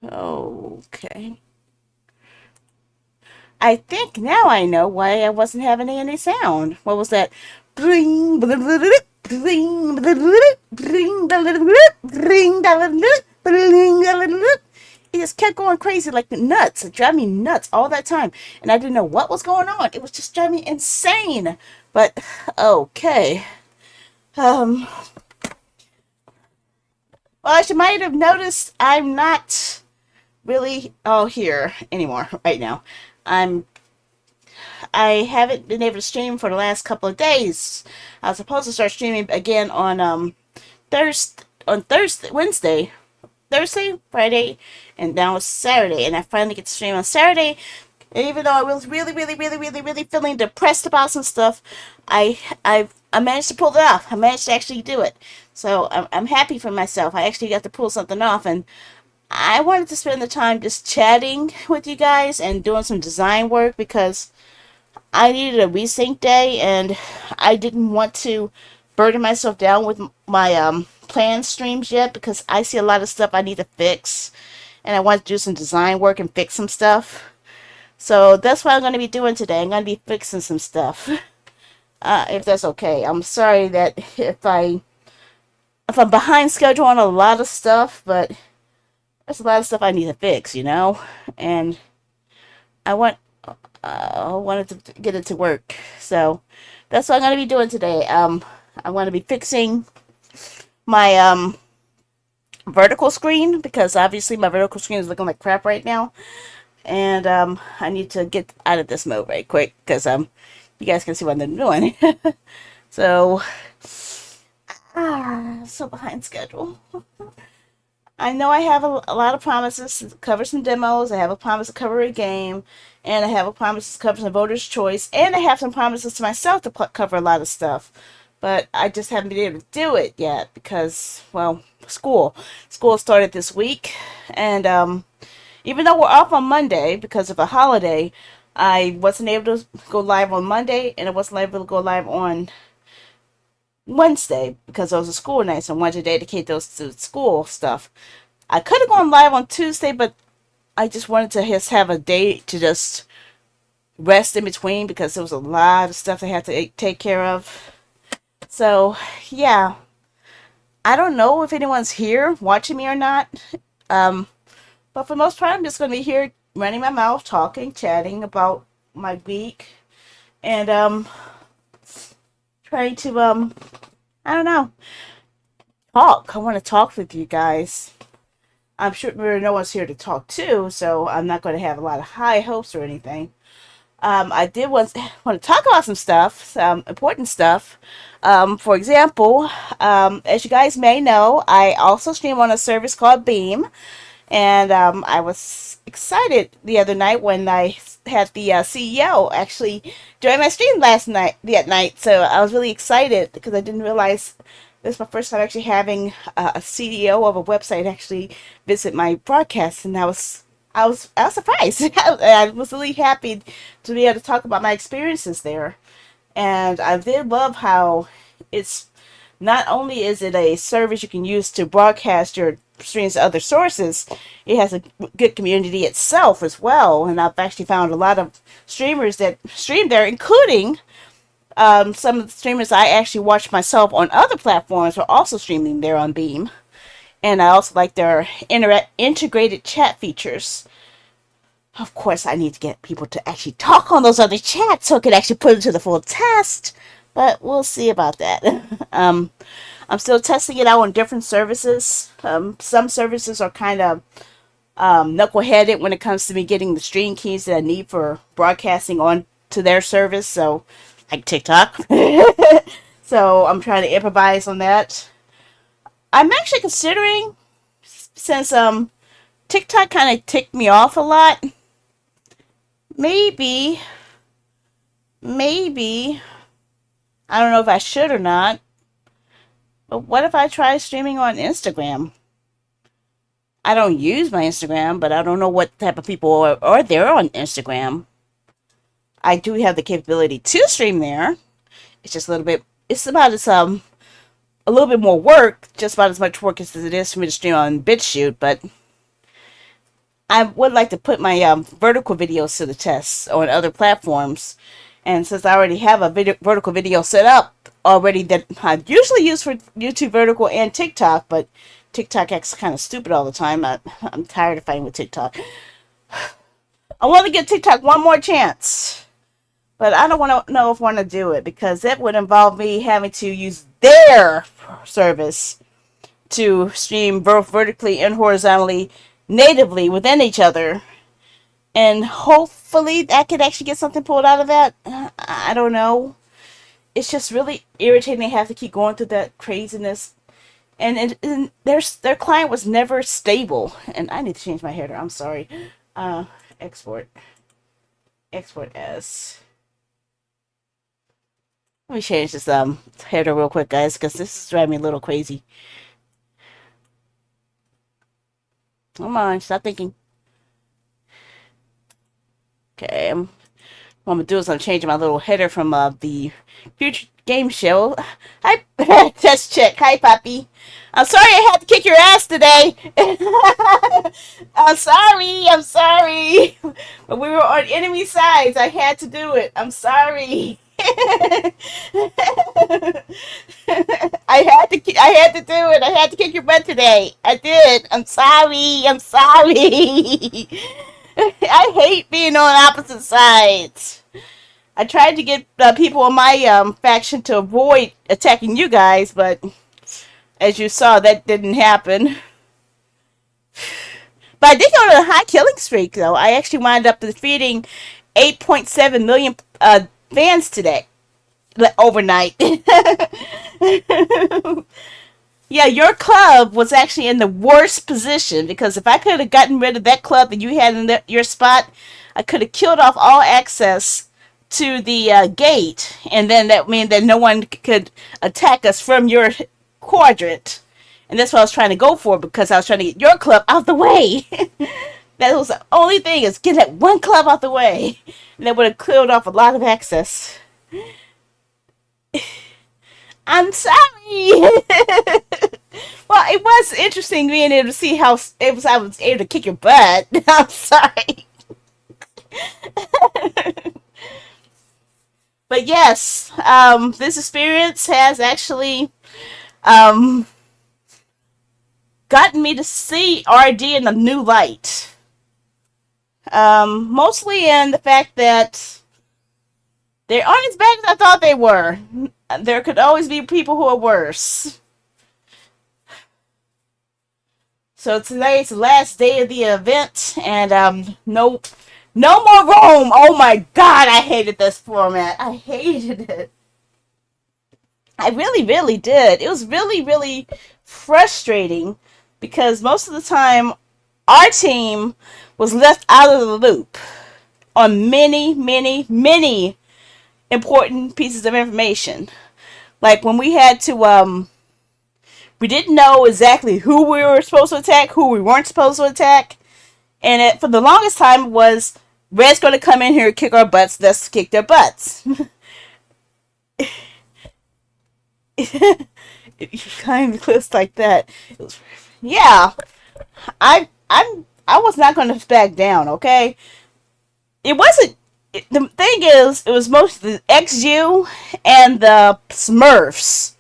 Okay. I think now I know why I wasn't having any sound. What was that? Bring, bling, bling, bling, it just kept going crazy like nuts. It drove me nuts all that time. And I didn't know what was going on. It was just driving me insane. But okay. Um well, as you might have noticed, I'm not really here anymore right now. I'm I haven't been able to stream for the last couple of days. I was supposed to start streaming again on Thursday, Wednesday, Thursday, Friday, and now it's Saturday. And I finally get to stream on Saturday. And even though I was really feeling depressed about some stuff, I managed to pull it off. I managed to actually do it. So I'm happy for myself. I actually got to pull something off, and I wanted to spend the time just chatting with you guys and doing some design work because I needed a resync day, and I didn't want to burden myself down with my planned streams yet because I see a lot of stuff I need to fix, and I want to do some design work and fix some stuff. So that's what I'm going to be doing today. I'm going to be fixing some stuff, if that's okay. I'm sorry that if I'm behind schedule on a lot of stuff, but there's a lot of stuff I need to fix, and I want I wanted to get it to work. So that's what I'm going to be doing today. I'm going to be fixing my vertical screen because obviously my vertical screen is looking like crap right now, and I need to get out of this mode right quick because you guys can see what I'm doing. So so behind schedule. I know I have a lot of promises to cover some demos. I have a promise to cover a game, and I have a promise to cover some voters' choice, and I have some promises to myself to cover a lot of stuff. But I just haven't been able to do it yet because, well, school. School started this week, and even though we're off on Monday because of a holiday, I wasn't able to go live on Monday, and I wasn't able to go live on Wednesday because those are school nights. I wanted to dedicate those to school stuff. I could have gone live on Tuesday, but I just wanted to just have a day to just rest in between because there was a lot of stuff I had to take care of. So, yeah, I don't know if anyone's here watching me or not. Um, but for the most part, I'm just going to be here running my mouth, talking, chatting about my week, and trying to I don't know, talk. I want to talk with you guys. I'm sure no one's here to talk to, so I'm not going to have a lot of high hopes or anything. I did want to talk about some stuff, some important stuff. For example, as you guys may know, I also stream on a service called Beam, and I was excited the other night when I had the CEO actually join my stream that night. So I was really excited because I didn't realize this is my first time actually having a CEO of a website actually visit my broadcast, and I was surprised. I was really happy to be able to talk about my experiences there, and I did love how it's not only is it a service you can use to broadcast your streams to other sources, it has a good community itself as well. And I've actually found a lot of streamers that stream there, including some of the streamers I actually watch myself on other platforms are also streaming there on Beam. And I also like their integrated chat features. Of course, I need to get people to actually talk on those other chats so I can actually put it to the full test. But we'll see about that. I'm still testing it out on different services. Some services are kind of knuckleheaded when it comes to me getting the stream keys that I need for broadcasting on to their service. So, like TikTok. So I'm trying to improvise on that. I'm actually considering, since TikTok kind of ticked me off a lot, maybe, maybe, I don't know if I should or not, but what if I try streaming on Instagram? I don't use my Instagram, but I don't know what type of people are there on Instagram. I do have the capability to stream there. It's just a little bit, it's about as, a little bit more work, just about as much work as it is for me to stream on BitChute, but I would like to put my vertical videos to the test on other platforms. And since I already have a vertical video set up already that I usually use for YouTube vertical and TikTok, but TikTok acts kind of stupid all the time. I'm tired of fighting with TikTok. I want to give TikTok one more chance, but I don't want to know if I want to do it because that would involve me having to use their service to stream both vertically and horizontally natively within each other. And hopefully I could actually get something pulled out of that. I don't know. It's just really irritating to have to keep going through that craziness. And their client was never stable. And I need to change my header. I'm sorry. Export. Export as. Let me change this header real quick, guys, because this is driving me a little crazy. Come on, stop thinking. Okay, what I'm gonna do is I'm changing my little header from the future game show. Hi, test check. Hi, Poppy. I'm sorry I had to kick your ass today. I'm sorry. I'm sorry. But we were on enemy sides. I had to do it. I'm sorry. I had to do it. I had to kick your butt today. I did. I'm sorry. I'm sorry. I hate being on opposite sides. I tried to get people on my faction to avoid attacking you guys, but as you saw, that didn't happen. But I did go on a high killing streak, though. I actually wound up defeating 8.7 million fans today, overnight. Yeah, your club was actually in the worst position because if I could have gotten rid of that club that you had in your spot, I could have killed off all access to the gate, and then that meant that no one could attack us from your quadrant. And that's what I was trying to go for because I was trying to get your club out the way. That was the only thing, is get that one club out the way. And that would have cleared off a lot of access. I'm sorry. Well, it was interesting being able to see how I was able to kick your butt. I'm sorry. But yes, this experience has actually um, gotten me to see RD in a new light. Mostly in the fact that they aren't as bad as I thought they were. There could always be people who are worse. So today's the last day of the event, and no more Rome. Oh my God, I hated this format. I hated it. I really, really did. It was really, really frustrating because most of the time our team was left out of the loop on many, many, many important pieces of information. Like when we had to, we didn't know exactly who we were supposed to attack, who we weren't supposed to attack. And for the longest time was, Red's going to come in here and kick our butts, let's kick their butts. It kind of close like that. Yeah, I was not going to back down. Okay, it wasn't. The thing is, it was mostly the XU and the Smurfs.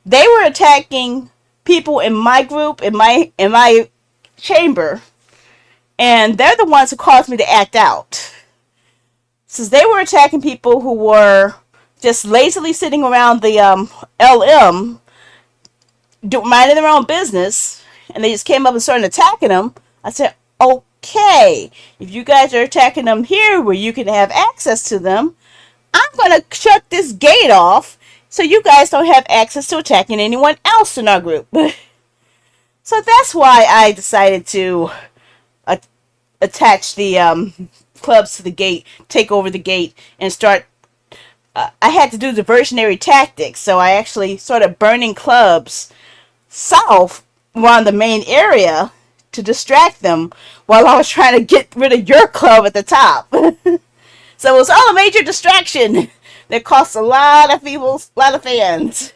They were attacking people in my group, in my chamber, and they're the ones who caused me to act out. Since they were attacking people who were just lazily sitting around the LM, minding their own business, and they just came up and started attacking them, I said, okay, if you guys are attacking them here where you can have access to them, I'm going to shut this gate off so you guys don't have access to attacking anyone else in our group. So that's why I decided to attach the clubs to the gate, take over the gate, and start. I had to do diversionary tactics, so I actually started burning clubs south around the main area to distract them while I was trying to get rid of your club at the top. So it was all a major distraction that cost a lot of fans.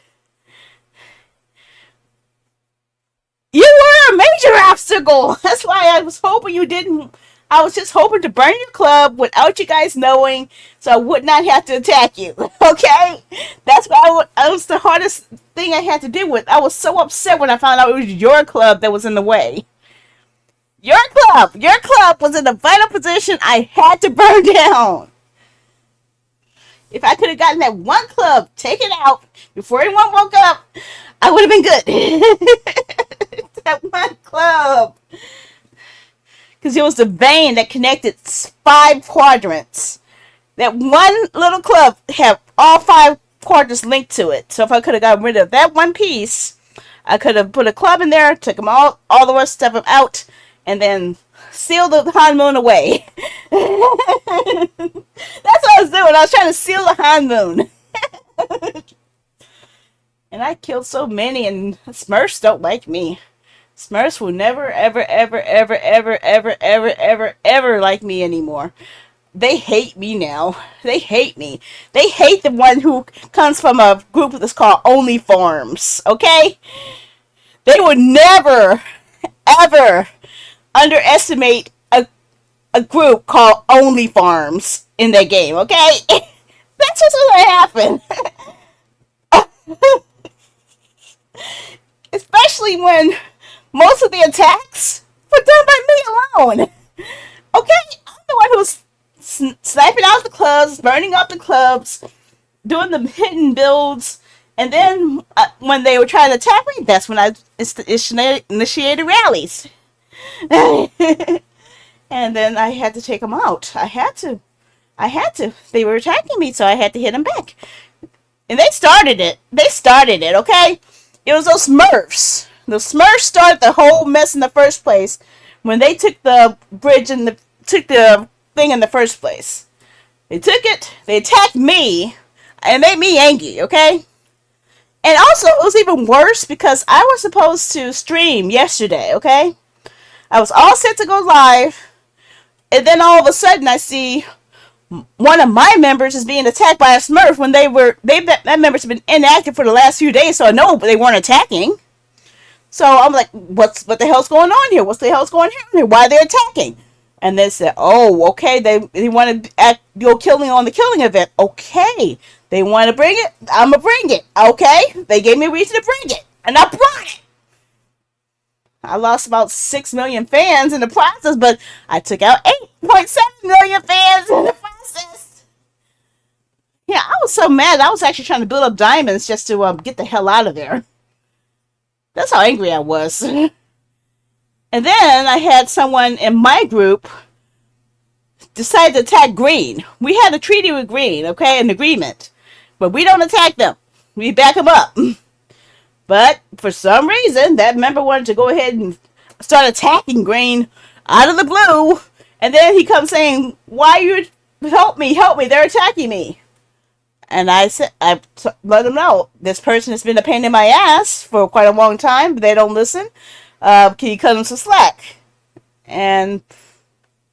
You were a major obstacle. That's why I was hoping you didn't. I was just hoping to burn your club without you guys knowing, so I would not have to attack you. Okay, that's why that was the hardest thing I had to deal with. I was so upset when I found out it was your club that was in the way. Your club was in a vital position. I had to burn down. If I could have gotten that one club taken out before anyone woke up, I would have been good. That one club. Because it was the vein that connected 5 quadrants. That one little club had all 5 quadrants linked to it. So if I could have gotten rid of that one piece, I could have put a club in there, took them all the rest of them out, and then seal the Hanmoon away. That's what I was doing. I was trying to seal the Hanmoon. And I killed so many, and Smurfs don't like me. Smurfs will never, ever, ever, ever, ever, ever, ever, ever, ever like me anymore. They hate me now. They hate me. They hate the one who comes from a group that's called Only Farms. Okay? They would never, ever underestimate a group called Only Farms in their game. Okay? That's just what happened. Especially when most of the attacks were done by me alone. Okay? I'm the one who's sniping out the clubs, burning up the clubs, doing the hidden builds, and then when they were trying to attack me, that's when I initiated rallies. And then I had to take them out. I had to. They were attacking me, so I had to hit them back. And they started it. Okay? It was those Smurfs. The Smurfs started the whole mess in the first place when they took the bridge and took the thing in the first place. They took it, they attacked me, and made me angry, okay? And also, it was even worse because I was supposed to stream yesterday, okay? I was all set to go live, and then all of a sudden I see one of my members is being attacked by a Smurf when that members have been inactive for the last few days, so I know they weren't attacking. So I'm like, what the hell's going on here? Why are they attacking? And they said, oh, okay, they want to go killing on the killing event. Okay, they want to bring it. I'm going to bring it. Okay, they gave me a reason to bring it, and I brought it. I lost about 6 million fans in the process, but I took out 8.7 million fans in the process. Yeah, I was so mad. I was actually trying to build up diamonds just to get the hell out of there. That's how angry I was. And then I had someone in my group decide to attack Green. We had a treaty with Green, okay, an agreement. But we don't attack them. We back them up. But for some reason, that member wanted to go ahead and start attacking Green out of the blue. And then he comes saying, why you help me, they're attacking me. And I let them know, this person has been a pain in my ass for quite a long time, but they don't listen. Can you cut them some slack? And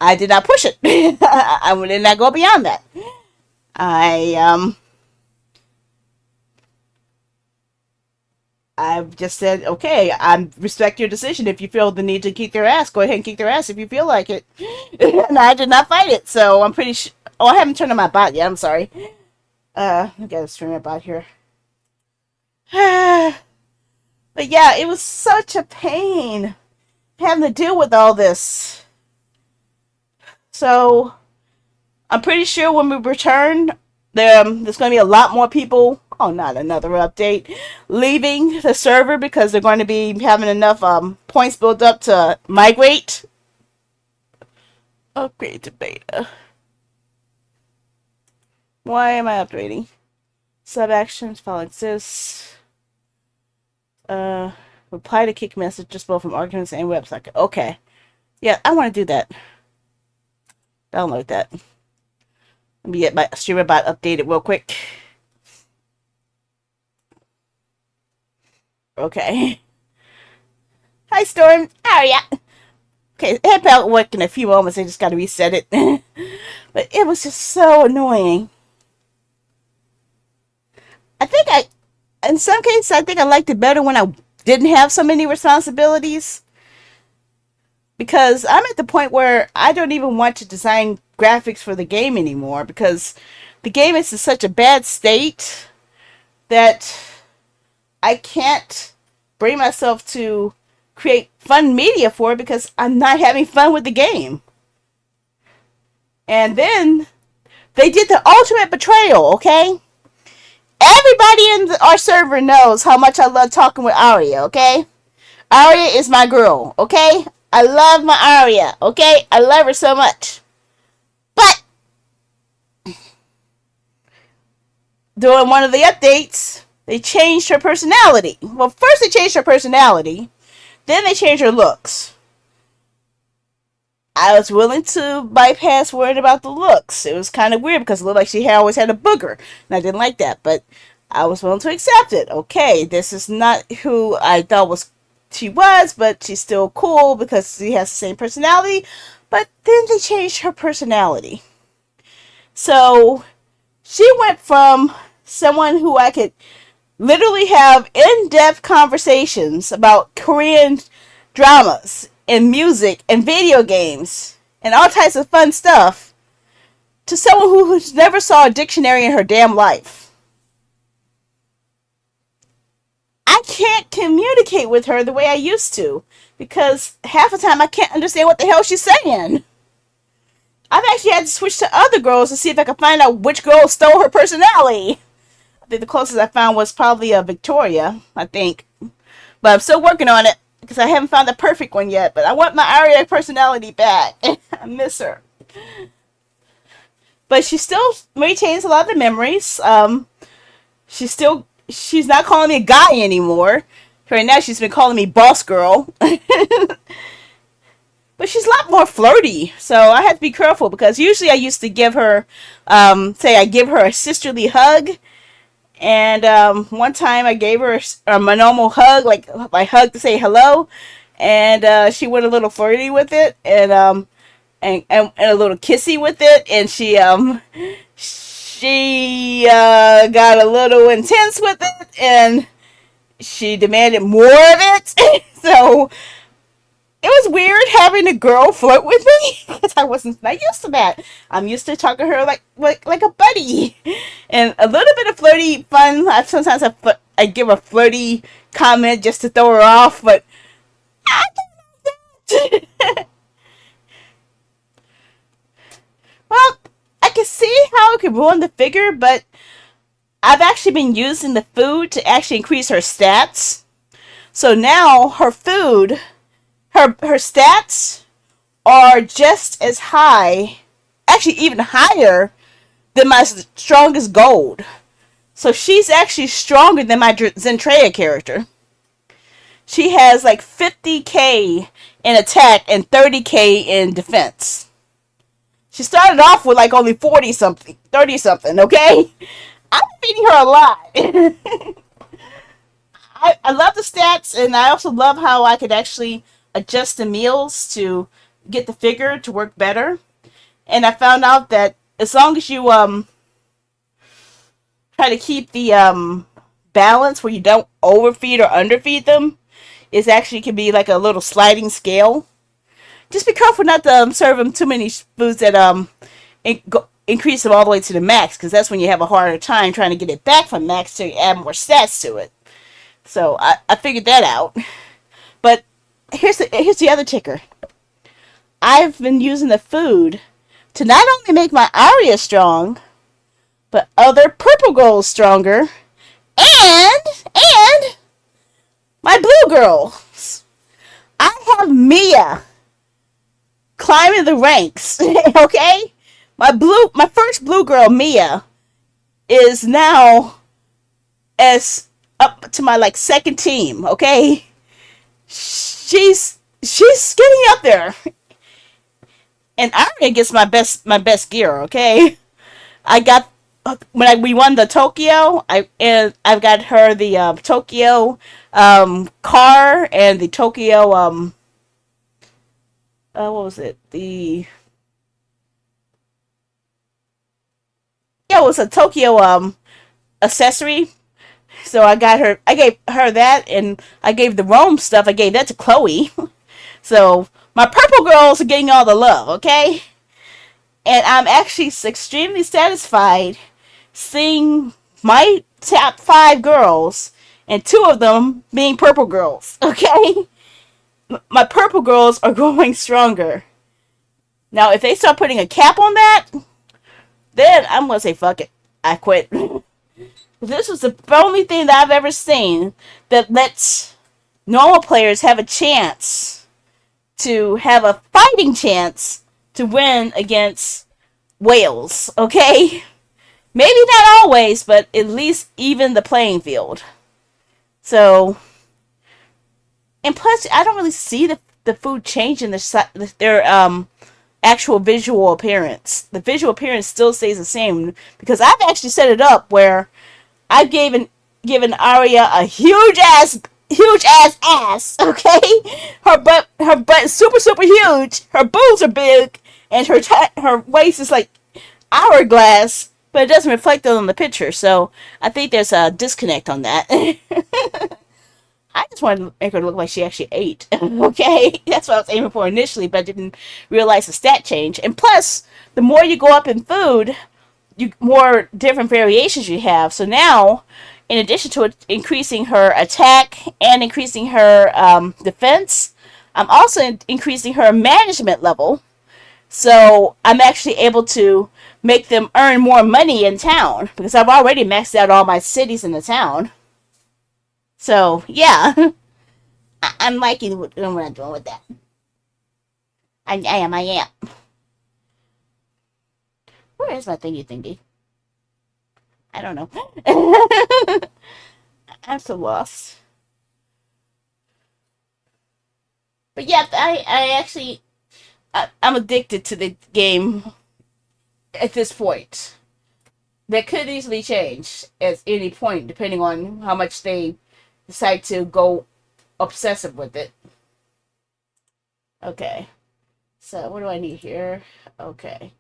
I did not push it. I did not go beyond that. I just said, okay, I respect your decision. If you feel the need to kick their ass, go ahead and kick their ass if you feel like it. And I did not fight it, so I'm pretty sure. Oh, I haven't turned on my bot yet. I'm sorry. I gotta stream my bot here. But yeah, it was such a pain having to deal with all this. So I'm pretty sure when we return, there's going to be a lot more people. Oh, not another update. Leaving the server because they're going to be having enough points built up to migrate. Upgrade to beta. Why am I upgrading? Sub actions following this. Reply to kick messages both from arguments and website. Okay. Yeah, I want to do that. Download that. Let me get my streamer bot updated real quick. Okay. Hi, Storm. How are ya? Okay, head back work in a few moments. I just gotta reset it. But it was just so annoying. In some cases, I think I liked it better when I didn't have so many responsibilities, because I'm at the point where I don't even want to design graphics for the game anymore, because the game is in such a bad state that I can't bring myself to create fun media for it because I'm not having fun with the game. And then they did the ultimate betrayal, okay? Everybody in our server knows how much I love talking with Aria, okay? Aria is my girl, okay? I love my Aria, okay? I love her so much. But during one of the updates, they changed her personality. Well, first they changed her personality, then they changed her looks. I was willing to bypass worrying about the looks. It was kind of weird because it looked like she had always had a booger, and I didn't like that. But I was willing to accept it. Okay, this is not who I thought was she was, but she's still cool because she has the same personality. But then they changed her personality, so she went from someone who I could literally have in-depth conversations about Korean dramas and music and video games and all types of fun stuff to someone who never saw a dictionary in her damn life. I can't communicate with her the way I used to because half the time I can't understand what the hell she's saying. I've actually had to switch to other girls to see if I could find out which girl stole her personality. I think the closest I found was probably Victoria, I think. But I'm still working on it because I haven't found the perfect one yet. But I want my Aria personality back. I miss her. But she still retains a lot of the memories. She's not calling me a guy anymore. Right now she's been calling me boss girl. But she's a lot more flirty, so I have to be careful because usually I used to give her, I give her a sisterly hug, and one time I gave her my normal hug, like my hug to say hello, and she went a little flirty with it, and a little kissy with it, and she got a little intense with it, and she demanded more of it, so. It was weird having a girl flirt with me because I wasn't not used to that. I'm used to talking to her like a buddy, and a little bit of flirty fun. Sometimes I give a flirty comment just to throw her off, but I don't know that. Well, I can see how it could ruin the figure, but I've actually been using the food to actually increase her stats. So now her food. Her stats are just as high, actually even higher than my strongest gold. So she's actually stronger than my Zentreya character. She has like 50k in attack and 30k in defense. She started off with like only 40 something, 30 something, okay? I'm beating her a lot. I love the stats, and I also love how I could actually adjust the meals to get the figure to work better. And I found out that as long as you try to keep the balance where you don't overfeed or underfeed them, it actually can be like a little sliding scale. Just be careful not to serve them too many foods that increase them all the way to the max, because that's when you have a harder time trying to get it back from max to add more stats to it. So I figured that out. But here's the other ticker. I've been using the food to not only make my Aria strong, but other purple girls stronger, and my blue girls. I have Mia climbing the ranks. Okay, my first blue girl, Mia, is now as up to my second team. Okay. She's getting up there, and Aria gets my best gear. Okay, I got when we won the Tokyo. I've got her the Tokyo car and the Tokyo what was it it was a Tokyo accessory So I gave her that, and I gave the Rome stuff. I gave that to Chloe. So my purple girls are getting all the love, okay? And I'm actually extremely satisfied seeing my top 5 girls, and 2 of them being purple girls, okay? My purple girls are growing stronger. Now, if they start putting a cap on that, then I'm gonna say fuck it. I quit. This was the only thing that I've ever seen that lets normal players have a chance to have a fighting chance to win against whales, okay? Maybe not always, but at least even the playing field. So, and plus, I don't really see the food changing their actual visual appearance. The visual appearance still stays the same because I've actually set it up where I've given Arya a huge ass. Okay, her butt is super huge. Her boobs are big, and her waist is like hourglass, but it doesn't reflect it on the picture. So I think there's a disconnect on that. I just wanted to make her look like she actually ate. Okay, that's what I was aiming for initially, but I didn't realize the stat change. And plus, the more you go up in food, you more different variations you have. So now, in addition to increasing her attack and increasing her defense, I'm also increasing her management level. So I'm actually able to make them earn more money in town because I've already maxed out all my cities in the town. So yeah, I'm liking what I'm doing with that. I am. Where is my thingy? I don't know. I'm so lost. But yeah, I actually, I'm addicted to the game at this point. That could easily change at any point, depending on how much they decide to go obsessive with it. Okay. So, what do I need here? Okay.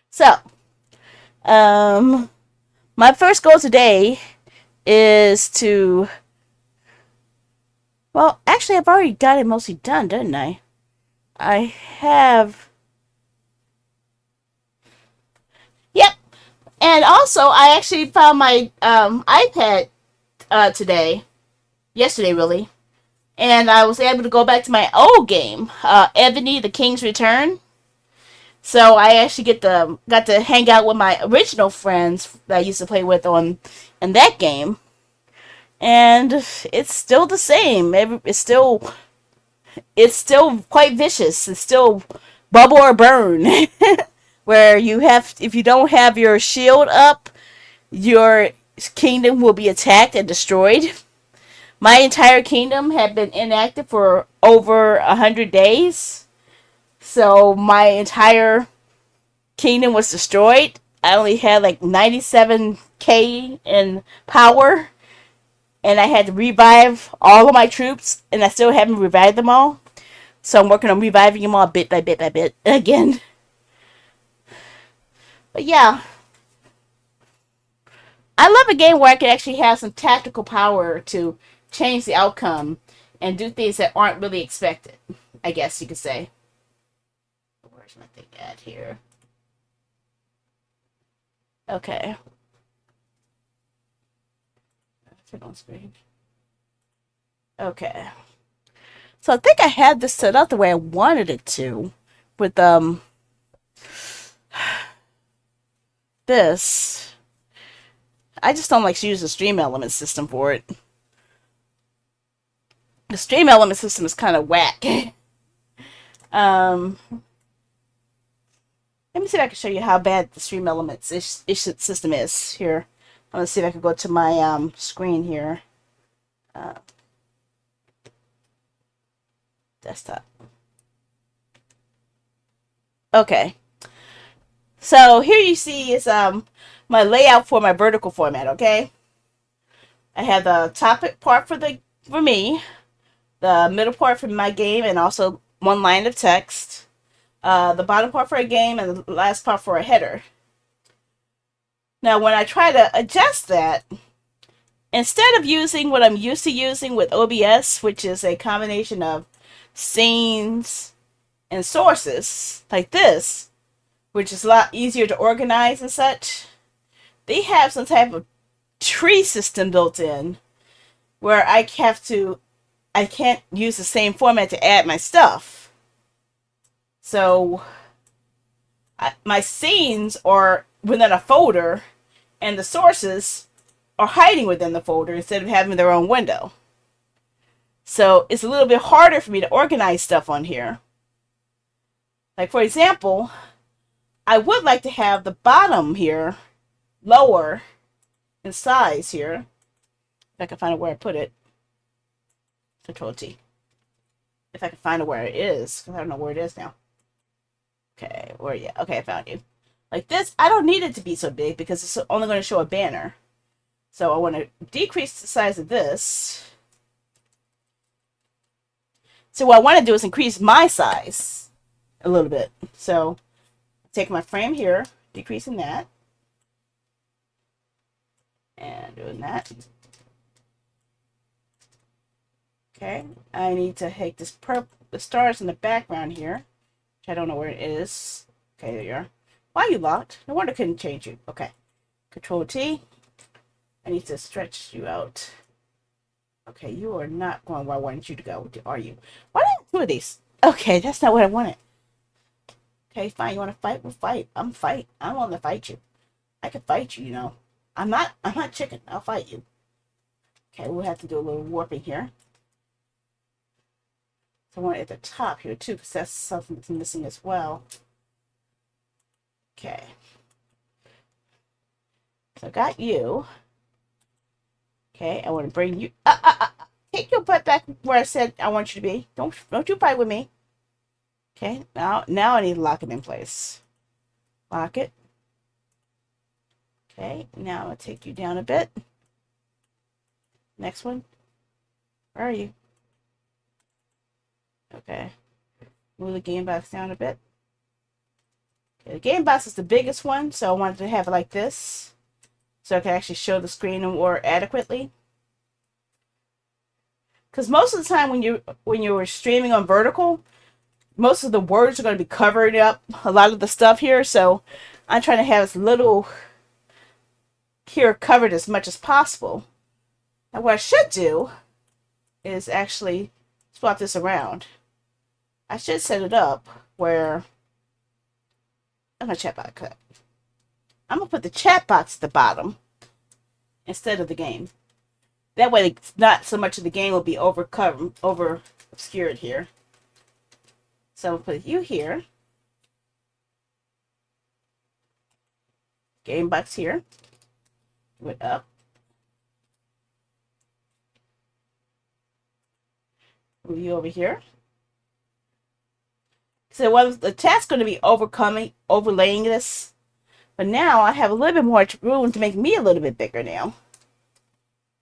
So, um, my first goal today is to. Well, actually, I've already got it mostly done, didn't I? I have. Yep. And also, I actually found my iPad today, yesterday, really, and I was able to go back to my old game, Ebony: The King's Return. So I actually got to hang out with my original friends that I used to play with on in that game, and it's still the same. It's still quite vicious. It's still bubble or burn, where if you don't have your shield up, your kingdom will be attacked and destroyed. My entire kingdom had been inactive for over 100 days, so my entire kingdom was destroyed. I only had like 97k in power, and I had to revive all of my troops, and I still haven't revived them all. So I'm working on reviving them all bit by bit again. But yeah, I love a game where I can actually have some tactical power to change the outcome and do things that aren't really expected, I guess you could say. Where's my thing at here? Okay. Turn on screen. Okay. So I think I had this set up the way I wanted it to with this. I just don't like to use the stream element system for it. The stream element system is kind of whack. Let me see if I can show you how bad the stream elements system is here. I'm gonna see if I can go to my screen here. Desktop. Okay. So here you see is my layout for my vertical format. Okay. I have the top part for me, the middle part for my game, and also one line of text. The bottom part for a game, and the last part for a header. Now, when I try to adjust that, instead of using what I'm used to using with OBS, which is a combination of scenes and sources like this, which is a lot easier to organize and such, they have some type of tree system built in where I can't use the same format to add my stuff. So my scenes are within a folder and the sources are hiding within the folder instead of having their own window. So it's a little bit harder for me to organize stuff on here. Like, for example, I would like to have the bottom here lower in size here. If I can find out where I put it. Control T. If I can find out where it is, because I don't know where it is now. Okay, where are you? Okay, I found you. Like this, I don't need it to be so big because it's only going to show a banner. So I want to decrease the size of this. So what I want to do is increase my size a little bit. So take my frame here, decreasing that. And doing that. Okay, I need to take this the stars in the background here, which I don't know where it is. Okay, there you are. Why are you locked? No wonder I couldn't change you. Okay, Control T. I need to stretch you out. Okay, you are not going where I wanted you to go, are you? Why did I do these? Okay, that's not what I wanted. Okay, fine. You want to fight? We'll fight. I'm willing to fight you. I can fight you, you know. I'm not chicken. I'll fight you. Okay, we'll have to do a little warping here. So I want it at the top here too, because that's something that's missing as well. Okay. So I got you. Okay, I want to bring you. Take your butt back where I said I want you to be. Don't you fight with me. Okay, now I need to lock it in place. Lock it. Okay, now I'm gonna take you down a bit. Next one. Where are you? Okay. Move the game box down a bit. Okay, the game box is the biggest one, so I wanted to have it like this, so I can actually show the screen more adequately. Because most of the time when you're streaming on vertical, most of the words are going to be covering up a lot of the stuff here, so I'm trying to have as little here covered as much as possible. Now what I should do is actually swap this around. I should set it up where I'm gonna chat box. I'm gonna put the chat box at the bottom instead of the game. That way, it's not so much of the game will be over obscured here. So I'm gonna put you here. Game box here. Move it up. Move you over here. So the chat's going to be overlaying this, but now I have a little bit more room to make me a little bit bigger now.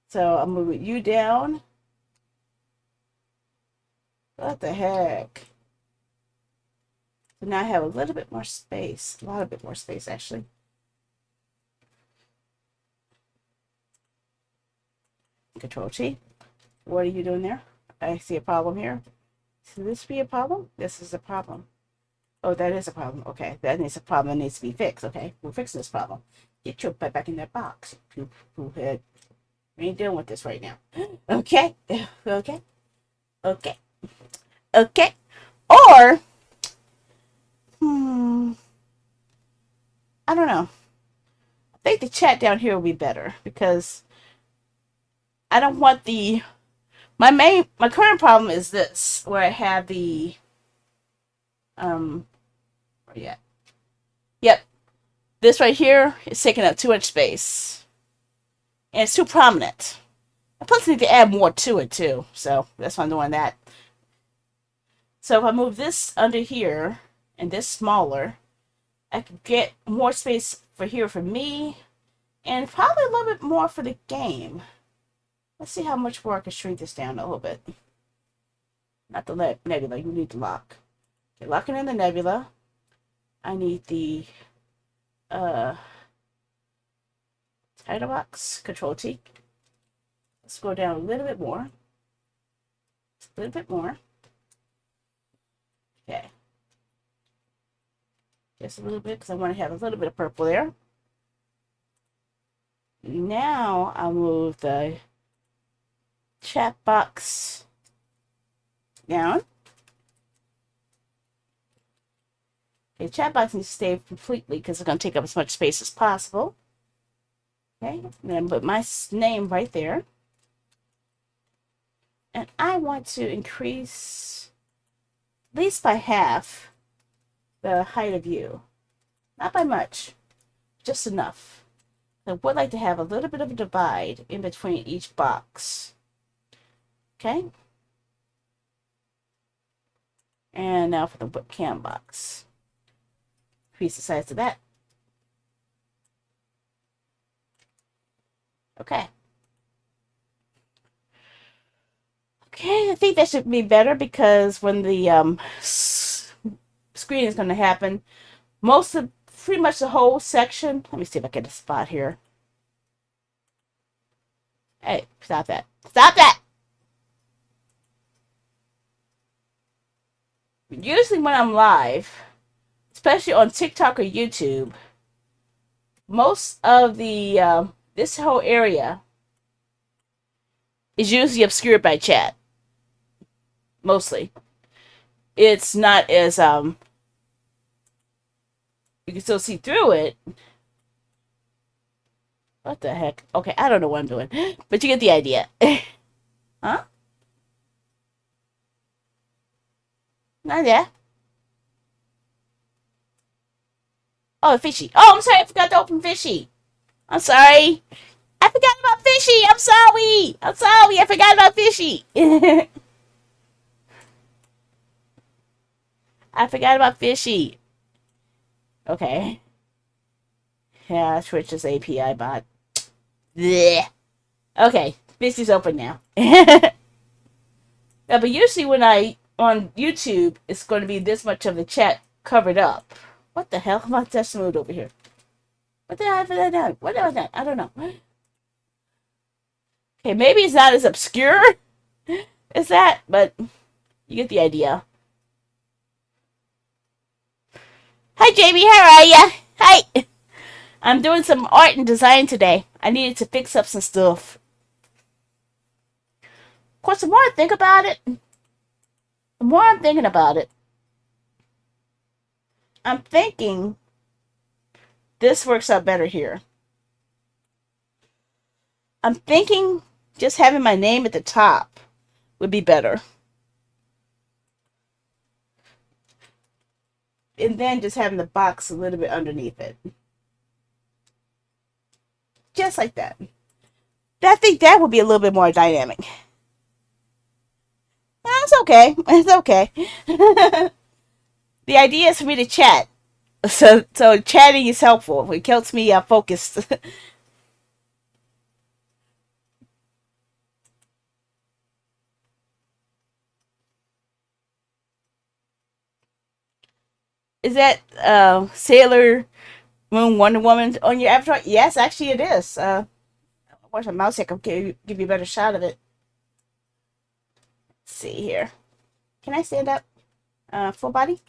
So I'm moving you down. What the heck? So now I have a little bit more space, a lot bit more space actually. Control T. What are you doing there? I see a problem here. Should this be a problem? This is a problem. Oh, that is a problem. Okay, that is a problem that needs to be fixed. Okay, we're fixing this problem. Get your butt back in that box. Poo head. We ain't dealing with this right now. Okay, okay, okay, okay. Or, I don't know. I think the chat down here will be better because I don't want my current problem is this, where I have the where you at? Yep. This right here is taking up too much space. And it's too prominent. I plus need to add more to it too. So that's why I'm doing that. So if I move this under here and this smaller, I can get more space for here for me and probably a little bit more for the game. Let's see how much more I can shrink this down a little bit. Not the nebula, you need to lock. Okay, locking in the nebula. I need the title box, Control T. scroll down a little bit more. Just a little bit more. Okay. Just a little bit because I want to have a little bit of purple there. Now I'll move the chat box down. Okay, chat box needs to stay completely because it's going to take up as much space as possible. Okay, and then put my name right there. And I want to increase at least by half the height of you. Not by much, just enough. I would like to have a little bit of a divide in between each box. Okay? And now for the webcam box. Increase the size of that. Okay. Okay, I think that should be better because when the screen is going to happen, pretty much the whole section. Let me see if I get a spot here. Hey, stop that. Stop that! Usually when I'm live, especially on TikTok or YouTube, most of the this whole area is usually obscured by chat. Mostly. It's not as you can still see through it. What the heck? Okay, I don't know what I'm doing. But you get the idea. Huh? Not there. Oh, fishy. Oh, I'm sorry. I forgot to open fishy. I'm sorry. I forgot about fishy. I'm sorry. I'm sorry. I forgot about fishy. I forgot about fishy. Okay. Yeah, Twitch's API bot. Blech. Okay, fishy's open now. Yeah, but usually when I on YouTube, it's going to be this much of the chat covered up. What the hell? I'm about to smooth over here. What the hell have I done? What have I done? I don't know. Okay, maybe it's not as obscure as that, but you get the idea. Hi, Jamie. How are ya? Hi. I'm doing some art and design today. I needed to fix up some stuff. Of course, the more I think about it, the more I'm thinking about it, I'm thinking this works out better here. I'm thinking just having my name at the top would be better. And then just having the box a little bit underneath it. Just like that. I think that would be a little bit more dynamic. That's okay. It's okay. The idea is for me to chat. So chatting is helpful. It keeps me focused. Is that Sailor Moon Wonder Woman on your avatar? Yes, actually it is. Where's my mouse? I can give you a better shot of it. Let's see here. Can I stand up? Full body?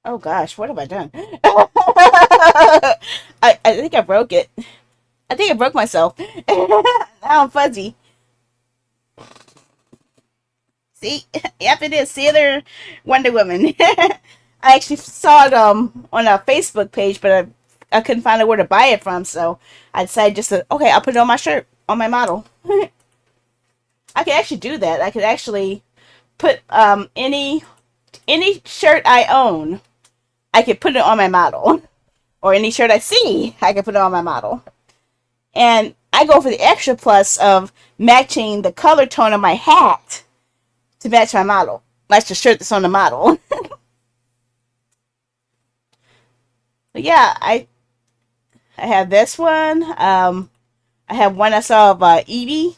Oh gosh, what have I done? I think I broke it. I think I broke myself. Now I'm fuzzy. See? Yep, it is. Sailor Wonder Woman. I actually saw it on a Facebook page, but I couldn't find out where to buy it from, so I decided just to, okay, I'll put it on my shirt, on my model. I could actually do that. I could actually put any shirt I own, I could put it on my model. Or any shirt I see, I could put it on my model. And I go for the extra plus of matching the color tone of my hat to match my model. Match the shirt that's on the model. But yeah, I have this one. I have one I saw of Evie,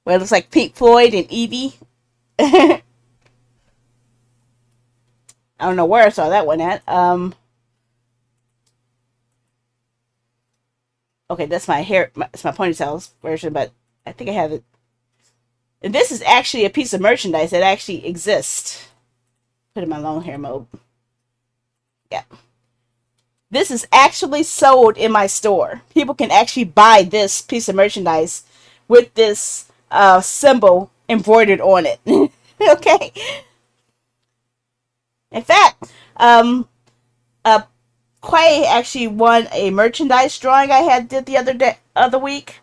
where it looks like Pink Floyd and Evie. I don't know where I saw that one at. Oh Okay, that's my hair. It's my ponytails version, but I think I have it. And this is actually a piece of merchandise that actually exists. Put in my long hair mode. Yeah. This is actually sold in my store. People can actually buy this piece of merchandise with this symbol embroidered on it. Okay. In fact, uh, Quay actually won a merchandise drawing I had did the other week,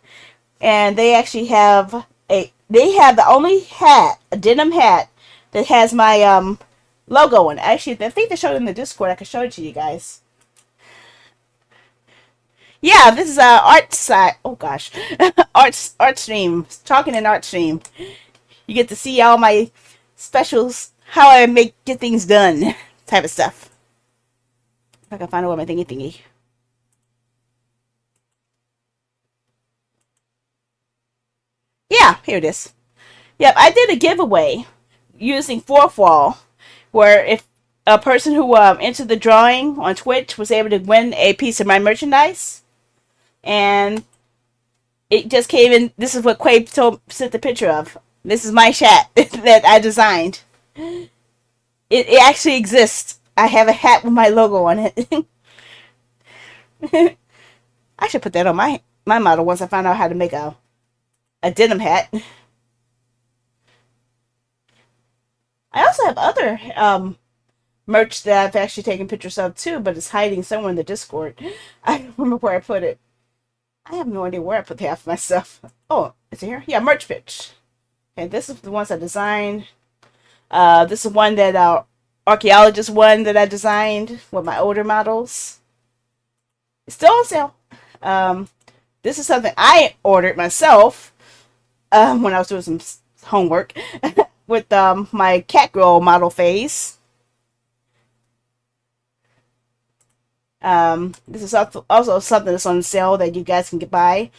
and they actually have the only hat, a denim hat that has my logo on it. Actually, I think they showed it in the Discord. I can show it to you guys. Yeah, this is art side. Oh gosh, art stream. Talking in art stream. You get to see all my specials, how I get things done, type of stuff. If I can find out what my thingy. Yeah, here it is. Yep, I did a giveaway using Fourth Wall, where if a person who entered the drawing on Twitch was able to win a piece of my merchandise, and it just came in. This is what Quay sent the picture of. This is my chat that I designed. It actually exists. I have a hat with my logo on it. I should put that on my model once I find out how to make a denim hat. I also have other merch that I've actually taken pictures of too, but it's hiding somewhere in the Discord. I don't remember where I put it. I have no idea where I put half of my stuff. Oh, is it here? Yeah, merch pitch. Okay, this is the ones I designed. This is one that archaeologist one that I designed with my older models. It's still on sale. This is something I ordered myself when I was doing some homework with my Catgirl model phase. This is also something that's on sale that you guys can get by,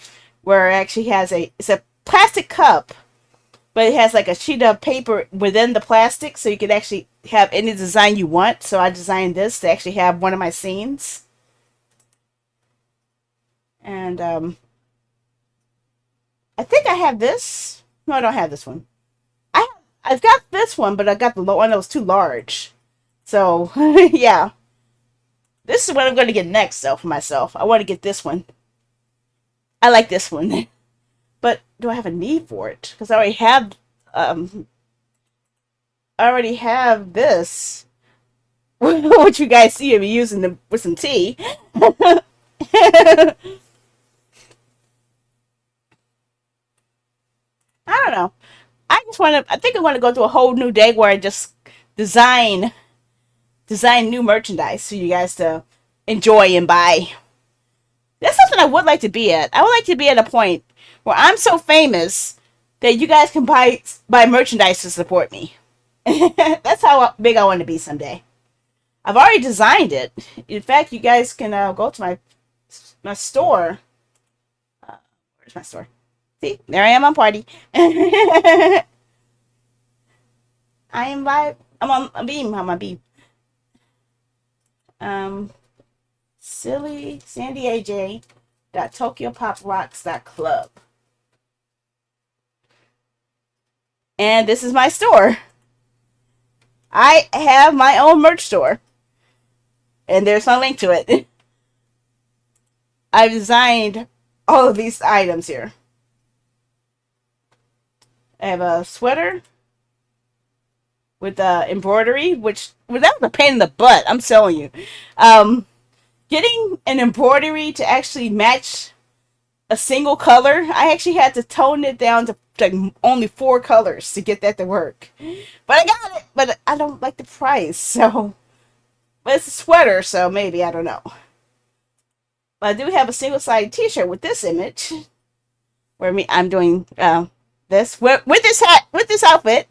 where it actually has it's a plastic cup, but it has like a sheet of paper within the plastic, so you can actually have any design you want. So I designed this to actually have one of my scenes. And I think I have this. No, I don't have this one. I've got this one, but I got the one that was too large. So yeah, this is what I'm going to get next, though, for myself. I want to get this one. I like this one, but do I have a need for it? Because I already have this, which you guys see me using with some tea. I don't know. I think I want to go through a whole new day where I just design new merchandise for you guys to enjoy and buy. That's something I would like to be at. I would like to be at a point where I'm so famous that you guys can buy merchandise to support me. That's how big I want to be someday. I've already designed it. In fact, you guys can go to my store. Where's my store? See, there I am on party. I am live. I'm on a beam. I'm on beam. Silly Sandy AJ TokyoPopRocks.club. And this is my store. I have my own merch store. And there's my link to it. I've designed all of these items here. I have a sweater with embroidery, which that was a pain in the butt. I'm telling you, getting an embroidery to actually match a single color, I actually had to tone it down to like only 4 colors to get that to work. But I got it. But I don't like the price, so. But it's a sweater, so maybe I don't know. But I do have a single-sided T-shirt with this image, where I'm doing this with this hat, with this outfit.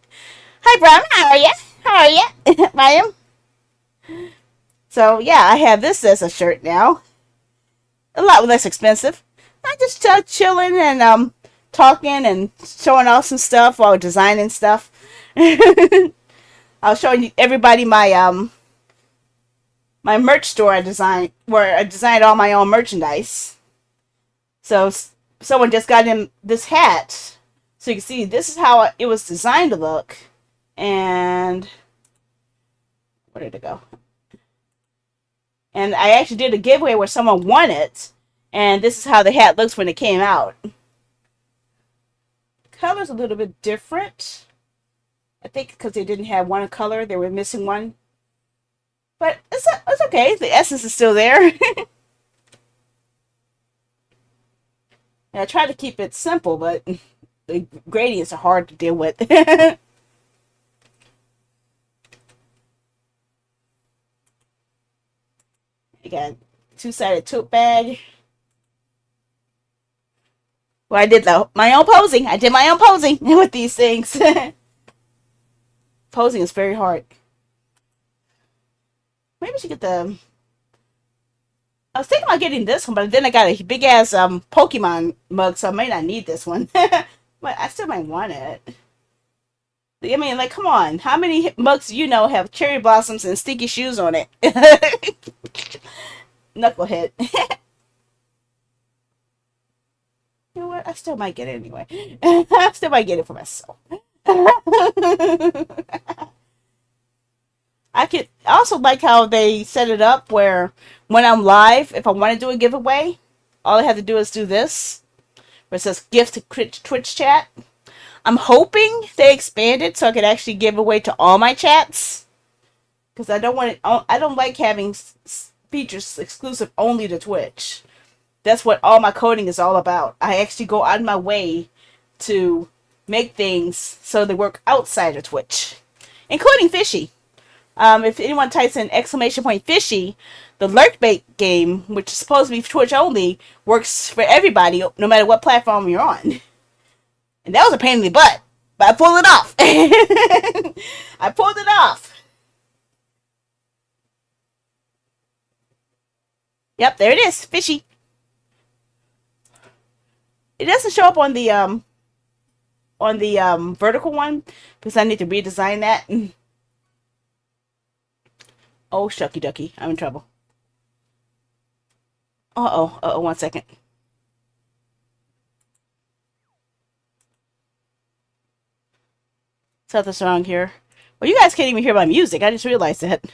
Hi, Brown. How are you? How are you? I am. So yeah, I have this as a shirt now. A lot less expensive. I'm just chilling and talking and showing off some stuff while designing stuff. I was showing everybody my my merch store I designed, where I designed all my own merchandise. So someone just got him this hat. So you can see this is how it was designed to look. And where did it go? And I actually did a giveaway where someone won it. And this is how the hat looks when it came out. Color's a little bit different. I think because they didn't have one color, they were missing one. But it's okay. The essence is still there. I try to keep it simple, but the gradients are hard to deal with. You got two-sided tote bag. Well, I did my own posing. I did my own posing with these things. Posing is very hard. Maybe I should get the... I was thinking about getting this one, but then I got a big ass Pokemon mug, so I might not need this one. But I still might want it. I mean, like, come on. How many mugs do you know have cherry blossoms and sticky shoes on it? Knucklehead. You know what? I still might get it anyway. I still might get it for myself. I could also like how they set it up where when I'm live, if I want to do a giveaway, all I have to do is do this, where it says gift to Twitch chat. I'm hoping they expand it so I could actually give away to all my chats, because I don't like having features exclusive only to Twitch. That's what all my coding is all about. I actually go out of my way to make things so they work outside of Twitch, including Fishy. If anyone types in !fishy, the Lurkbait game, which is supposed to be Twitch only, works for everybody, no matter what platform you're on. And that was a pain in the butt, but I pulled it off. I pulled it off. Yep, there it is, Fishy. It doesn't show up on the vertical one because I need to redesign that. Oh, shucky ducky, I'm in trouble. Uh-oh, 1 second. Something's wrong here. Well, you guys can't even hear my music. I just realized that.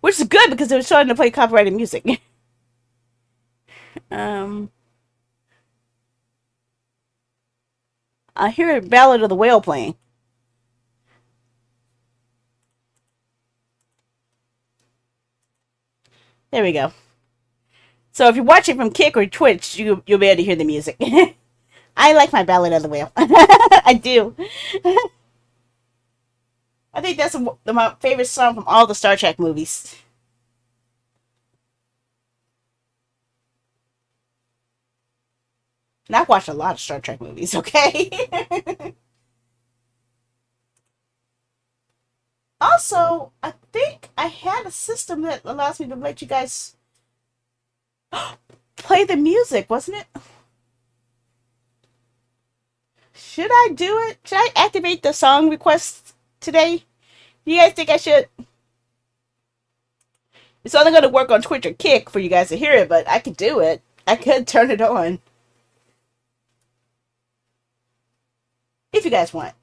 Which is good because they're starting to play copyrighted music. I hear a Ballad of the Whale playing. There we go. So if you're watching from Kick or Twitch, you'll be able to hear the music. I like my Ballad of the Whale. I do. I think that's my favorite song from all the Star Trek movies. And I've watched a lot of Star Trek movies, okay? Also, I think I had a system that allows me to let you guys play the music, wasn't it? Should I do it? Should I activate the song request today? You guys think I should? It's only going to work on Twitch or Kick for you guys to hear it, but I could do it. I could turn it on. If you guys want.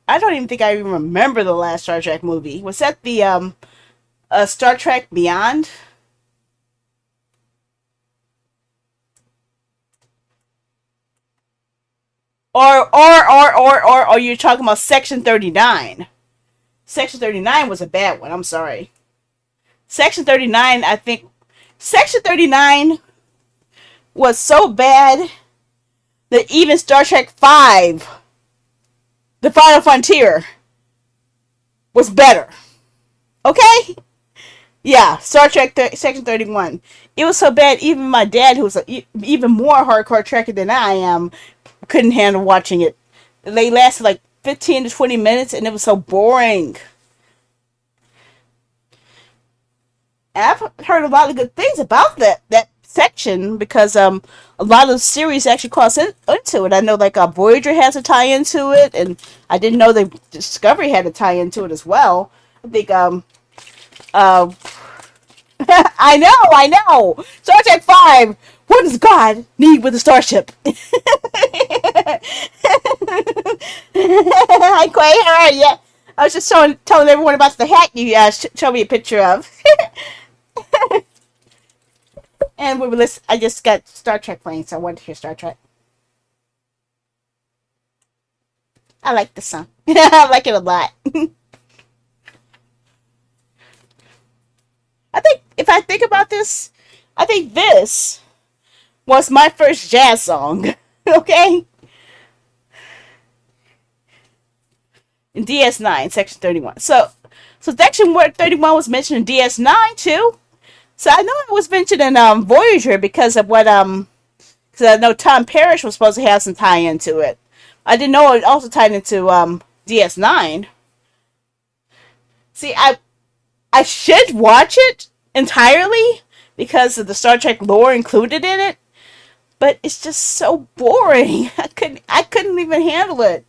I don't even think I even remember the last Star Trek movie. Was that the Star Trek Beyond? Or you're talking about Section 39. Section 39 was a bad one. I'm sorry. Section 39, I think Section 39 was so bad that even Star Trek 5, The Final Frontier, was better. Okay? Yeah, Star Trek Section 31. It was so bad, even my dad, who was even more hardcore Trekker than I am, couldn't handle watching it. They lasted like 15 to 20 minutes, and it was so boring. And I've heard a lot of good things about that section because a lot of series actually cross into it. I know like Voyager has a tie into it, and I didn't know the Discovery had a tie into it as well. I think Uh, I know. Star Trek Five. What does God need with a starship? Hi, Quay. How are you? I was just telling everyone about the hat you showed me a picture of. And we were listening. I just got Star Trek playing, so I wanted to hear Star Trek. I like the song. I like it a lot. I think if I think about this, I think this was my first jazz song. Okay? In DS9, Section 31. So Section 31 was mentioned in DS9 too. So I know it was mentioned in Voyager because of what because I know Tom Parrish was supposed to have some tie into it. I didn't know it also tied into DS9. See, I should watch it entirely because of the Star Trek lore included in it, but it's just so boring. I couldn't even handle it.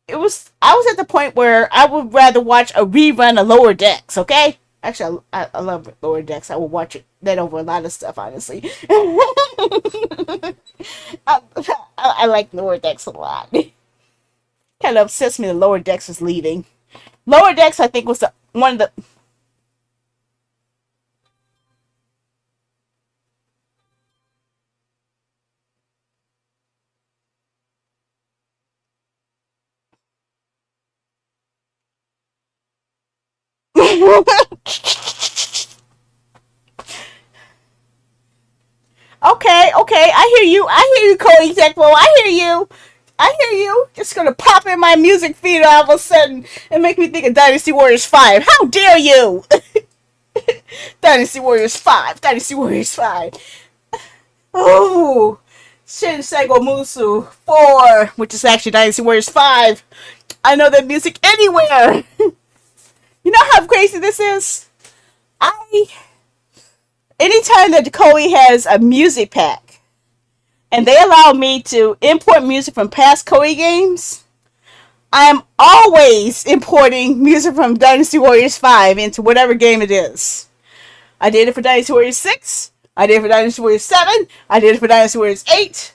I was at the point where I would rather watch a rerun of Lower Decks. Okay, actually, I love Lower Decks. I will watch it that over a lot of stuff. Honestly, I like Lower Decks a lot. Kind of upsets me that Lower Decks is leaving. Lower Decks, I think, was one of the. Okay, I hear you. I hear you, Cody Techmo. I hear you. I hear you. Just gonna pop in my music feed all of a sudden and make me think of Dynasty Warriors 5. How dare you! Dynasty Warriors 5. Dynasty Warriors 5. Oh! Shin Sego Musu 4, which is actually Dynasty Warriors 5. I know that music anywhere! You know how crazy this is? I Anytime that Koei has a music pack and they allow me to import music from past Koei games, I am always importing music from Dynasty Warriors 5 into whatever game it is. I did it for Dynasty Warriors 6. I did it for Dynasty Warriors 7. I did it for Dynasty Warriors 8.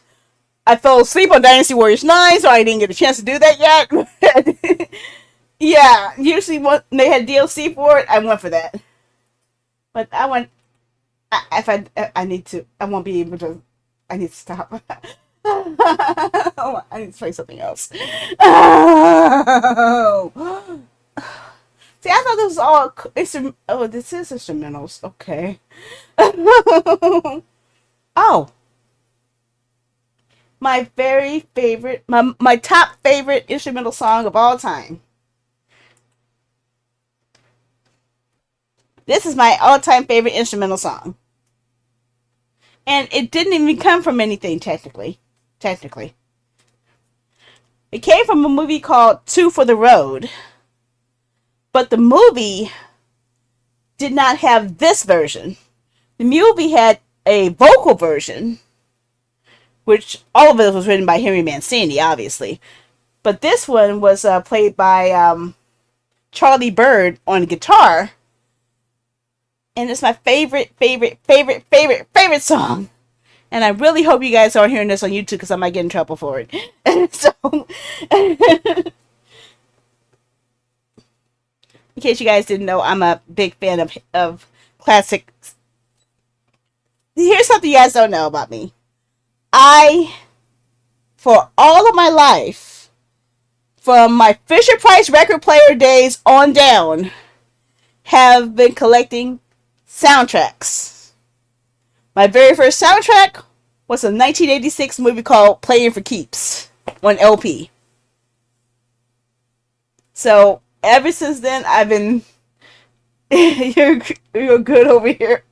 I fell asleep on Dynasty Warriors 9, so I didn't get a chance to do that yet. Yeah, usually when they had DLC for it, I went for that. But I went if I need to, I won't be able to. I need to stop. Oh, I need to play something else. Oh. See, I thought this was all. Oh, this is instrumentals. Okay. Oh, my very favorite, my top favorite instrumental song of all time. This is my all-time favorite instrumental song. And it didn't even come from anything technically. Technically. It came from a movie called Two for the Road. But the movie did not have this version. The movie had a vocal version, which all of it was written by Henry Mancini, obviously. But this one was played by Charlie Bird on guitar. And it's my favorite song. And I really hope you guys aren't hearing this on YouTube because I might get in trouble for it. So, in case you guys didn't know, I'm a big fan of classic. Here's something you guys don't know about me. I, for all of my life, from my Fisher Price record player days on down, have been collecting soundtracks. My very first soundtrack was a 1986 movie called Playing for Keeps on LP. So ever since then, I've been. you're good over here.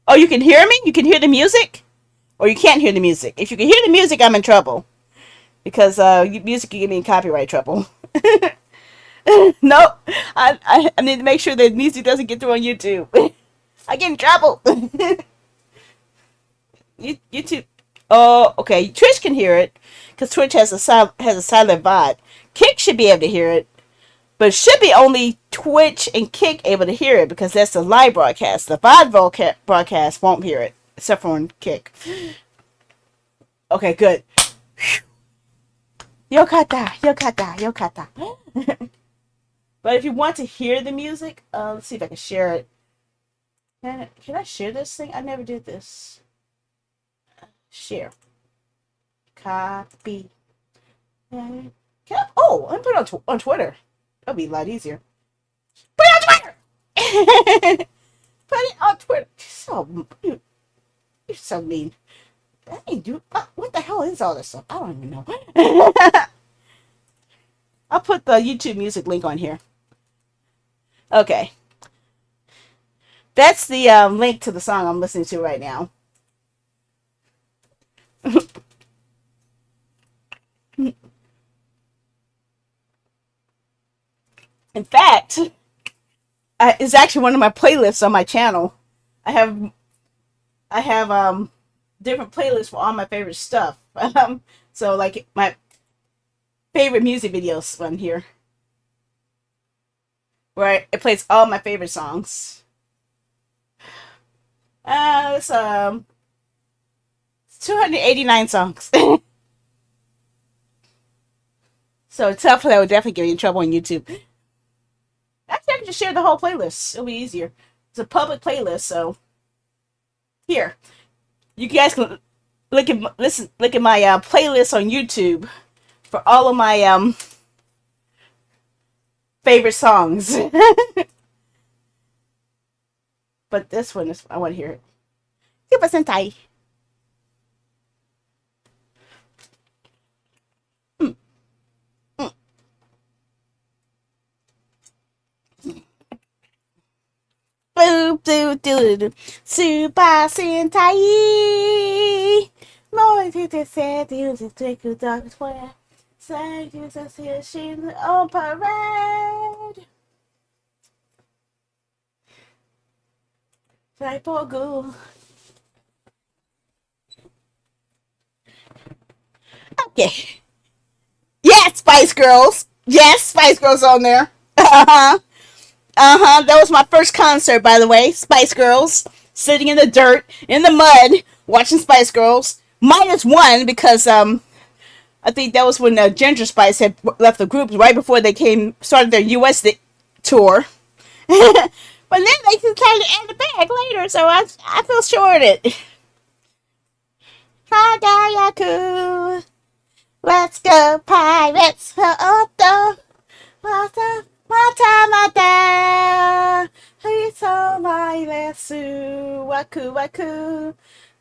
Oh, you can hear me? You can hear the music? Or you can't hear the music? If you can hear the music, I'm in trouble. Because music can get me in copyright trouble. No, I need to make sure that music doesn't get through on YouTube. I get in trouble. YouTube. Oh, okay. Twitch can hear it because Twitch has a silent VOD. Kick should be able to hear it. But it should be only Twitch and Kick able to hear it because that's the live broadcast. The VOD broadcast won't hear it except for on Kick. Okay, good. Yokata, yokata, yokata. But if you want to hear the music, let's see if I can share it. Can I share this thing? I never did this. Share. Copy. Oh, I'm put it on Twitter. That'll be a lot easier. Put it on Twitter. Put it on Twitter. You're so mean. Hey, dude, what the hell is all this stuff? I don't even know. I'll put the YouTube music link on here. Okay. That's the link to the song I'm listening to right now. In fact, it's actually one of my playlists on my channel. I have different playlists for all my favorite stuff. So like my favorite music videos on here, where it plays all my favorite songs. It's 289 songs. So tough that would definitely get me in trouble on YouTube. Actually, I can just share the whole playlist. It'll be easier. It's a public playlist, so here you guys can look at my playlist on YouTube for all of my favorite songs. But this one is I want to hear it. Super Sentai. Boop doo doo doo. Super Sentai. More to the set, you just take a dog square. Say you just hear she's on parade. Typogu. Okay. Yes, Spice Girls. Yes, Spice Girls on there. Uh-huh. Uh-huh. That was my first concert, by the way. Spice Girls. Sitting in the dirt, in the mud, watching Spice Girls. -1 because I think that was when Ginger Spice had left the group right before they started their U.S. tour. But then they decided to add it back later, so I feel shorted. Hagayaku. Let's go, pirates. Mata, mata. Hiso mai lesu. Waku, waku.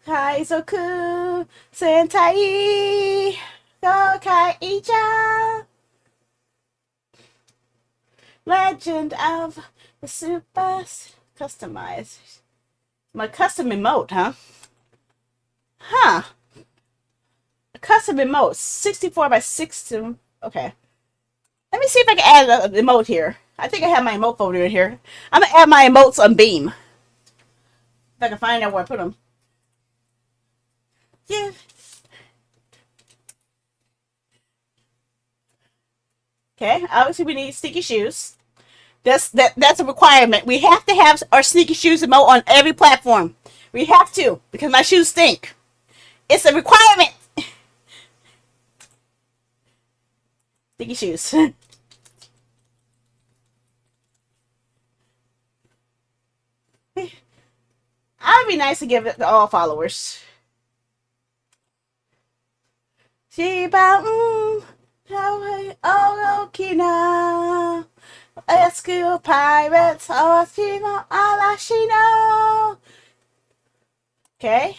Kaizoku. Sentai. Gokai Ija. Legend of the Super Customized. My custom emote, huh? Huh. A custom emote. 64 by 60. Okay. Let me see if I can add an emote here. I think I have my emote folder in here. I'm going to add my emotes on Beam. If I can find out where I put them. Yeah. Okay. Obviously, we need sticky shoes. That's a requirement. We have to have our sneaky shoes emote on every platform. We have to, because my shoes stink. It's a requirement. Sticky shoes. I'd be nice to give it to all followers. Shiba Okina. Escu Pirates, Oshimo Arashino. Okay,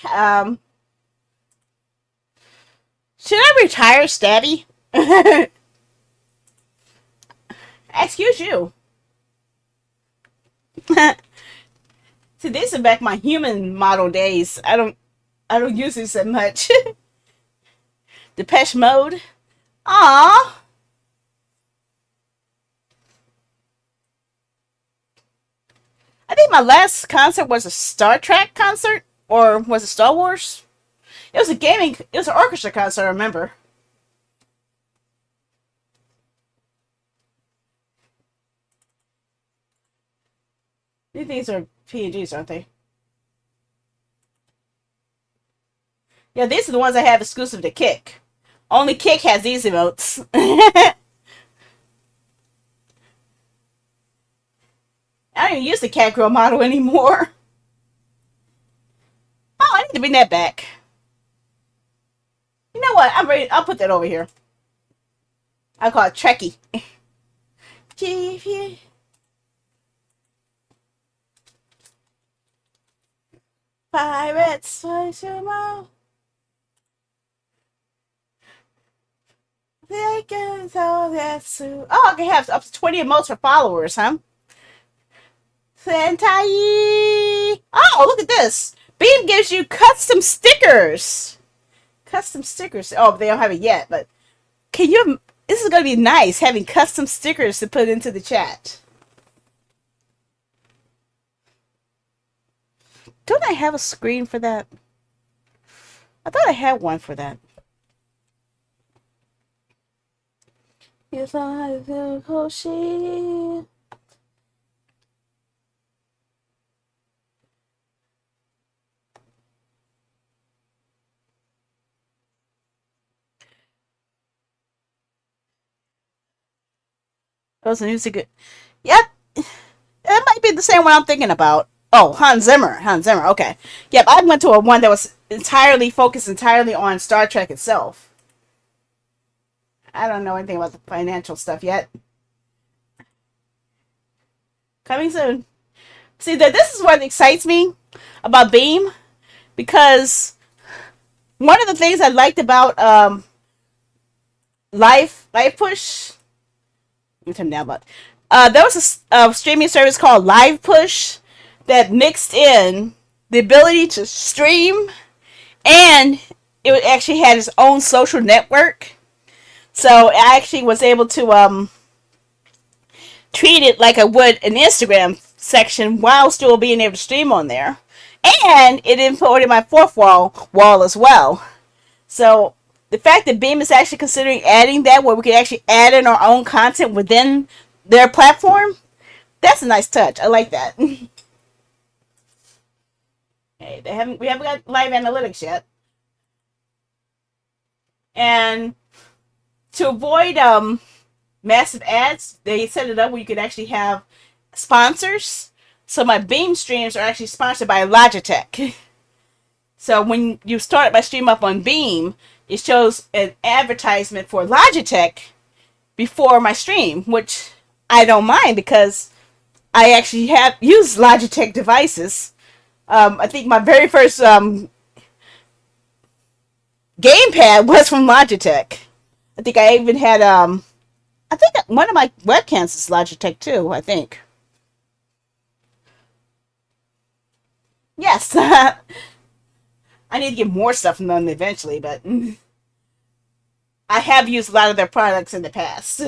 should I retire Stabby? Excuse you. See, these are back my human model days. I don't use this that much. Depeche Mode. Aww. I think my last concert was a Star Trek concert, or was it Star Wars? It was it was an orchestra concert, I remember. These are PNGs, aren't they? Yeah, these are the ones I have exclusive to Kick. Only Kick has these emotes. I don't even use the cat girl model anymore. Oh, I need to bring that back. You know what? I'm ready. I'll put that over here. I'll call it Trekkie. Pirates, tomorrow. They can tell that soon. Oh, I can have up to 20 emotes for followers, huh? Sentai. Oh, look at this. Beam gives you custom stickers. Custom stickers. Oh, they don't have it yet, but can you? This is going to be nice having custom stickers to put into the chat. Don't I have a screen for that? I thought I had one for that. If I feel Hoshi. Those music. Yep. It might be the same one I'm thinking about. Oh, Hans Zimmer. Hans Zimmer. Okay. Yep. I went to one that was focused entirely on Star Trek itself. I don't know anything about the financial stuff yet. Coming soon. See, that this is what excites me about Beam, because one of the things I liked about Live Push. Let me turn down, but there was a streaming service called Live Push that mixed in the ability to stream, and it actually had its own social network. So I actually was able to treat it like I would an Instagram section while still being able to stream on there. And it imported my fourth wall as well. So the fact that Beam is actually considering adding that, where we can actually add in our own content within their platform, that's a nice touch. I like that. Hey, we haven't got live analytics yet. And to avoid massive ads, they set it up where you could actually have sponsors. So my Beam streams are actually sponsored by Logitech. So when you start my stream up on Beam, it shows an advertisement for Logitech before my stream, which I don't mind because I actually have used Logitech devices. I think my very first gamepad was from Logitech. I think I even had I think one of my webcams is Logitech too, I think. Yes. I need to get more stuff from them eventually, but I have used a lot of their products in the past.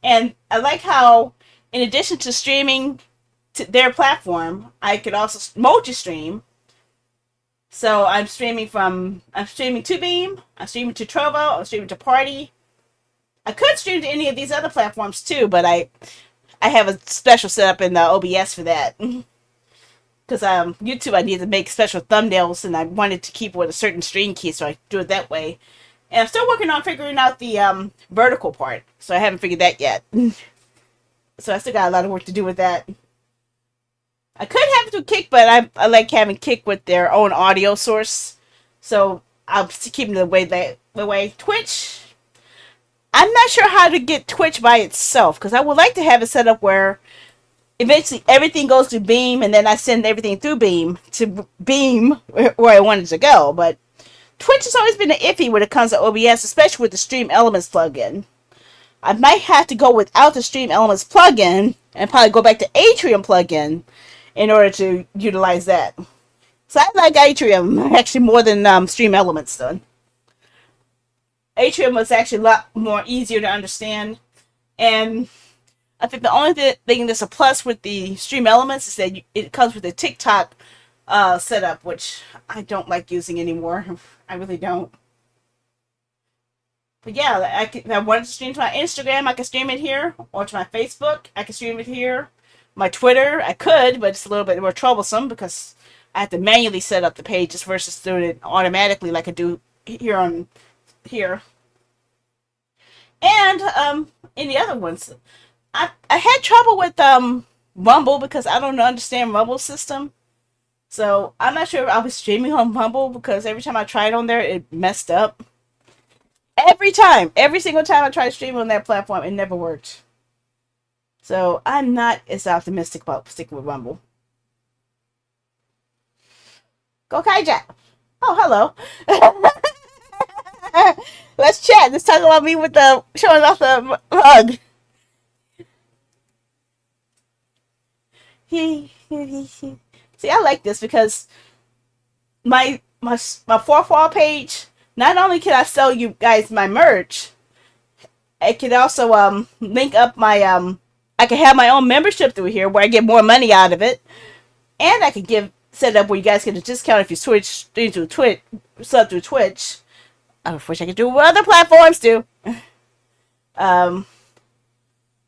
And I like how, in addition to streaming to their platform, I could also multi-stream. So I'm streaming to Beam, I'm streaming to Trovo, I'm streaming to Party. I could stream to any of these other platforms too, but I have a special setup in the OBS for that. Because YouTube, I need to make special thumbnails, and I wanted to keep with a certain stream key, so I do it that way. And I'm still working on figuring out the vertical part, so I haven't figured that yet. So I still got a lot of work to do with that. I could have it through Kick, but I like having Kick with their own audio source, so I'll keep it the way Twitch. I'm not sure how to get Twitch by itself, because I would like to have it set up where eventually everything goes to Beam, and then I send everything through Beam to Beam where I wanted to go. But Twitch has always been iffy when it comes to OBS, especially with the Stream Elements plugin. I might have to go without the Stream Elements plugin and probably go back to Atrium plugin in order to utilize that. So I like Atrium actually more than Stream Elements done. Atrium was actually a lot more easier to understand, and I think the only thing that's a plus with the Stream Elements is that it comes with a TikTok setup, which I don't like using anymore. I really don't. But yeah, if I wanted to stream to my Instagram, I can stream it here, or to my Facebook, I can stream it here. My Twitter, I could, but it's a little bit more troublesome because I have to manually set up the pages versus doing it automatically like I do here on here. And in the other ones, I had trouble with Rumble because I don't understand Rumble system. So I'm not sure if I was streaming on Rumble because every time I tried on there, it messed up. Every time, every single time I tried streaming on that platform, it never worked. So I'm not as optimistic about sticking with Rumble. Go Kaija. Oh, hello. Let's chat. Let's talk about me with the showing off the mug. See, I like this because my fourth wall page. Not only can I sell you guys my merch, I can also link up my I can have my own membership through here where I get more money out of it, and I can set up where you guys get a discount if you switch through Twitch, sub through Twitch. I wish I could do what other platforms do. Um,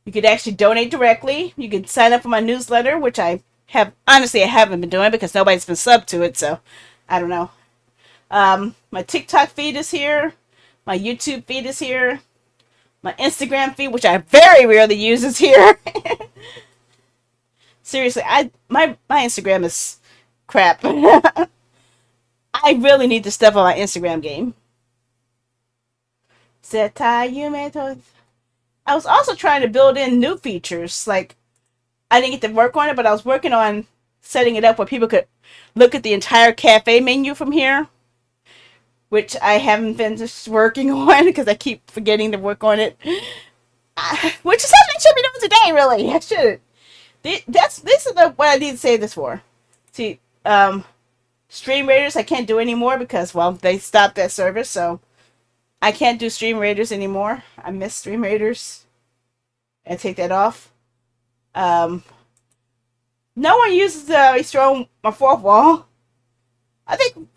you could actually donate directly. You could sign up for my newsletter, which I haven't been doing because nobody's been subbed to it, so I don't know. My TikTok feed is here. My YouTube feed is here. My Instagram feed, which I very rarely use, is here. Seriously, my Instagram is crap. I really need to step on my Instagram game. I was also trying to build in new features. Like, I didn't get to work on it, but I was working on setting it up where people could look at the entire cafe menu from here, which I haven't been just working on because I keep forgetting to work on it. Which is something I should be doing today, really. I should. This is what I need to say this for. See, Stream Raiders I can't do anymore because, well, they stopped that service, so I can't do Stream Raiders anymore. I miss Stream Raiders. And take that off. No one uses my fourth wall. I think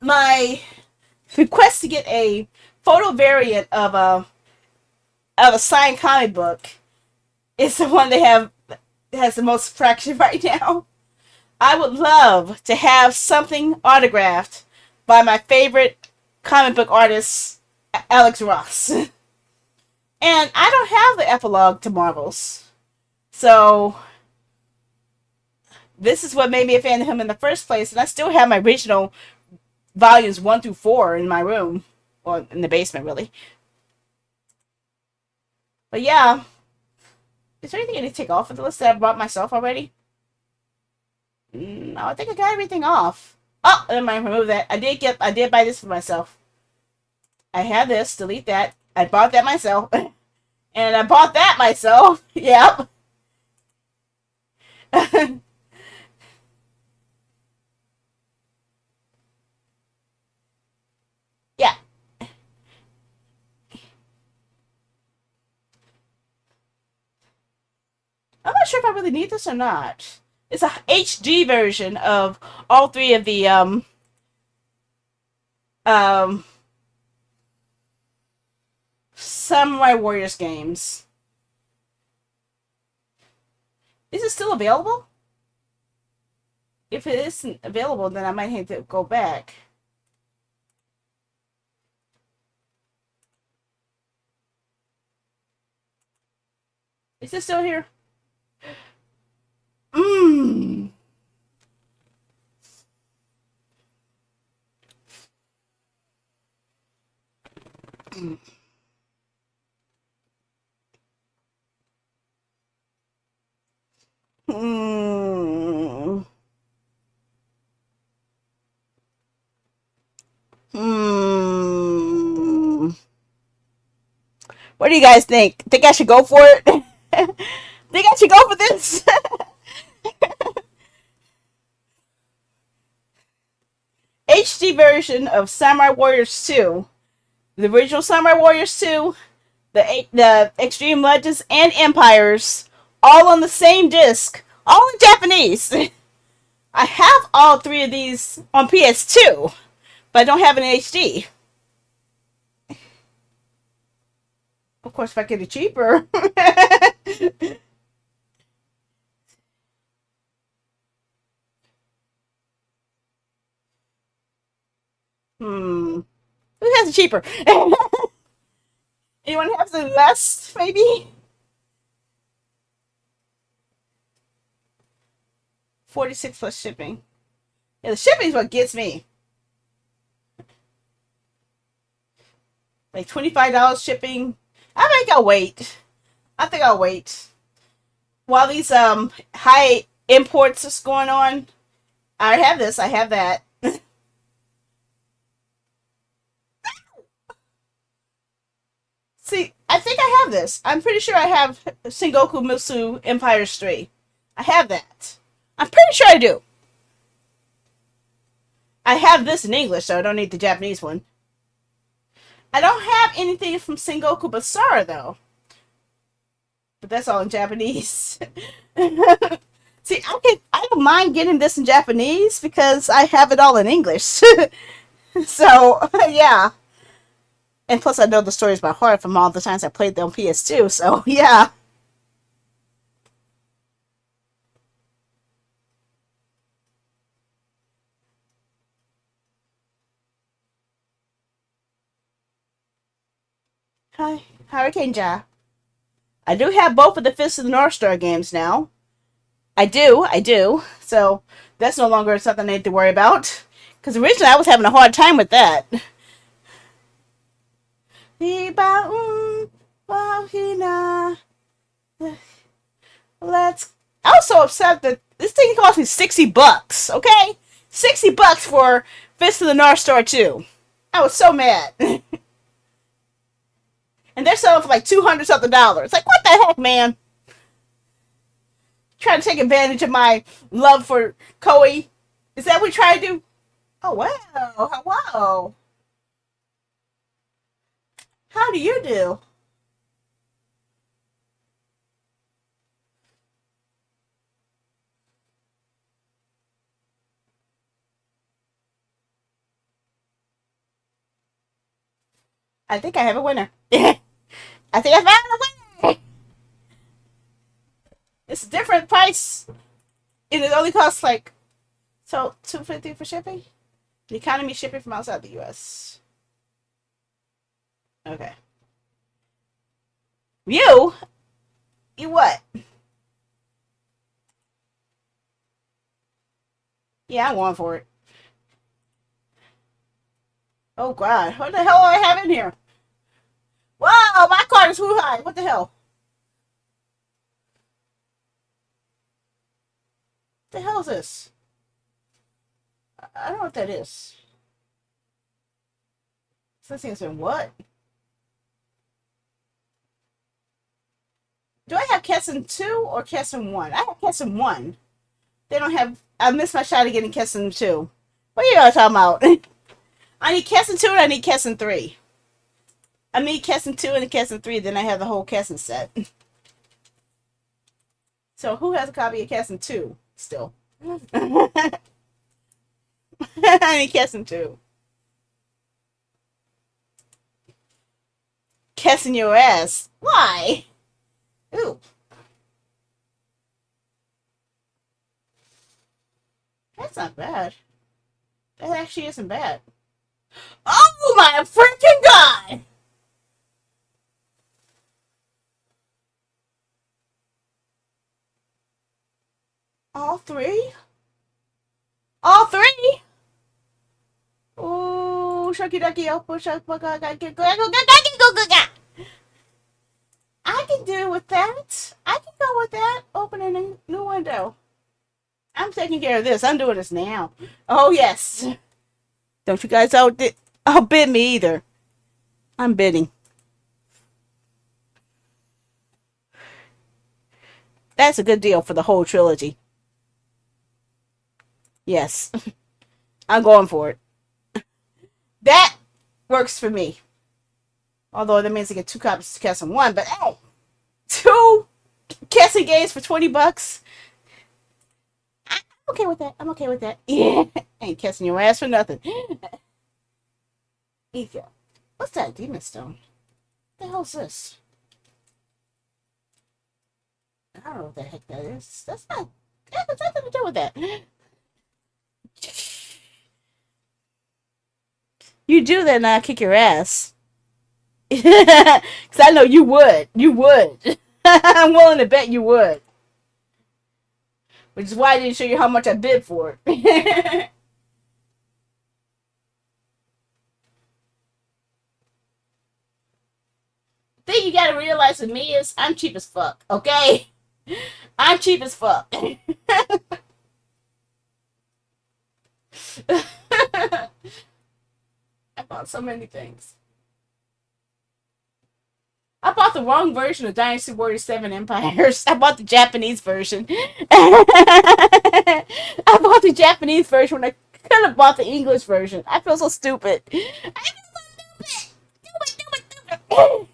my request to get a photo variant of a signed comic book is the one that has the most traction right now. I would love to have something autographed by my favorite comic book artist, Alex Ross. And I don't have the epilogue to Marvels. So this is what made me a fan of him in the first place. And I still have my original volumes 1 through 4 in my room. Or in the basement, really. But yeah. Is there anything I need to take off of the list that I bought myself already? No, I think I got everything off. Oh, never mind, remove that. I did buy this for myself. I have this, delete that. I bought that myself. And I bought that myself. Yep. Yeah. I'm not sure if I really need this or not. It's a HD version of all three of the um Samurai Warriors games. Is it still available? If it isn't available, then I might have to go back. Is it still here? Mmm. Hmm. Hmm. What do you guys think? Think I should go for it? Think I should go for this? HD version of Samurai Warriors 2. The original Samurai Warriors 2, the Extreme Legends, and Empires, all on the same disc, all in Japanese. I have all three of these on PS2, but I don't have it in HD. Of course, if I get it cheaper. Hmm. Who has it cheaper? Anyone has it less, maybe? 46 plus shipping. Yeah, the shipping is what gets me. Like $25 shipping. I think I'll wait. I think I'll wait. While these high imports is going on, I have this, I have that. See, I think I have this. I'm pretty sure I have Sengoku Musu Empires 3. I have that. I'm pretty sure I do. I have this in English, so I don't need the Japanese one. I don't have anything from Sengoku Basara, though. But that's all in Japanese. See, I don't mind getting this in Japanese because I have it all in English. So, yeah. And plus, I know the stories by heart from all the times I played them on PS2. So, yeah. Hi, Hurricane Ja. I do have both of the Fist of the North Star games now. I do. So, that's no longer something I need to worry about. Because originally I was having a hard time with that. Let's. I was so upset that this thing cost me $60. Okay, $60 for Fist of the North Star 2. I was so mad. And they're selling for like 200 something dollars. Like, what the heck, man? Trying to take advantage of my love for Koei. Is that what you try to do? Oh, wow. Wow. How do you do? I think I have a winner. I think I found a winner. It's a different price. And it only costs like, so, 250 for shipping? The economy shipping from outside the US. Okay. You? You what? Yeah, I'm going for it. Oh god, what the hell do I have in here? Wow, my card is too high. What the hell? What the hell is this? I don't know what that is. This thing's been what? Do I have Kessin 2 or Kessin 1? I have Kessin 1. They don't have. I missed my shot at getting Kessin 2. What are you guys talking about? I need Kessin 2 and I need Kessin 3. I need Kessin 2 and Kessin 3, then I have the whole Kessin set. So who has a copy of Kessin 2 still? I need Kessin 2. Kessin your ass. Why? Ooh. That's not bad. That actually isn't bad. Oh my freaking god! All three? All three? Oh, shucky ducky, oh, I can do with that. I can go with that. Open a new window. I'm taking care of this. I'm doing this now. Oh, yes. Don't you guys outbid me either. I'm bidding. That's a good deal for the whole trilogy. Yes. I'm going for it. That works for me. Although that means I get two copies of Kessin 1, but hey, two Kessin games for $20. I'm okay with that. I'm okay with that. Yeah. Ain't Kessin your ass for nothing. Ether. What's that demon stone? What the hell's this? I don't know what the heck that is. That's not. That has nothing to do with that. You do, then I'll kick your ass. Because I know you would. You would. I'm willing to bet you would. Which is why I didn't show you how much I bid for it. Thing you gotta realize with me is I'm cheap as fuck, okay? I'm cheap as fuck. I bought so many things. I bought the wrong version of Dynasty Warriors 7 Empires. I bought the Japanese version. I bought the Japanese version when I could have bought the English version. I feel so stupid. I feel so stupid.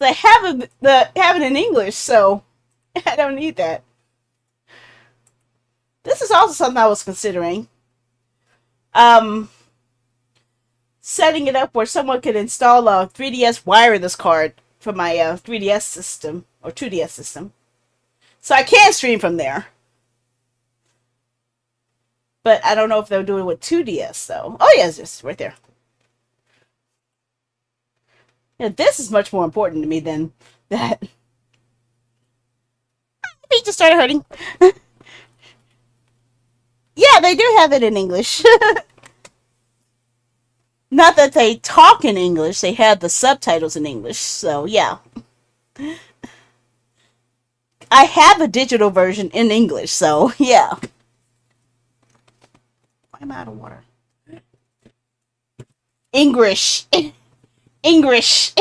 I have it in English, so I don't need that. This is also something I was considering. Um, Setting it up where someone could install a 3DS wireless card for my 3DS system or 2DS system, so I can stream from there. But I don't know if they'll do it with 2DS though. Oh yeah, it's just right there. Yeah, this is much more important to me than that. My feet just started hurting. Yeah, they do have it in English. Not that they talk in English, they have the subtitles in English. So, yeah. I have a digital version in English, so, yeah. Why am I out of water? English. English.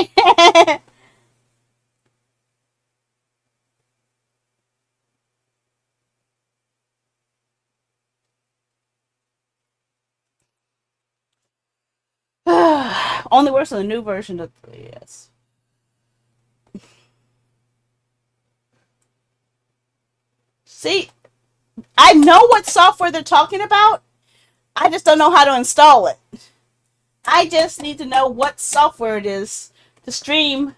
Only works on the new version of 3DS. See, I know what software they're talking about. I just don't know how to install it. I just need to know what software it is to stream.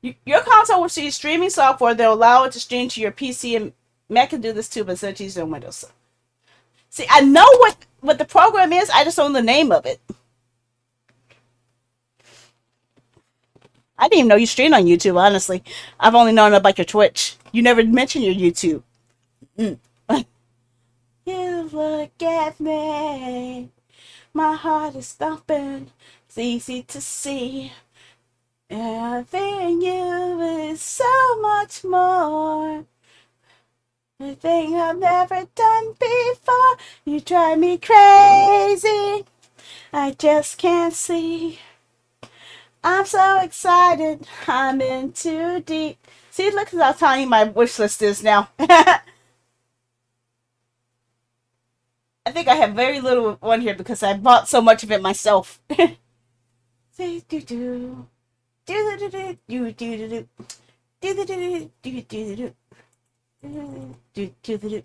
Your console will see streaming software that will allow it to stream to your PC, and Mac can do this too, but it's easier on Windows. See, I know what the program is. I just don't know the name of it. I didn't even know you streamed on YouTube. Honestly, I've only known about your Twitch. You never mentioned your YouTube. Mm. You look at me. My heart is thumping. It's easy to see. Having you is so much more. A thing I've never done before. You drive me crazy. I just can't see. I'm so excited. I'm in too deep. See, look how tiny my wish list is now. I think I have very little one here because I bought so much of it myself. Say do do do do do do do do do do do do do do do.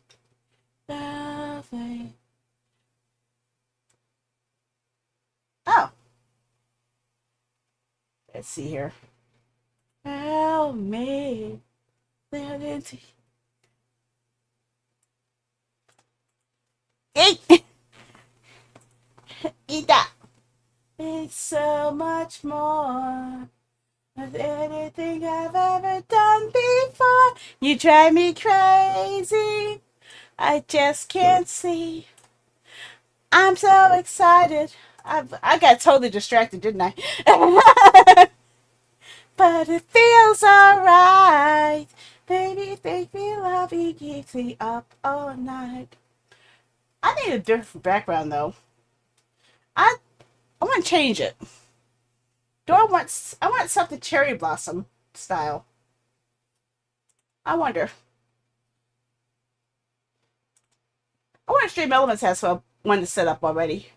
Oh, let's see here. Help me. Eat. Eat that. It's so much more than anything I've ever done before. You drive me crazy. I just can't see. I'm so excited. I got totally distracted, didn't I? But it feels alright. Baby, think me love you keeps me up all night. I need a different background though. I I want to change it. I want something cherry blossom style. I wonder. I wonder if Stream Elements has one to set up already.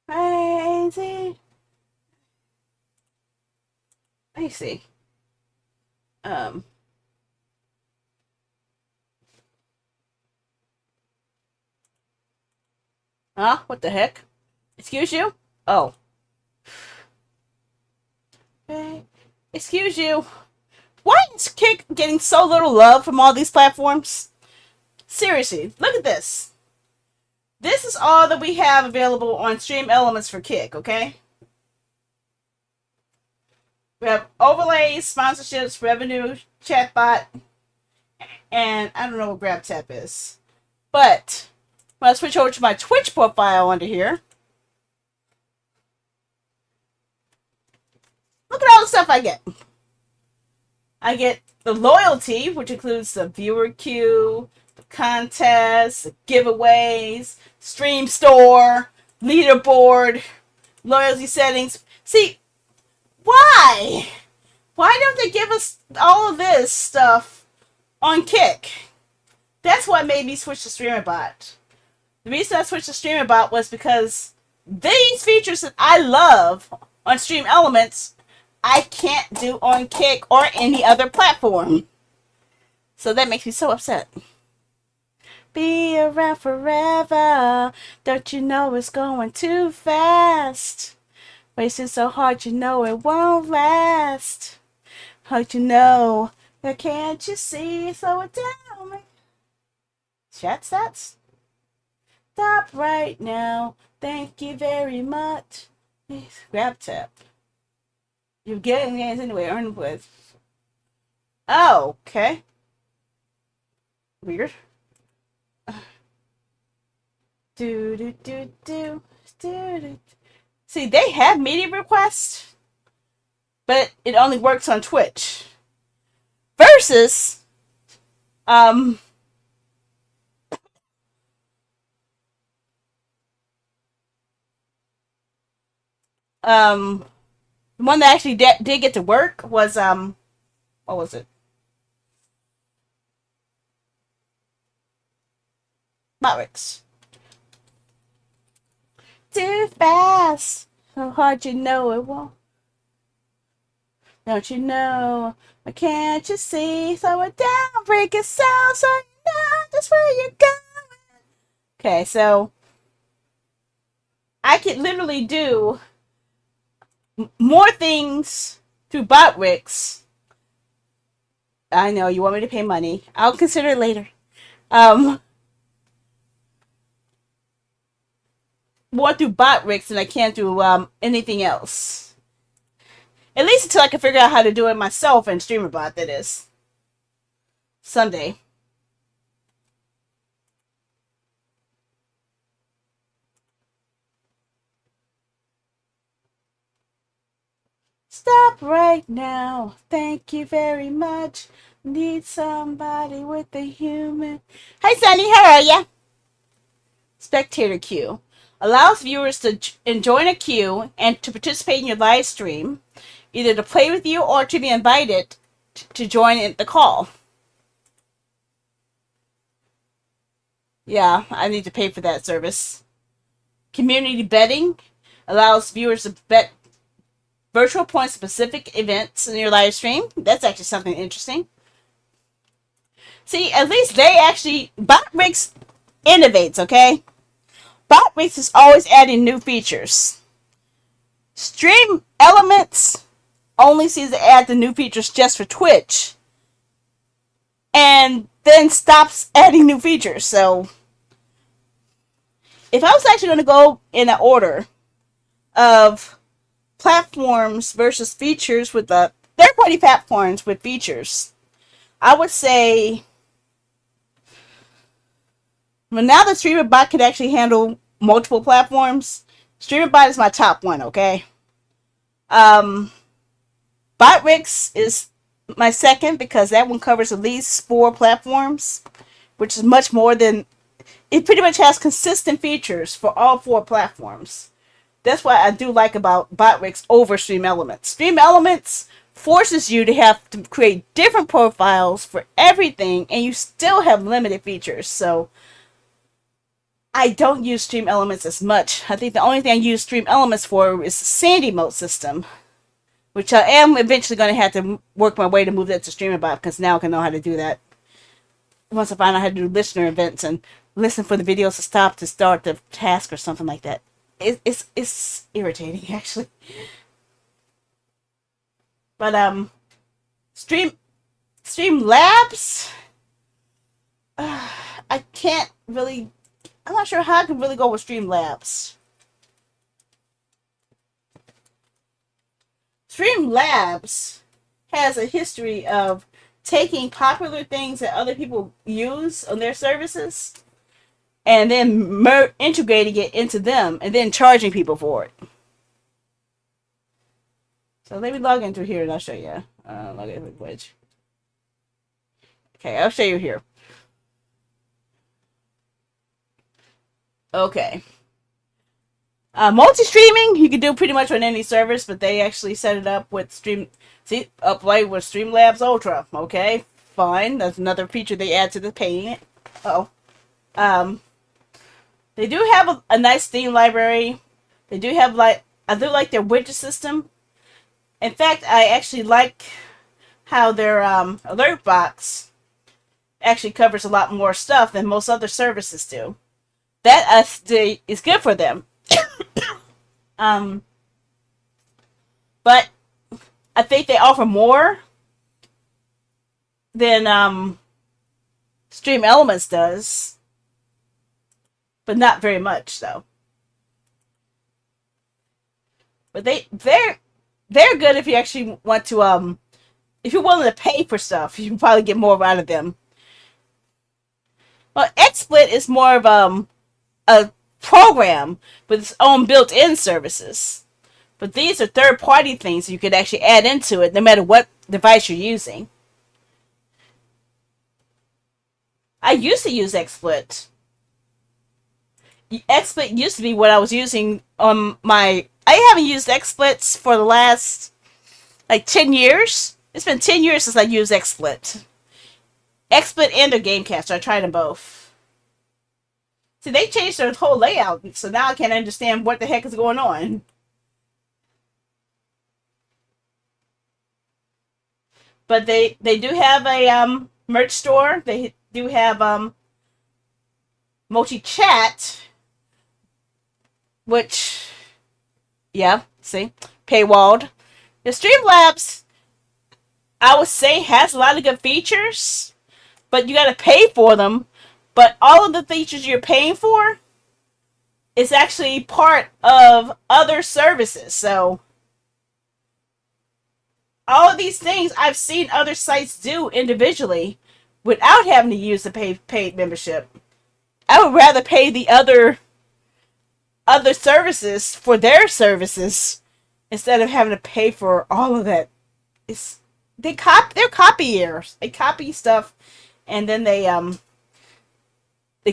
Crazy. Let me see. Um. Huh? What the heck? Excuse you? Oh. Excuse you. Why is Kick getting so little love from all these platforms? Seriously, look at this. This is all that we have available on Stream Elements for Kick, okay? We have overlays, sponsorships, revenue, chatbot, and I don't know what GrabTap is. But when I switch over to my Twitch profile under here, look at all the stuff I get. I get the loyalty, which includes the viewer queue, the contests, the giveaways, stream store, leaderboard, loyalty settings. See, why? Why don't they give us all of this stuff on Kick? That's what made me switch to StreamerBot. The reason I switched to StreamerBot was because these features that I love on Stream Elements, I can't do on Kick or any other platform. So that makes me so upset. Be around forever. Don't you know it's going too fast? Racing so hard, you know it won't last. How'd you know? Can't you see? Slow it down. Chat stats? Stop right now. Thank you very much. GrabTap. You're getting games anyway, earn with. Oh, okay. Weird. Do. See, they have media requests, but it only works on Twitch. Versus, the one that actually did get to work was, what was it? Botwix. Too fast. So hard you know it won't. Don't you know? Can't you see? Slow it down, break it sound so you know just where you're going. Okay, so I could literally do more things through Botwix. I know you want me to pay money. I'll consider it later. More through Botwix than I can through anything else. At least until I can figure out how to do it myself in StreamerBot, that is. Someday. Stop right now. Thank you very much. Need somebody with a human. Hi, Sunny. How are ya? Spectator queue. Allows viewers to join a queue and to participate in your live stream, either to play with you or to be invited to join in the call. Yeah, I need to pay for that service. Community betting allows viewers to bet virtual points specific events in your live stream. That's actually something interesting. See, at least they actually, Botwix innovates, okay? Botwix is always adding new features. Stream Elements only sees to add the new features just for Twitch. And then stops adding new features. So, if I was actually going to go in an order of platforms versus features with the third-party platforms with features, I would say, well, now that StreamerBot can actually handle multiple platforms, StreamerBot is my top one, okay? Botwix is my second because that one covers at least 4 platforms, which is much more than... It pretty much has consistent features for all 4 platforms. That's what I do like about Botwix over Stream Elements. Stream Elements forces you to have to create different profiles for everything, and you still have limited features. So I don't use Stream Elements as much. I think the only thing I use Stream Elements for is the Sandy Mode system, which I am eventually going to have to work my way to move that to StreamerBot, because now I can know how to do that. Once I find out how to do listener events and listen for the videos to stop to start the task or something like that. It's irritating, actually. But Stream Streamlabs, I can't really. I'm not sure how I can really go with Streamlabs. Streamlabs has a history of taking popular things that other people use on their services and then integrating it into them and then charging people for it. So let me log into here and I'll show you. Log in with Wedge. Okay, I'll show you here. Okay. Multi-streaming, you can do pretty much on any service, but they actually set it up with Upload with Streamlabs Ultra. Okay, fine. That's another feature they add to the paying it. Oh. They do have a nice theme library. They do have I do like their widget system. In fact, I actually like how their alert box actually covers a lot more stuff than most other services do. That is good for them. But I think they offer more than Stream Elements does, but not very much though. But they're good if you actually want to if you're willing to pay for stuff, you can probably get more out of them. Well, XSplit is more of a program with its own built-in services. But these are third-party things you could actually add into it no matter what device you're using. I used to use XSplit. XSplit used to be what I was using on my... I haven't used XSplits for the last, 10 years. It's been 10 years since I used XSplit. XSplit and their Gamecast. I tried them both. See, they changed their whole layout, so now I can't understand what the heck is going on. But they do have a merch store. They do have multi chat, which yeah, see, paywalled. The Streamlabs, I would say, has a lot of good features, but you got to pay for them. But all of the features you're paying for is actually part of other services. So all of these things I've seen other sites do individually without having to use the paid membership. I would rather pay the other services for their services instead of having to pay for all of that. They're copiers. They copy stuff and then they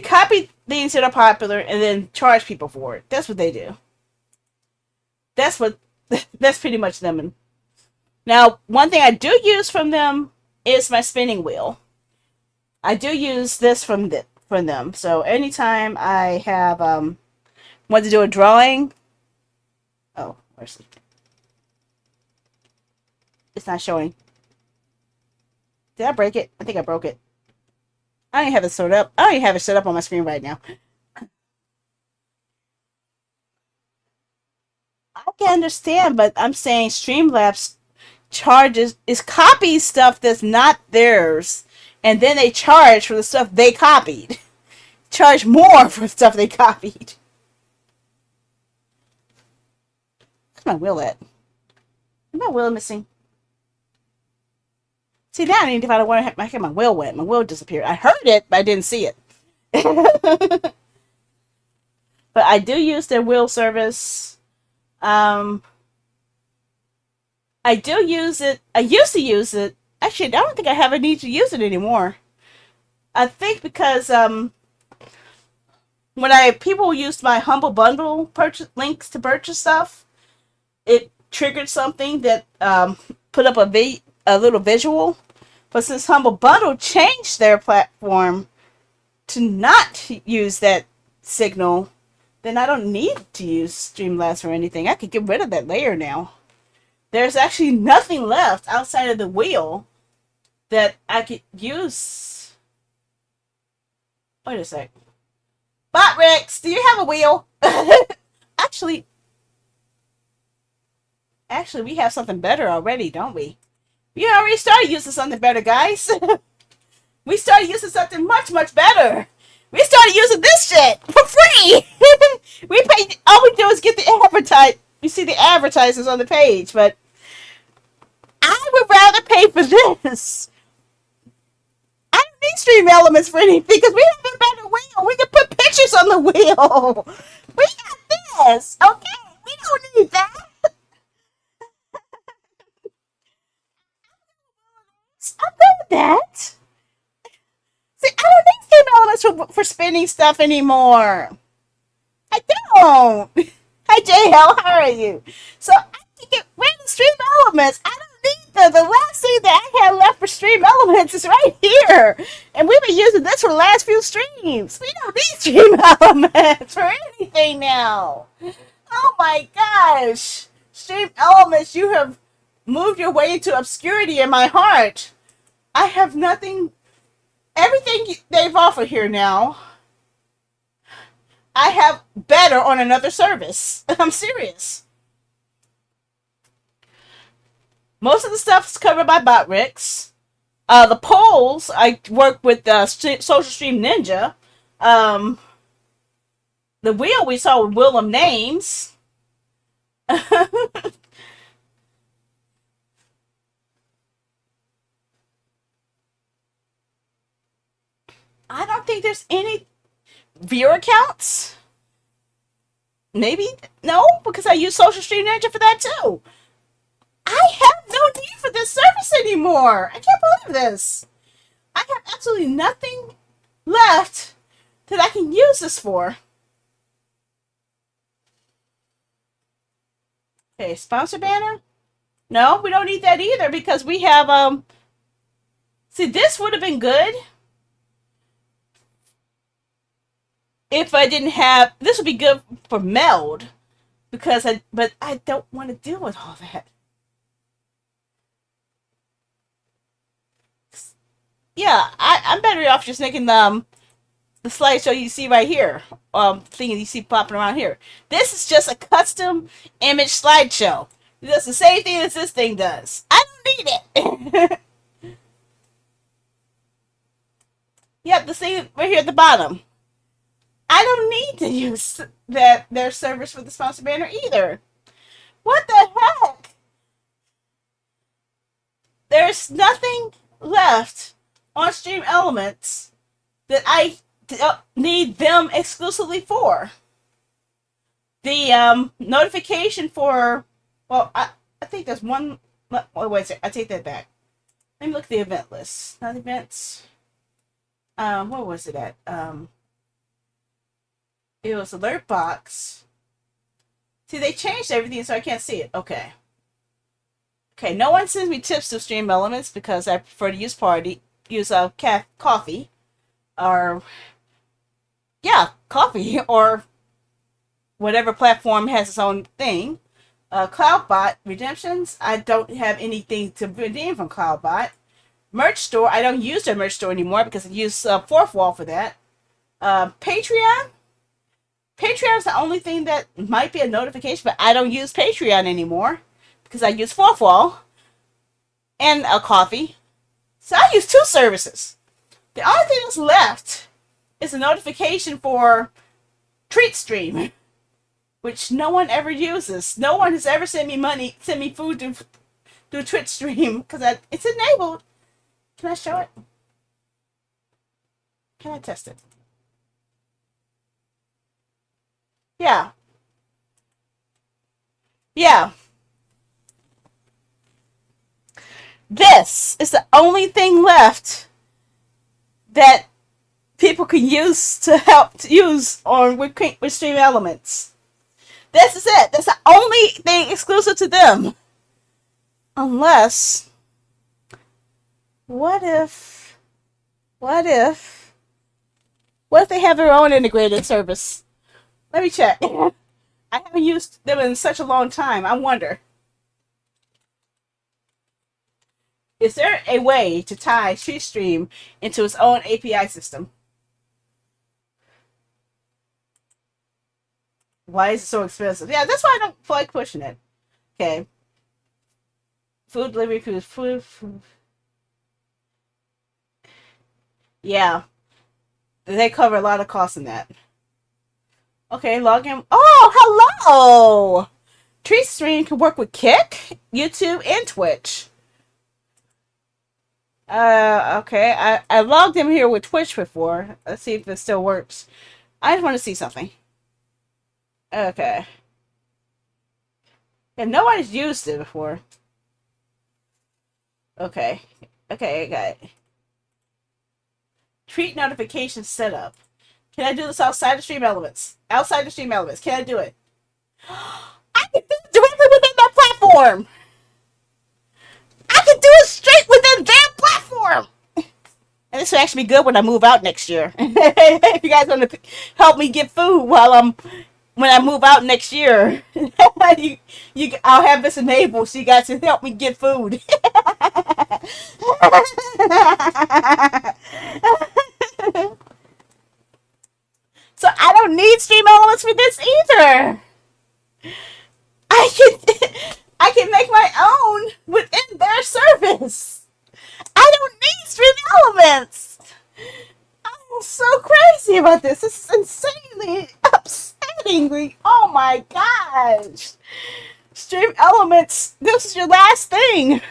copy things that are popular and then charge people for it. That's what they do. That's pretty much them. Now, one thing I do use from them is my spinning wheel. I do use this from them. So anytime I have want to do a drawing, oh, where's it? It's not showing. Did I break it? I think I broke it. I don't even have it set up. I don't even have it set up on my screen right now. I can understand, but I'm saying Streamlabs copies stuff that's not theirs, and then they charge for the stuff they copied. Charge more for stuff they copied. Where's my wheel at? Is my wheel missing? See, now I need to find out where my wheel went. My wheel disappeared. I heard it, but I didn't see it. But I do use their wheel service. I do use it. I used to use it. Actually, I don't think I have a need to use it anymore. I think because when people used my Humble Bundle purchase links to purchase stuff, it triggered something that put up a little visual. But since Humble Bundle changed their platform to not use that signal, then I don't need to use Streamlabs or anything. I could get rid of that layer now. There's actually nothing left outside of the wheel that I could use. Wait a sec. Bot Rex, do you have a wheel? Actually, Actually, we have something better already, don't we? We already started using something better, guys. We started using something much, much better. We started using this shit for free. We pay. All we do is get the advertise. You see the advertisements on the page, but I would rather pay for this. I don't need Stream Elements for anything because we have a better wheel. We can put pictures on the wheel. We got this, okay? We don't need that. I'm good with that. See, I don't need Stream Elements for spinning stuff anymore. I don't. Hi, JL. How are you? So I can get rid of Stream Elements. I don't need them. The last thing that I had left for Stream Elements is right here. And we've been using this for the last few streams. We don't need Stream Elements for anything now. Oh my gosh. Stream Elements, you have moved your way into obscurity in my heart. I have nothing. Everything they've offered here now, I have better on another service. I'm serious. Most of the stuff is covered by Botrix. The polls, I work with Social Stream Ninja. The wheel we saw with Wheel of Names. I don't think there's any viewer counts. Maybe no, because I use Social Stream Ninja for that too. I have no need for this service anymore. I can't believe this. I have absolutely nothing left that I can use this for. Okay, sponsor banner? No, we don't need that either because we have see, this would have been good if I didn't have, this would be good for meld because but I don't want to deal with all that. Yeah, I'm better off just making the slideshow you see right here, thing you see popping around here. This is just a custom image slideshow. It does the same thing as this thing does. I don't need it. Yep, the thing right here at the bottom. I don't need to use their service for the sponsor banner either. What the heck? There's nothing left on Stream Elements that I need them exclusively for. The notification for, well, I think there's one. Wait a second, I take that back. Let me look at the event list. Not events. Where was it at? It was alert box. See, they changed everything, so I can't see it. Okay. Okay, no one sends me tips to Stream Elements because I prefer to use coffee, or coffee, or whatever platform has its own thing. Cloudbot redemptions, I don't have anything to redeem from Cloudbot. Merch store, I don't use their merch store anymore because I use Fourth Wall for that. Patreon is the only thing that might be a notification, but I don't use Patreon anymore because I use Fourth Wall and a coffee. So I use two services. The only thing that's left is a notification for TreatStream, which no one ever uses. No one has ever sent me food through TreatStream because it's enabled. Can I show it? Can I test it? Yeah. Yeah. This is the only thing left that people can use to use with Stream Elements. This is it. That's the only thing exclusive to them. Unless, what if they have their own integrated service? Let me check. I haven't used them in such a long time. I wonder. Is there a way to tie TreatStream into its own API system? Why is it so expensive? Yeah, that's why I don't feel like pushing it. Okay. food delivery, food. Yeah, they cover a lot of costs in that. Okay, log in. Oh, hello! Tree Stream can work with Kick, YouTube, and Twitch. Okay. I logged in here with Twitch before. Let's see if it still works. I just want to see something. Okay. Yeah, nobody's used it before. Okay. Okay, I got it. Treat notification setup. Can I do this outside of Stream Elements? Outside of Stream Elements. Can I do it? I can do it directly within that platform! I can do it straight within their platform! And this will actually be good when I move out next year. If you guys want to help me get food when I move out next year, I'll have this enabled so you guys can help me get food. So I don't need Stream Elements for this either. I can I can make my own within their service. I don't need Stream Elements. I'm so crazy about this. This is insanely upsetting. Oh my gosh. Stream Elements, this is your last thing.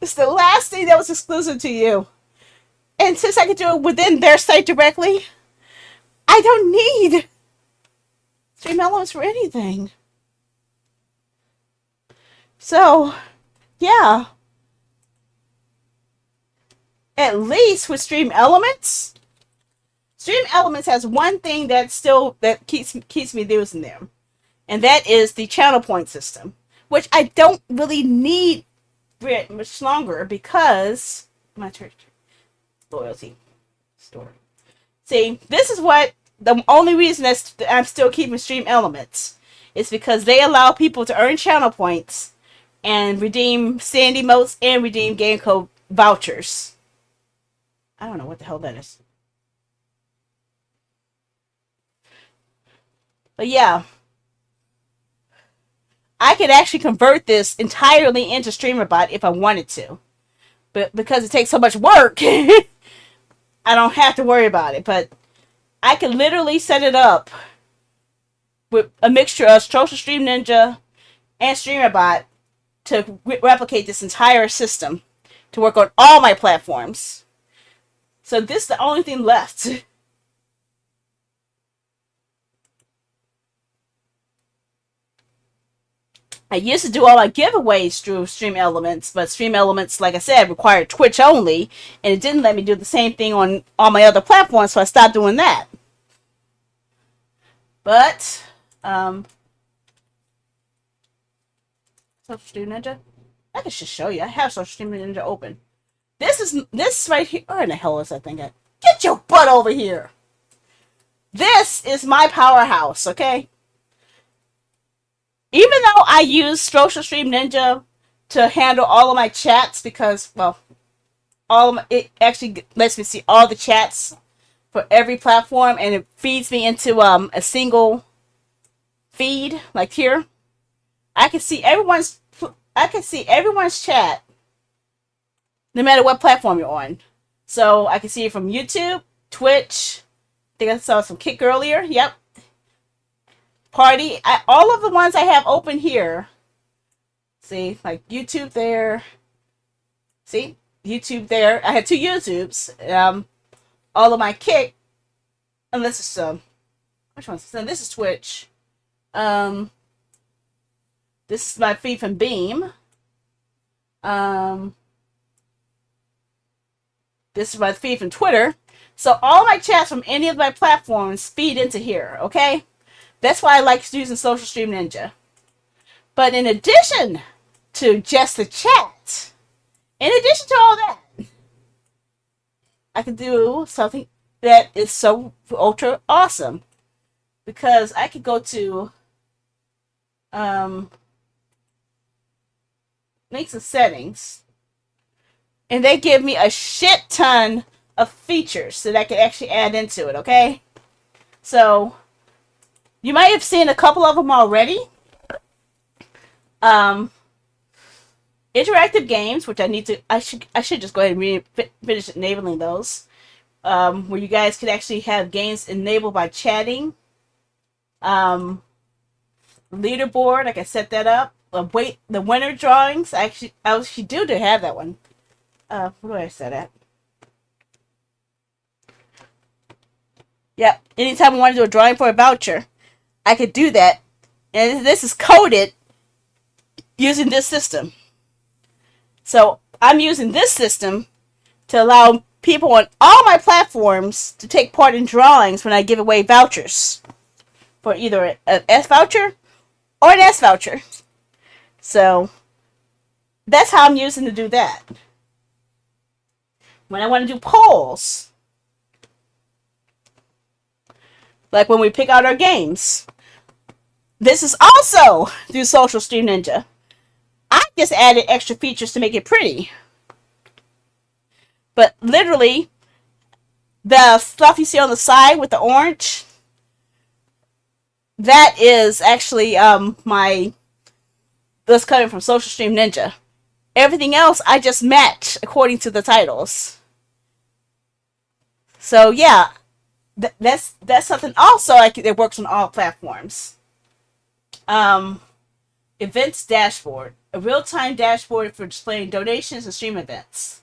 This is the last thing that was exclusive to you. And since I can do it within their site directly, I don't need Stream Elements for anything. So, yeah. At least with Stream Elements has one thing that keeps me using them, and that is the channel point system, which I don't really need much longer because my church loyalty store. See, this is what the only reason that I'm still keeping Stream Elements is because they allow people to earn channel points and redeem Sandy Motes and redeem game code vouchers. I don't know what the hell that is. But yeah, I could actually convert this entirely into StreamerBot if I wanted to. But because it takes so much work, I don't have to worry about it. But I can literally set it up with a mixture of Social Stream Ninja and StreamerBot to replicate this entire system to work on all my platforms. So this is the only thing left. I used to do all my giveaways through Stream Elements, but Stream Elements, like I said, required Twitch only, and it didn't let me do the same thing on all my other platforms, so I stopped doing that. But, Social Stream Ninja? I can just show you. I have Social Stream Ninja open. This right here. Where in the hell is that thing at? Get your butt over here! This is my powerhouse, okay? Even though I use Social Stream Ninja to handle all of my chats because, well, it actually lets me see all the chats for every platform, and it feeds me into a single feed, like here. I can see everyone's chat, no matter what platform you're on. So I can see it from YouTube, Twitch. I think I saw some Kick earlier. Yep. Party. All of the ones I have open here. See, like YouTube there. See, YouTube there. I had 2 YouTubes. All of my Kick. And this is which one? So this is Twitch. This is my feed from Beam. This is my feed from Twitter. So all my chats from any of my platforms feed into here, okay? That's why I like using Social Stream Ninja. But in addition to just the chat, in addition to all that, I can do something that is so ultra awesome. Because I could go to links and settings, and they give me a shit ton of features that I can actually add into it, okay? So you might have seen a couple of them already. Interactive games, which I should just go ahead and finish enabling those. Where you guys could actually have games enabled by chatting. Um, Leaderboard, I can set that up. Wait, the winner drawings. I actually do to have that one. Where do I set it? Yep. Anytime I want to do a drawing for a voucher, I could do that. And this is coded using this system. So I'm using this system to allow people on all my platforms to take part in drawings when I give away vouchers for either an S voucher or an S voucher. So that's how I'm using to do that. When I want to do polls, like when we pick out our games, this is also through Social Stream Ninja. I just added extra features to make it pretty. But literally, the stuff you see on the side with the orange, that is actually that's coming from Social Stream Ninja. Everything else I just match according to the titles. So yeah, that's something also that works on all platforms. Um, Events dashboard, a real-time dashboard for displaying donations and stream events.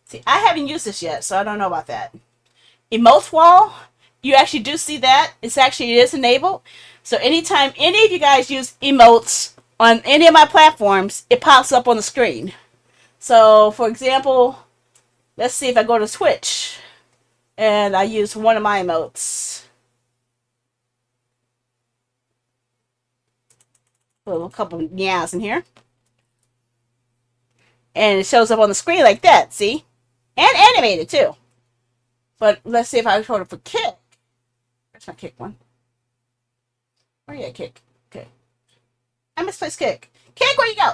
See, I haven't used this yet, so I don't know about that. Emotes wall, you actually do see that. It is enabled. So anytime any of you guys use emotes on any of my platforms, it pops up on the screen. So for example, let's see if I go to Twitch and I use one of my emotes. Put a couple of meows in here. And it shows up on the screen like that, see? And animated too. But let's see if I hold it for Kick. Where's my Kick one? Where you at, Kick? Okay. I misplaced Kick. Kick, where you go?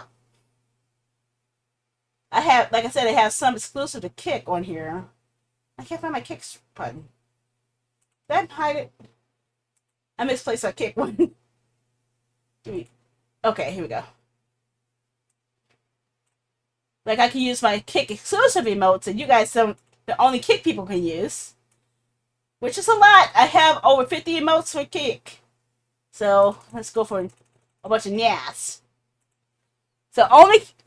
I have, like I said, I have some exclusive to Kick on here. I can't find my Kick button. Did I hide it? I misplaced my Kick one. Okay, here we go. Like I can use my Kick exclusive emotes, and you guys don't. The only Kick people can use, which is a lot. I have over 50 emotes for Kick, so let's go for a bunch of nyas. So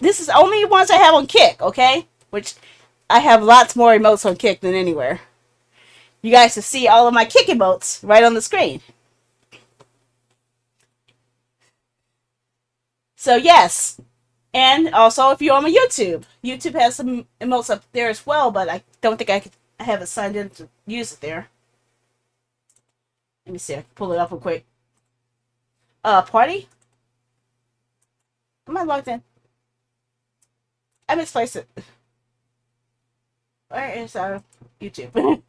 this is only ones I have on Kick, okay? Which I have lots more emotes on Kick than anywhere. You guys can see all of my Kick emotes right on the screen. So yes, and also if you're on my YouTube has some emotes up there as well, but I don't think I have it signed in to use it there. Let me see, I can pull it up real quick. Party? Am I logged in? I misplaced it. Where is our YouTube?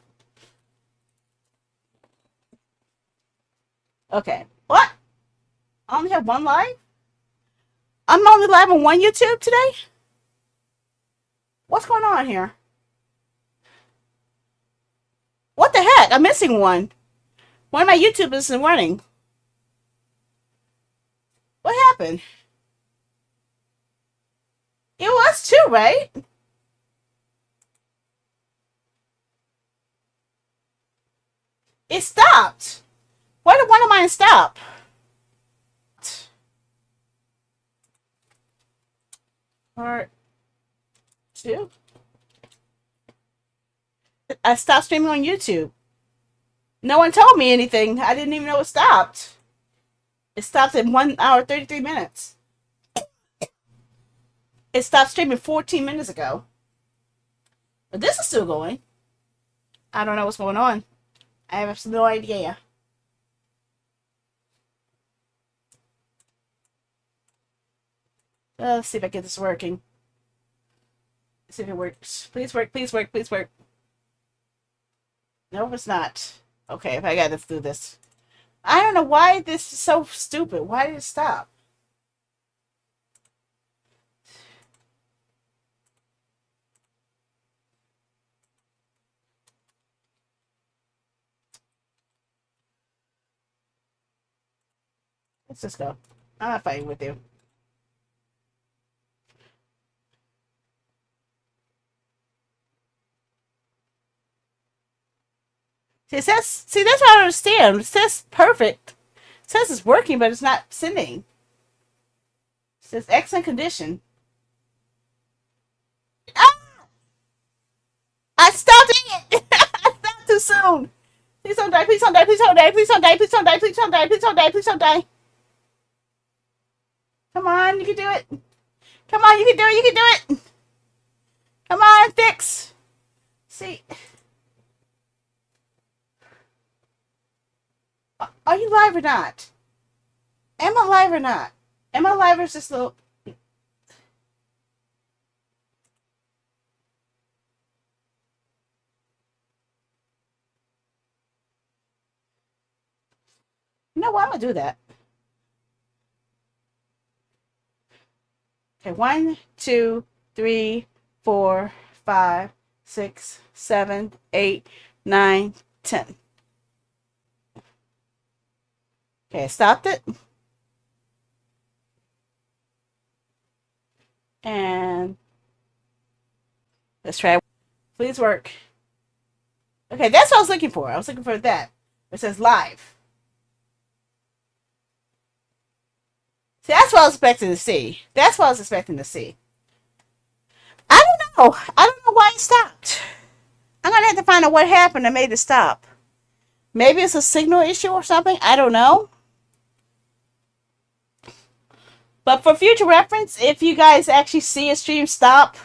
Okay. What? I only have one live? I'm only live on one YouTube today? What's going on here? What the heck? I'm missing one. One of my YouTube isn't running. What happened? It was too, right? It stopped. Why did one of mine stop? Part 2? I stopped streaming on YouTube. No one told me anything. I didn't even know it stopped. It stopped at 1 hour 33 minutes. It stopped streaming 14 minutes ago. But this is still going. I don't know what's going on. I have no idea. Let's see if I get this working. Let's see if it works. Please work, please work, please work. No, it's not. Okay, if I gotta do this. I don't know why this is so stupid. Why did it stop? Let's just go. I'm not fighting with you. See, it says, see, that's what I don't understand. It says perfect. It says it's working, but it's not sending. It says excellent condition. Ah! I stopped it! I stopped too soon. Please don't die, please don't die, please don't die, please don't die, please don't die, please don't die, please don't die, please don't die. Come on, you can do it. Come on, you can do it, you can do it. Come on, fix. See. Are you live or not? Am I live or not? Am I live or is this little... You know what? I'm going to do that. Okay, 1, 2, 3, 4, 5, 6, 7, 8, 9, 10. Okay, I stopped it. And let's try. Please work. Okay, that's what I was looking for. I was looking for that. It says live. See, that's what I was expecting to see. That's what I was expecting to see. I don't know. I don't know why it stopped. I'm going to have to find out what happened that made it stop. Maybe it's a signal issue or something. I don't know. But for future reference, if you guys actually see a stream stop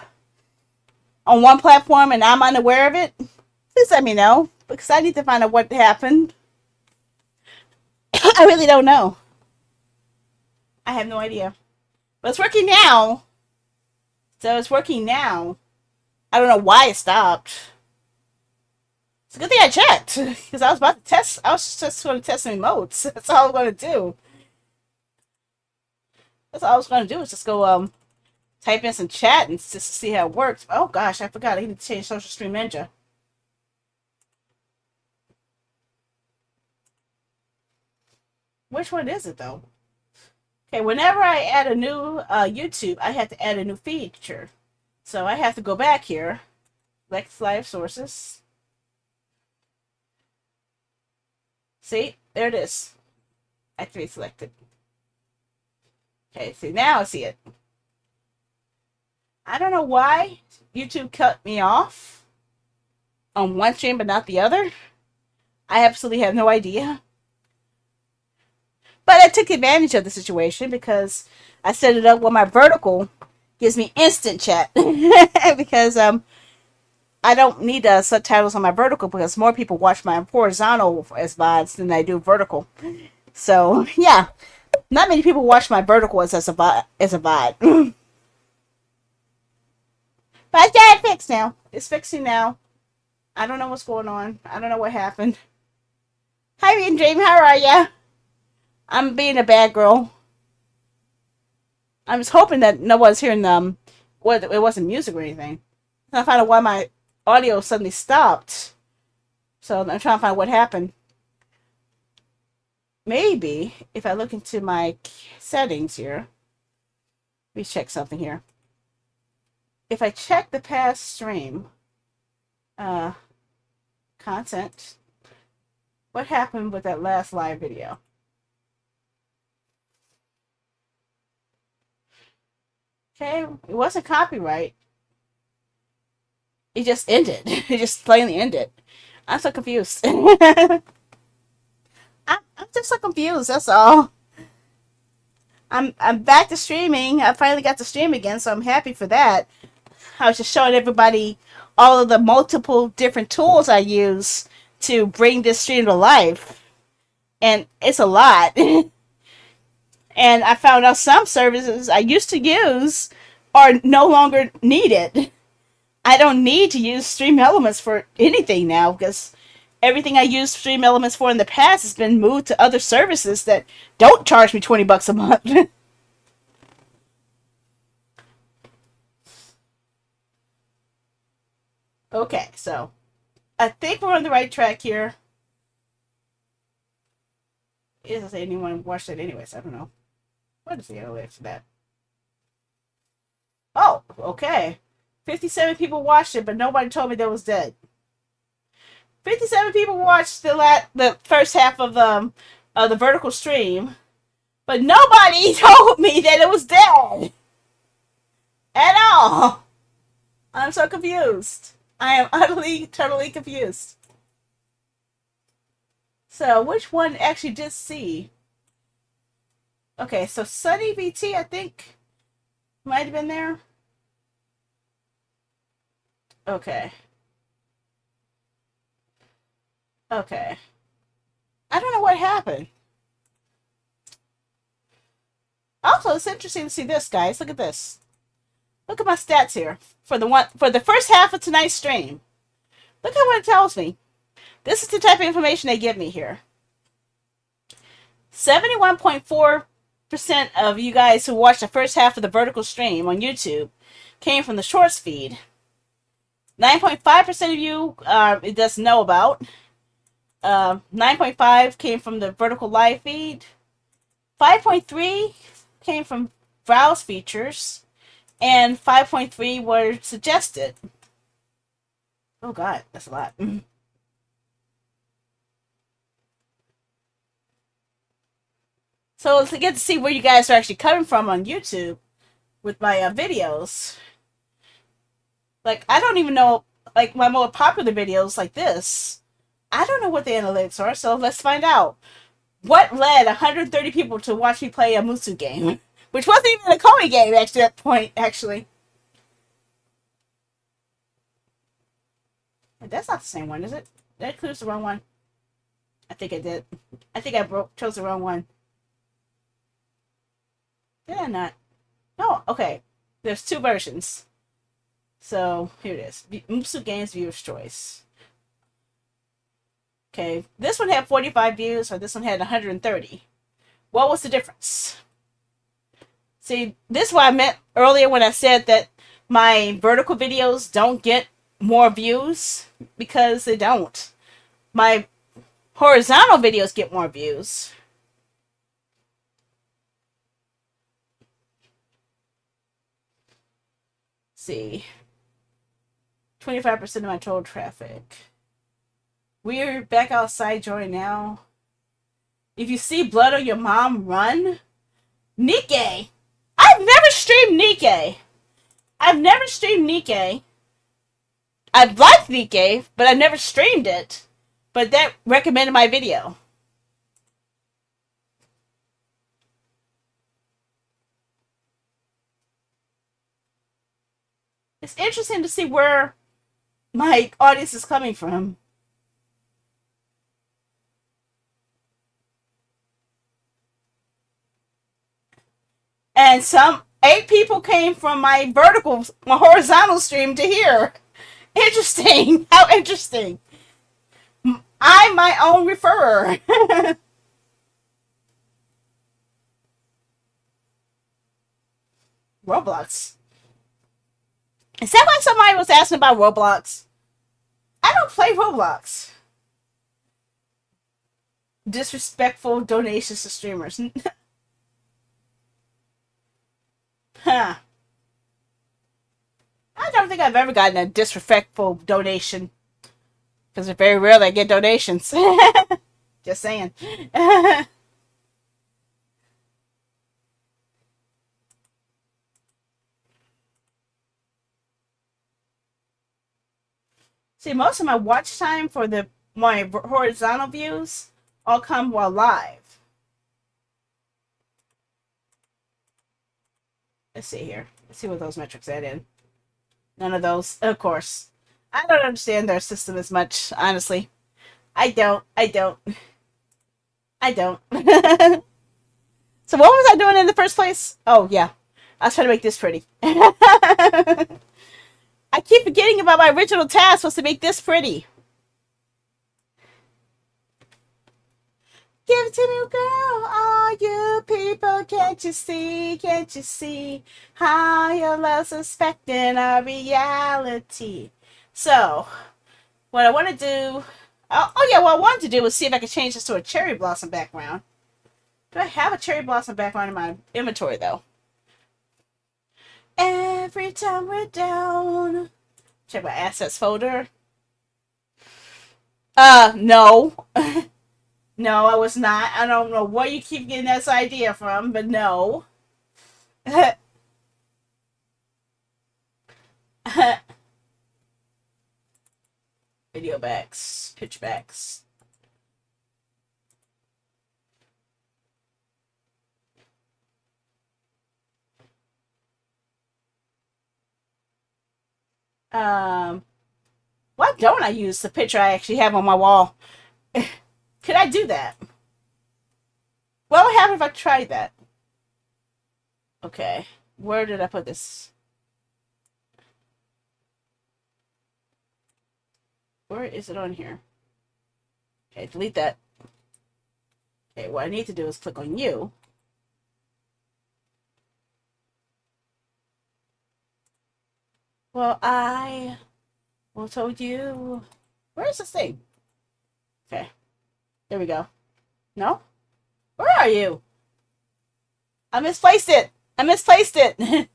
on one platform and I'm unaware of it, please let me know. Because I need to find out what happened. I really don't know. I have no idea. But it's working now. So it's working now. I don't know why it stopped. It's a good thing I checked. Because I was about to test. I was just going to test some emotes. That's all I'm going to do. That's all I was going to do is just go type in some chat and just to see how it works. Oh gosh, I forgot. I need to change Social Stream Ninja. Which one is it though? Okay, whenever I add a new YouTube, I have to add a new feature. So I have to go back here, select live sources. See, there it is. I 3 selected. Okay, see, now I see it. I don't know why YouTube cut me off on one stream but not the other. I absolutely have no idea. But I took advantage of the situation because I set it up where my vertical gives me instant chat. Because I don't need subtitles on my vertical because more people watch my horizontal as VODs than I do vertical. So, yeah. Not many people watch my vertical as a VOD. But I got it fixed now. It's fixing now. I don't know what's going on. I don't know what happened. Hi, Ian Dream. How are ya? I'm being a bad girl. I was hoping that no one's hearing what it wasn't music or anything. I found out why my audio suddenly stopped. So I'm trying to find what happened. Maybe if I look into my settings here, let me check something here. If I check the past stream, content, what happened with that last live video? Okay, it wasn't copyright. It just ended. It just plainly ended. I'm so confused. I'm just so confused. That's all. I'm back to streaming. I finally got to stream again, so I'm happy for that. I was just showing everybody all of the multiple different tools I use to bring this stream to life, and it's a lot. And I found out some services I used to use are no longer needed. I don't need to use Stream Elements for anything now because everything I used Stream Elements for in the past has been moved to other services that don't charge me $20 a month. Okay, so I think we're on the right track here. It doesn't say anyone watched it anyways. I don't know. What is the analytics for that? Oh, okay. 57 people watched it, but nobody told me that was dead. 57 people watched the first half of the vertical stream, but nobody told me that it was dead at all. I'm so confused. I am utterly, totally confused. So, which one actually did see? Okay, so Sunny BT, I think, might have been there. Okay. Okay. I don't know what happened. Also, it's interesting to see this, guys. Look at this. Look at my stats here for the first half of tonight's stream. Look at what it tells me. This is the type of information they give me here. 71.4% of you guys who watched the first half of the vertical stream on YouTube came from the shorts feed. 9.5% of you it doesn't know about. 9.5 came from the vertical live feed. 5.3 came from browse features. And 5.3 were suggested. Oh god, that's a lot. So to get to see where you guys are actually coming from on YouTube with my videos. Like, I don't even know, like, my more popular videos like this. I don't know what the analytics are, so let's find out. What led 130 people to watch me play a Musou game? Which wasn't even a Koei game, actually, at that point, actually. That's not the same one, is it? Did I choose the wrong one? I think I did. I think I chose the wrong one. Did I not? No, okay. There's two versions. So, here it is. Musou Games Viewer's Choice. Okay, this one had 45 views, or this one had 130. What was the difference? See, this is what I meant earlier when I said that my vertical videos don't get more views, because they don't. My horizontal videos get more views. Let's see. 25% of my total traffic. We're back outside, join now. If you see blood on your mom, run. Nikkei. I've never streamed Nikkei. I've liked Nikkei, but I've never streamed it. But that recommended my video. It's interesting to see where my audience is coming from. And 8 people came from my horizontal stream to here. Interesting. How interesting. I'm my own referrer. Roblox. Is that why somebody was asking about Roblox? I don't play Roblox. Disrespectful donations to streamers. Huh. I don't think I've ever gotten a disrespectful donation. Because it's very rare I get donations. Just saying. See, most of my watch time for my horizontal views all come while live. Let's see here. Let's see what those metrics add in. None of those, of course. I don't understand their system as much, honestly. I don't. So what was I doing in the first place? Oh, yeah. I was trying to make this pretty. I keep forgetting about my original task was to make this pretty. Give it to me, girl, all you people. Can't you see how your love's suspecting our reality? So, what I want to do, what I wanted to do was see if I could change this to a cherry blossom background. Do I have a cherry blossom background in my inventory, though? Every time we're down. Check my assets folder. No. No, I was not. I don't know where you keep getting this idea from, but no. Video backs, pitch backs. Um, why don't I use the picture I actually have on my wall? Could I do that? What would happen if I tried that? Okay, where did I put this? Where is it on here? Okay, delete that. Okay, what I need to do is click on you. Well, I will told you. Where is this thing? Okay, there we go. No? Where are you? I misplaced it. I misplaced it.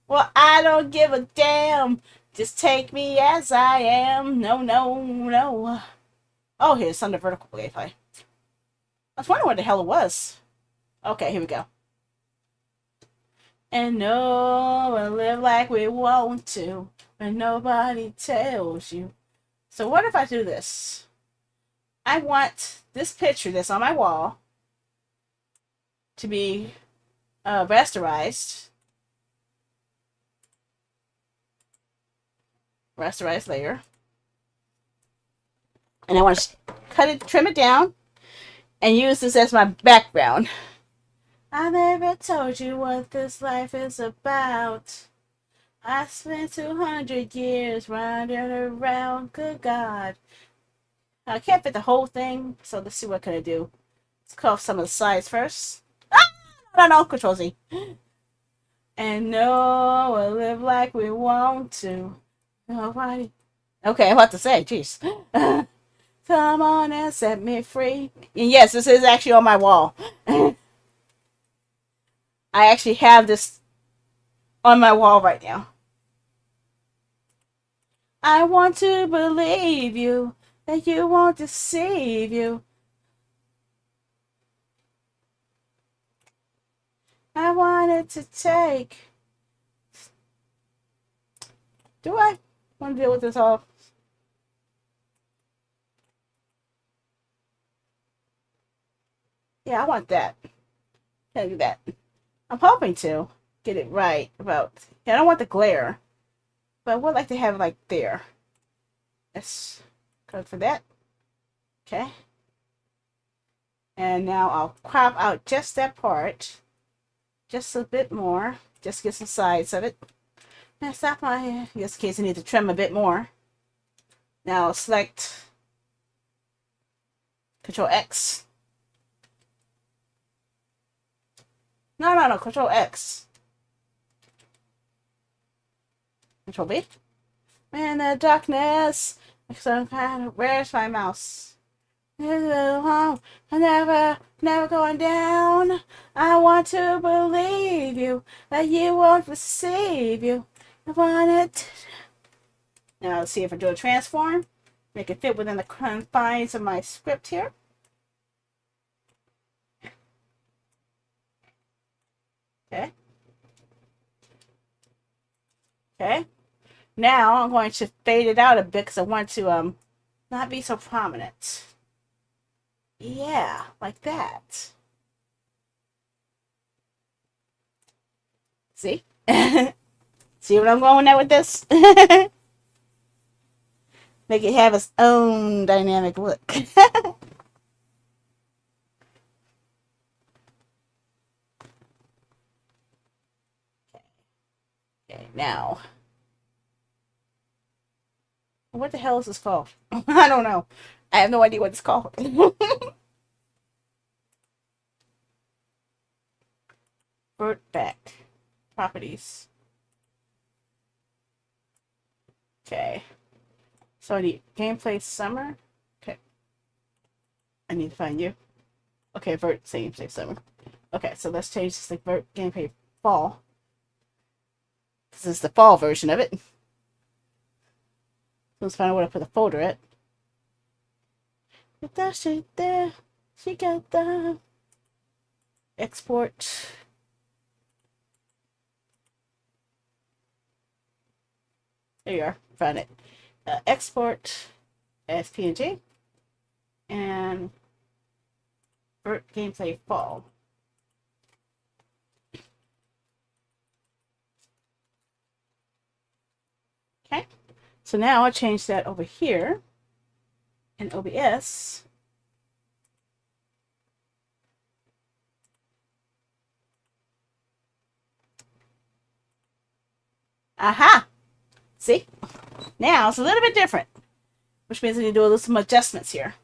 Well, I don't give a damn. Just take me as I am. No, no, no. Oh, here's under vertical gameplay. I was wondering what the hell it was. Okay, here we go. And no, we'll live like we want to, but nobody tells you. So what if I do this? I want this picture that's on my wall to be rasterized. Rasterized layer. And I want to cut it, trim it down, and use this as my background. I never told you what this life is about. I spent 200 years running around, good God. I can't fit the whole thing, so let's see what can I do. Let's cut off some of the sides first. No, Control Z. And no, we'll live like we want to. Nobody. Okay, I'm about to say, jeez. Come on and set me free. And yes, this is actually on my wall. I actually have this on my wall right now. I want to believe you, that you won't deceive you. I wanted to take. Do I want to deal with this all? Yeah, I want that. Can I do that? I'm hoping to get it right about. Yeah, I don't want the glare, but I would like to have it like there. Let's go for that. Okay. And now I'll crop out just that part, just a bit more, just get some sides of it. Now stop my, in this case I need to trim a bit more. Now I'll select Control X. No, Control X. Control B. In the darkness, some kind of, where's my mouse? I'm never going down. I want to believe you, that you won't receive you. I want it. Now let's see if I do a transform. Make it fit within the confines of my script here. Okay. Okay. Now I'm going to fade it out a bit because I want to not be so prominent. Yeah, like that. See? See what I'm going at with this? Make it have its own dynamic look. Okay, now. What the hell is this called? I don't know. I have no idea what it's called. Vert back. Properties. Okay. So I need gameplay summer. Okay. I need to find you. Okay, vert gameplay summer. Okay, so let's change this to vert gameplay fall. This is the fall version of it. Let's find out where to put the folder at. Get that shit there. She got the export. There you are. Found it. Export as PNG and Vert Gameplay Fall. Okay. So now I'll change that over here in OBS. Aha! See? Now it's a little bit different, which means I need to do some adjustments here.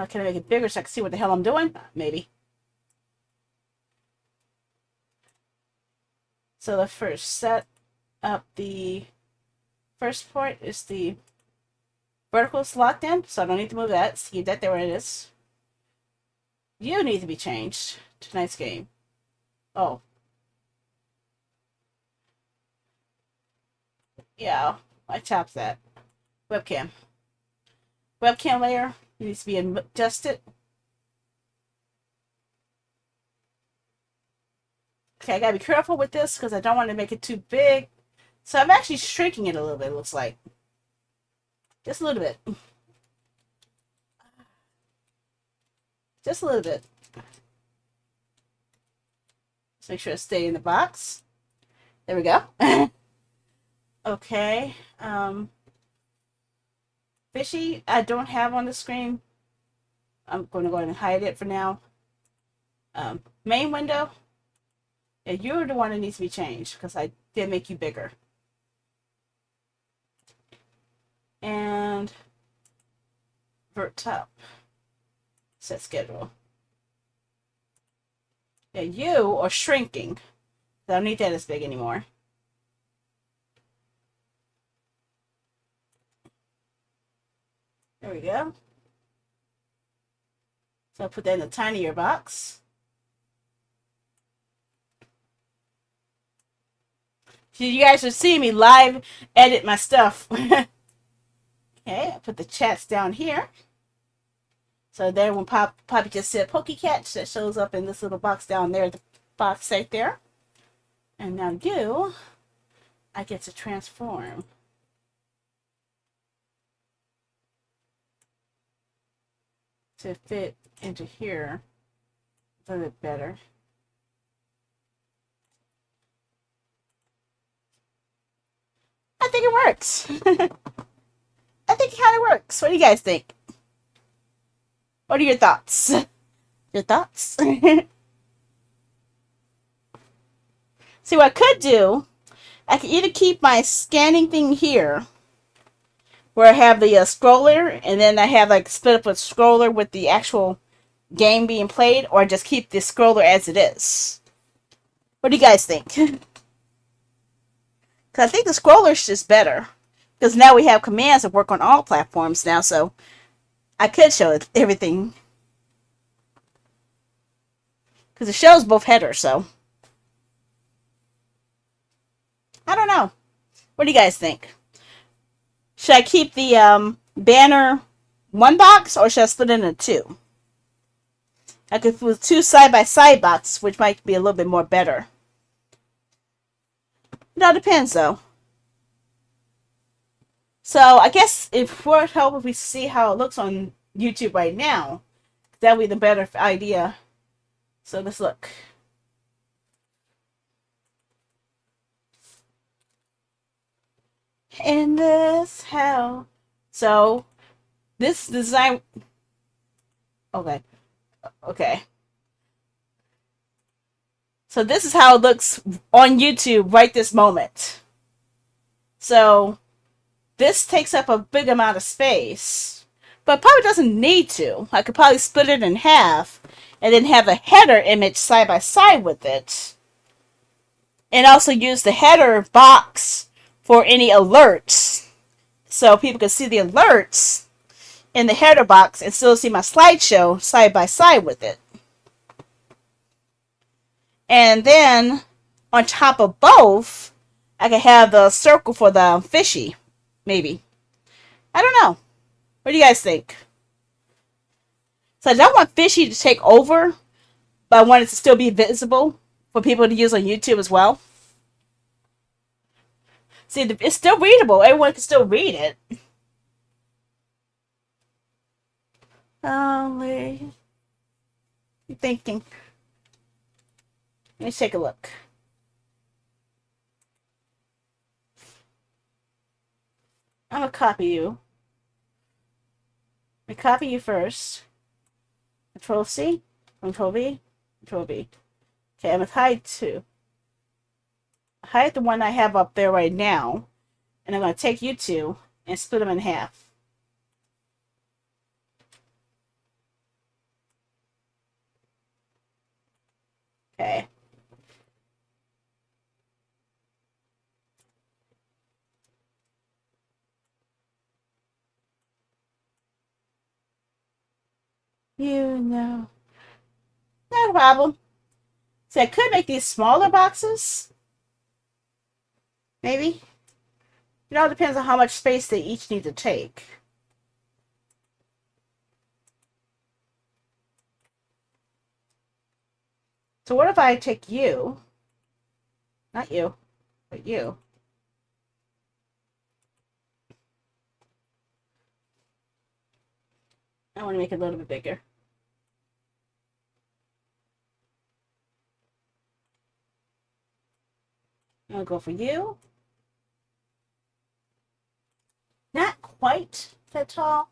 Can I make it bigger so I can see what the hell I'm doing? Maybe. So the first set up the first port is the vertical is locked in, so I don't need to move that. See that there where it is. You need to be changed. Tonight's game. Oh. Yeah, I chopped that. Webcam. Webcam layer needs to be adjusted. Okay, I gotta be careful with this because I don't want to make it too big. So I'm actually shrinking it a little bit, it looks like. Just a little bit. Just a little bit. Let's make sure it stays in the box. There we go. Okay. Fishy, I don't have on the screen. I'm going to go ahead and hide it for now. Main window. Yeah, you're the one that needs to be changed because I did make you bigger. And Vert top. Set schedule. Yeah, you are shrinking. I don't need that as big anymore. There we go. So I'll put that in a tinier box. You guys should see me live edit my stuff. Okay, I put the chats down here. So there when Poppy just said PokeCatch, that shows up in this little box down there, the box right there. And now you, I get to transform. To fit into here a little bit better. I think it works. I think it kind of works. What do you guys think? What are your thoughts? Your thoughts? See, what I could do, I could either keep my scanning thing here, where I have the scroller, and then I have like split up a scroller with the actual game being played, or just keep the scroller as it is. What do you guys think? Because I think the scroller is just better. Because now we have commands that work on all platforms now, so I could show everything. Because it shows both headers, so. I don't know. What do you guys think? Should I keep the banner one box, or should I split it into two? I could put two side-by-side boxes, which might be a little bit more better. It all depends, though. So I guess if we're help if we see how it looks on YouTube right now, that would be the better idea. So let's look. In this hell. So this design. Okay. Okay. So this is how it looks on YouTube right this moment. So this takes up a big amount of space, but probably doesn't need to. I could probably split it in half and then have a header image side by side with it. And also use the header box for any alerts. So people can see the alerts in the header box and still see my slideshow side by side with it. And then on top of both, I could have the circle for the fishy. Maybe. I don't know. What do you guys think? So I don't want Fishy to take over, but I want it to still be visible for people to use on YouTube as well. See, it's still readable. Everyone can still read it. Only I'm thinking. Let me take a look. I'm gonna copy you. Let me copy you first. Control C, Control V, Control V. Okay, I'm gonna hide two. Hide the one I have up there right now, and I'm gonna take you two and split them in half. Okay. You know. Not a problem. So I could make these smaller boxes. Maybe. It all depends on how much space they each need to take. So what if I take you? Not you, but you. I want to make it a little bit bigger. I'll go for you. Not quite that tall.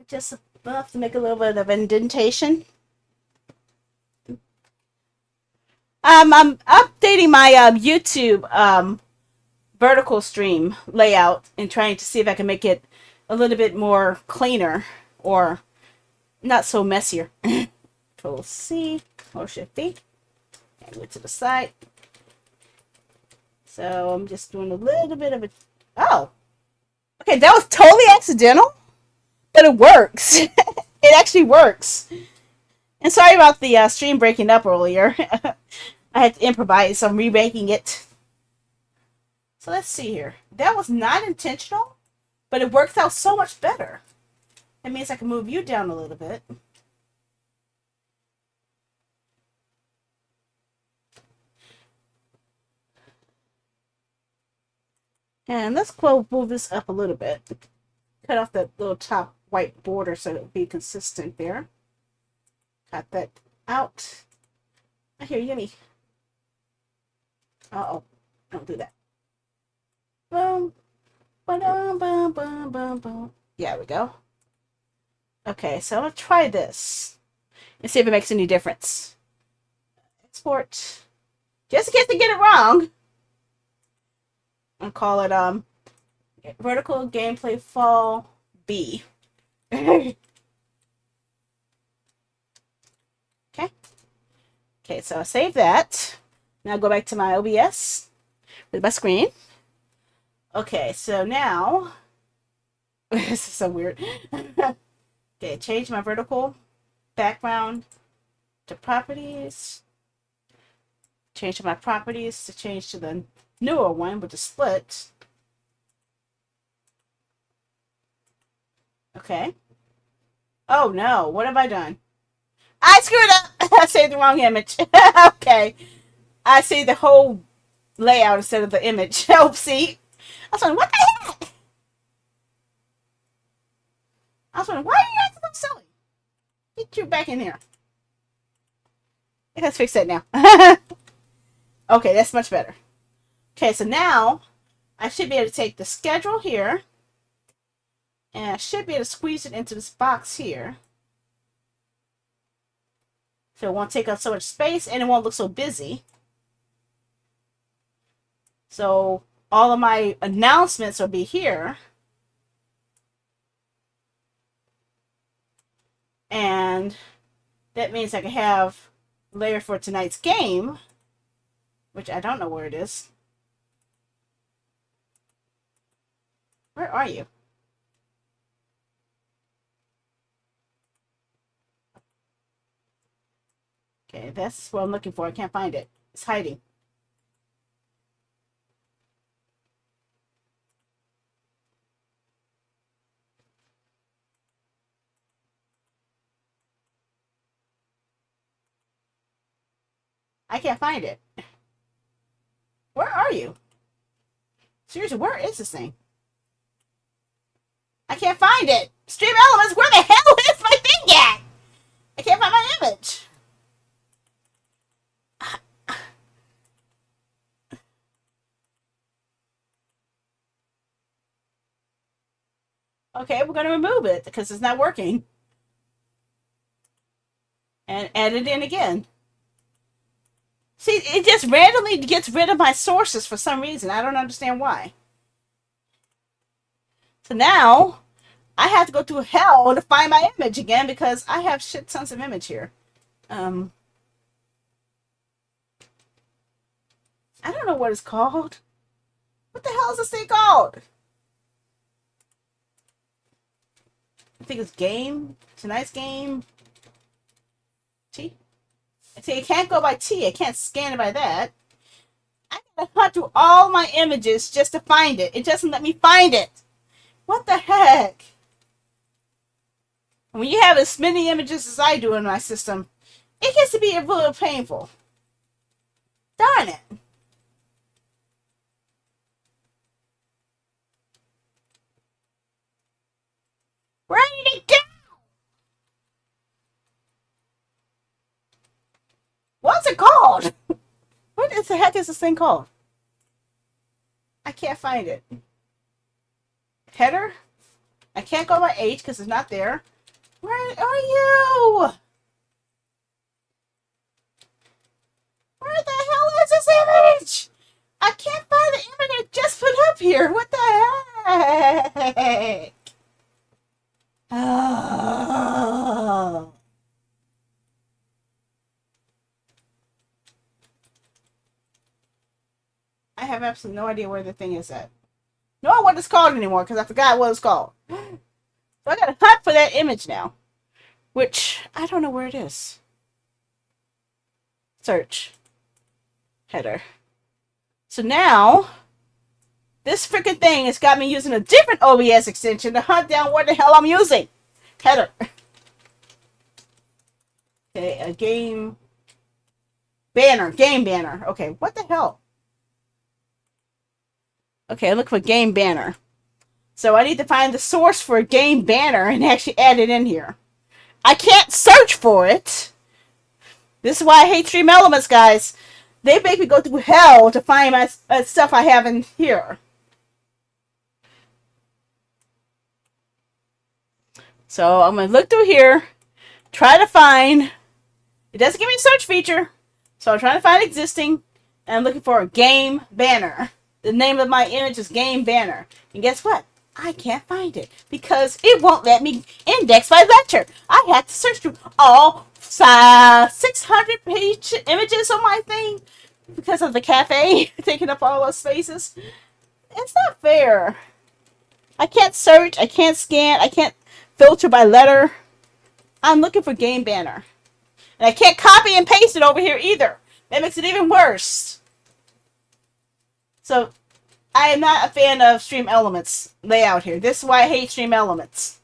Just enough to make a little bit of indentation. I'm updating my YouTube vertical stream layout and trying to see if I can make it a little bit more cleaner or not so messier. Control C or Shift D. And go to the side. So I'm just doing a little bit of a. Oh, okay, that was totally accidental, but it works. It actually works. And sorry about the stream breaking up earlier. I had to improvise, so I'm remaking it. So let's see here. That was not intentional, but it works out so much better. That means I can move you down a little bit. And let's move this up a little bit. Cut off that little top white border so it'll be consistent there. Cut that out. I hear Yummy. Uh-oh. Don't do that. Boom. Ba-dum, bum, bum, bum, bum. Yeah, there we go. Okay, so I'm going to try this and see if it makes any difference. Export. Just in case I get it wrong. I'll call it Vertical Gameplay Fall B. Okay. Okay, so I save that. Now go back to my OBS with my screen. Okay, so now this is so weird. Okay, change my vertical background to properties. Change my properties to change to the newer one with the split. Okay. Oh no, what have I done? I screwed up. I saved the wrong image. Okay. I see the whole layout instead of the image. Oopsie. I was wondering, what the heck? I was wondering, why are you acting so silly? Get you back in here. Let's fix that now. Okay, that's much better. Okay, so now I should be able to take the schedule here and I should be able to squeeze it into this box here. So it won't take up so much space and it won't look so busy. So all of my announcements will be here. And that means I can have a layer for tonight's game, which I don't know where it is. Where are you? Okay, that's what I'm looking for. I can't find it. It's hiding. I can't find it. Where are you? Seriously, where is this thing? I can't find it. Stream Elements, where the hell is my thing at? I can't find my image. Okay, we're going to remove it because it's not working. And add it in again. See, it just randomly gets rid of my sources for some reason. I don't understand why. So now, I have to go through hell to find my image again because I have shit tons of image here. I don't know what it's called. What the hell is this thing called? I think it's game. Tonight's game. T. See, it can't go by T. I can't scan it by that. I gotta hunt through all my images just to find it. It doesn't let me find it. What the heck? When you have as many images as I do in my system, it gets to be a little painful. Darn it. Where did it go? What's it called? What the heck is this thing called? I can't find it. Header? I can't go by H because it's not there. Where are you? Where the hell is this image? I can't find the image I just put up here. What the heck? Oh. I have absolutely no idea where the thing is at. Nor what it's called anymore because I forgot what it's called. So I gotta hunt for that image now. Which, I don't know where it is. Search. Header. So now, this freaking thing has got me using a different OBS extension to hunt down what the hell I'm using. Header. Okay, a game banner. Game banner. Okay, what the hell? Okay, look for game banner. So I need to find the source for a game banner and actually add it in here. I can't search for it. This is why I hate Stream Elements, guys. They make me go through hell to find my stuff I have in here. So I'm going to look through here, try to find. It doesn't give me a search feature. So I'm trying to find existing, and I'm looking for a game banner. The name of my image is game banner. And guess what? I can't find it because it won't let me index my lecture. I had to search through all 600 page images on my thing because of the cafe taking up all those spaces. It's not fair. I can't search, I can't scan, I can't filter by letter. I'm looking for game banner. And I can't copy and paste it over here either. That makes it even worse. So, I am not a fan of Stream Elements layout here. This is why I hate Stream Elements.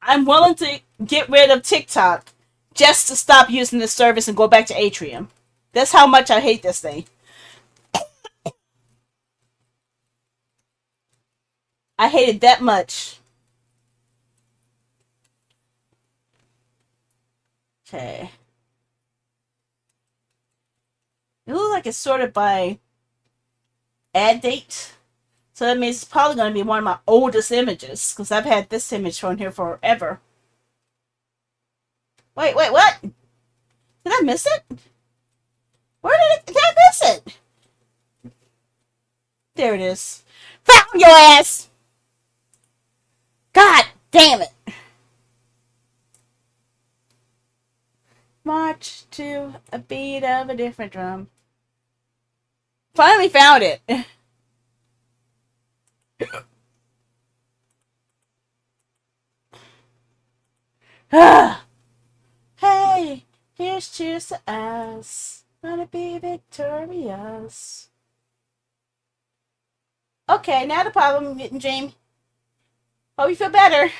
I'm willing to get rid of TikTok just to stop using this service and go back to Atrium. That's how much I hate this thing. I hate it that much. Okay. It looks like it's sorted by ad date. So that means it's probably going to be one of my oldest images. Because I've had this image on here forever. Wait, what? Did I miss it? Where did I miss it? There it is. Found your ass! God damn it! March to a beat of a different drum. Finally found it. Hey, here's cheers to us. Gonna be victorious. Okay, now the problem, James. Hope you feel better.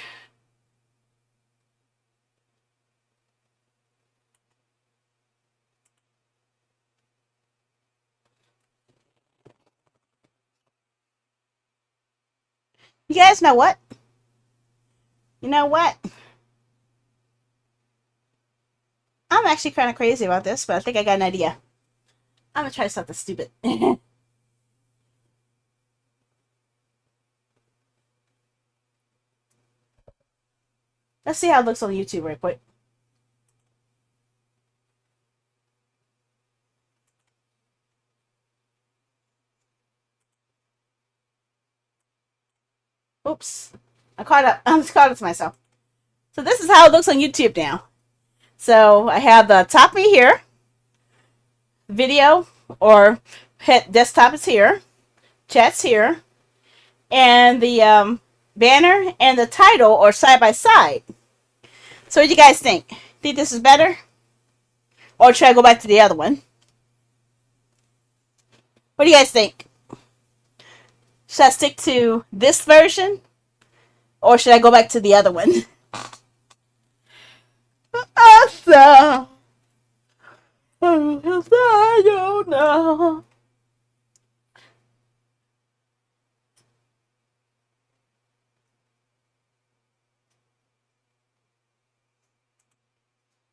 You guys know what? You know what? I'm actually kind of crazy about this, but I think I got an idea. I'm gonna try something stupid. Let's see how it looks on YouTube right quick. Oops. I'm caught up to myself. So this is how it looks on YouTube now. So I have the top of me here. Video or desktop is here. Chat's here. And the banner and the title are side by side. So what do you guys think? Think this is better? Or should I go back to the other one? What do you guys think? Should I stick to this version? Or should I go back to the other one? Awesome. I don't know.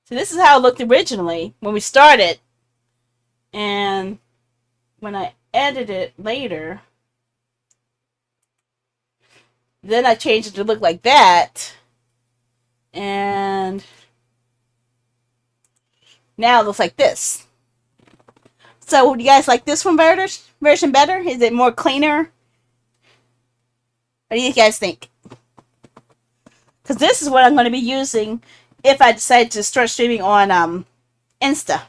So this is how it looked originally when we started. And when I edited it later, then I changed it to look like that. And now it looks like this. So do you guys like this one version better? Is it more cleaner? What do you guys think? Because this is what I'm going to be using if I decide to start streaming on Insta.